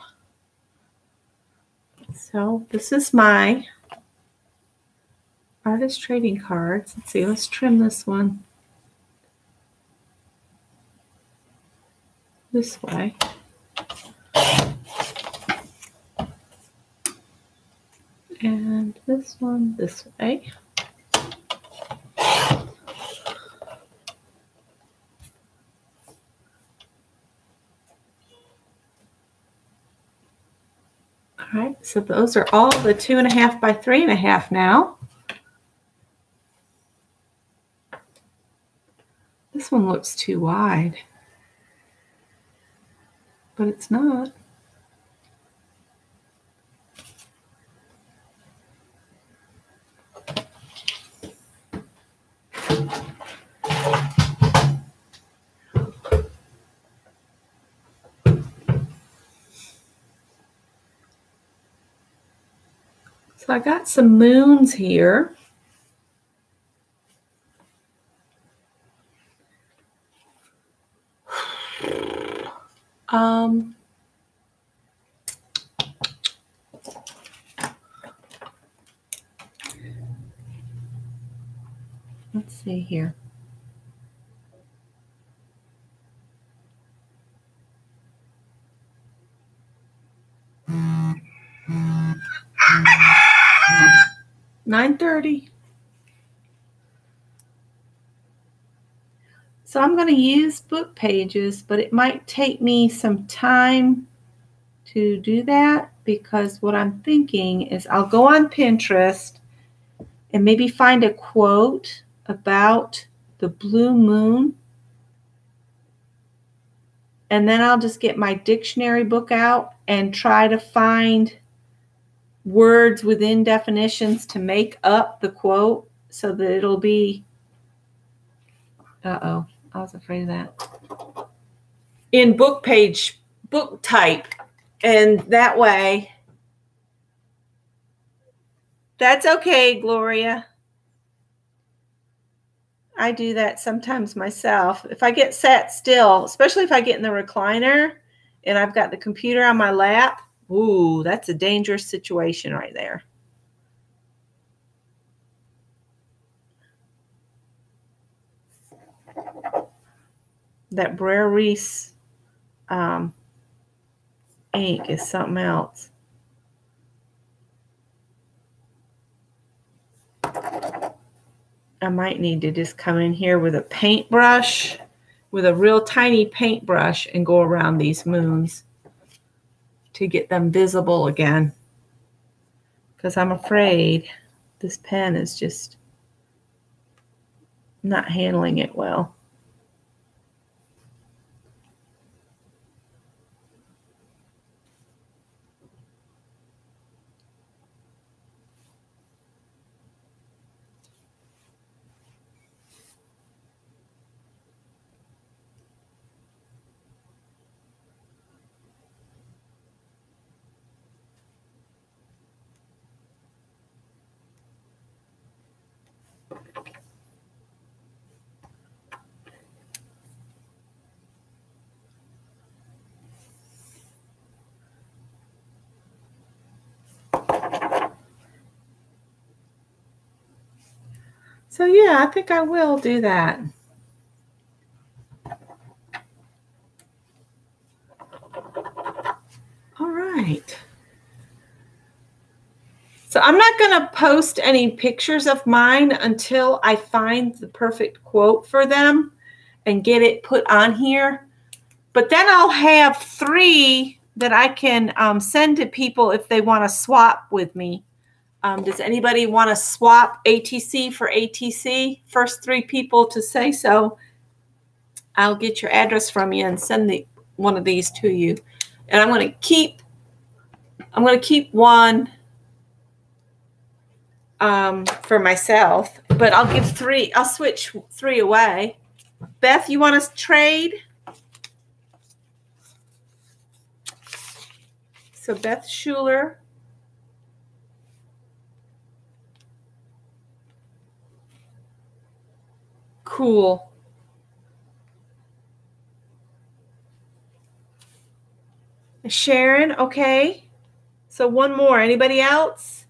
So this is my artist trading cards. Let's see, let's trim this one this way. And this one this way. All right, so those are all the 2.5 by 3.5 now. This one looks too wide, but it's not. So I got some moons here. Let's see here. $9.30. So I'm going to use book pages, but it might take me some time to do that because what I'm thinking is I'll go on Pinterest and maybe find a quote about the blue moon. And then I'll just get my dictionary book out and try to find words within definitions to make up the quote so that it'll be, uh-oh, I was afraid of that, in book type. And that way, that's okay, Gloria. I do that sometimes myself. If I get sat still, especially if I get in the recliner and I've got the computer on my lap, ooh, that's a dangerous situation right there. That Brer Reese ink is something else. I might need to just come in here with a paintbrush, with a real tiny paintbrush, and go around these moons to get them visible again. Because I'm afraid this pen is just not handling it well. So yeah, I think I will do that. All right. So I'm not going to post any pictures of mine until I find the perfect quote for them and get it put on here. But then I'll have 3 that I can send to people if they want to swap with me. Does anybody want to swap ATC for ATC? First 3 people to say so. I'll get your address from you and send one of these to you. And I'm going to keep one for myself, but I'll give 3. I'll switch 3 away. Beth, you want to trade? So Beth Schuler. Cool. Sharon, okay. So one more. Anybody else?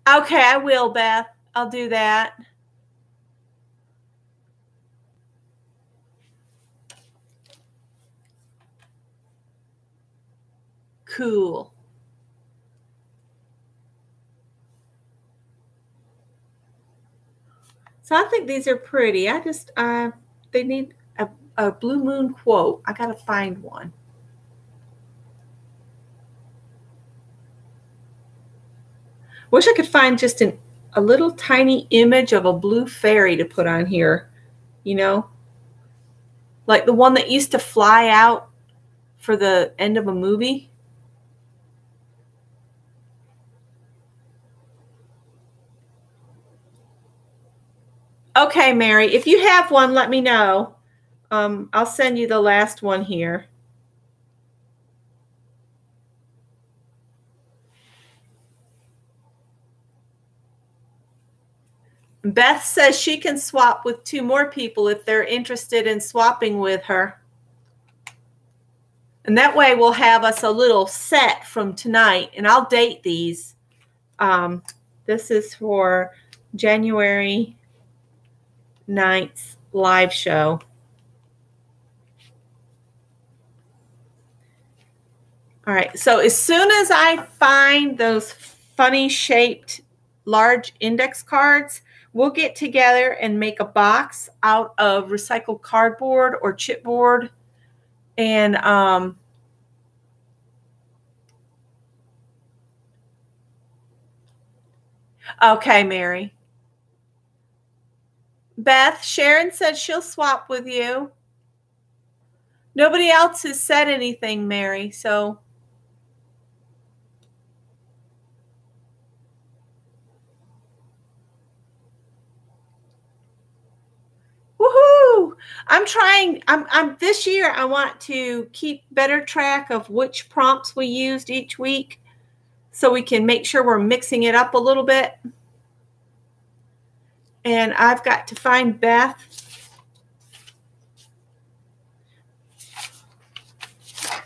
Okay, I will, Beth. I'll do that. Cool. So I think these are pretty. I just, they need a Blue Moon quote. I got to find one. Wish I could find just a little tiny image of a blue fairy to put on here, you know, like the one that used to fly out for the end of a movie. Okay, Mary, if you have one, let me know. I'll send you the last one here. Beth says she can swap with 2 more people if they're interested in swapping with her. And that way we'll have us a little set from tonight. And I'll date these. This is for January 9th live show. All right. So as soon as I find those funny shaped large index cards, we'll get together and make a box out of recycled cardboard or chipboard. And okay, Mary. Beth, Sharon said she'll swap with you. Nobody else has said anything, Mary, so. Woohoo! I'm trying, this year I want to keep better track of which prompts we used each week so we can make sure we're mixing it up a little bit. And I've got to find Beth.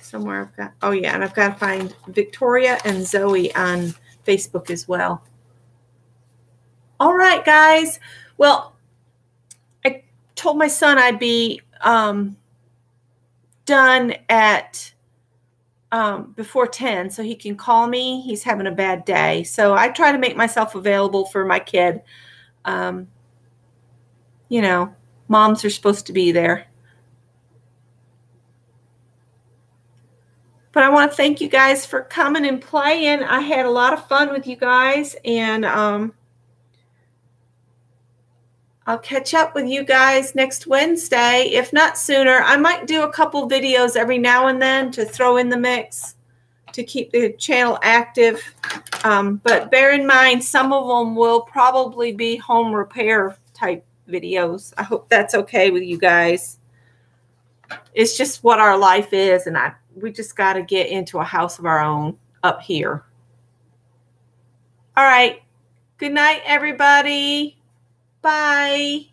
Somewhere I've got, oh yeah, and I've got to find Victoria and Zoe on Facebook as well. All right, guys. Well, I told my son I'd be done at before 10 so he can call me. He's having a bad day. So I try to make myself available for my kid. You know, moms are supposed to be there. But I want to thank you guys for coming and playing. I had a lot of fun with you guys, and I'll catch up with you guys next Wednesday, if not sooner. I might do a couple videos every now and then to throw in the mix to keep the channel active. But bear in mind, some of them will probably be home repair type videos. I hope that's okay with you guys. It's just what our life is, and we just got to get into a house of our own up here. All right. Good night, everybody. Bye.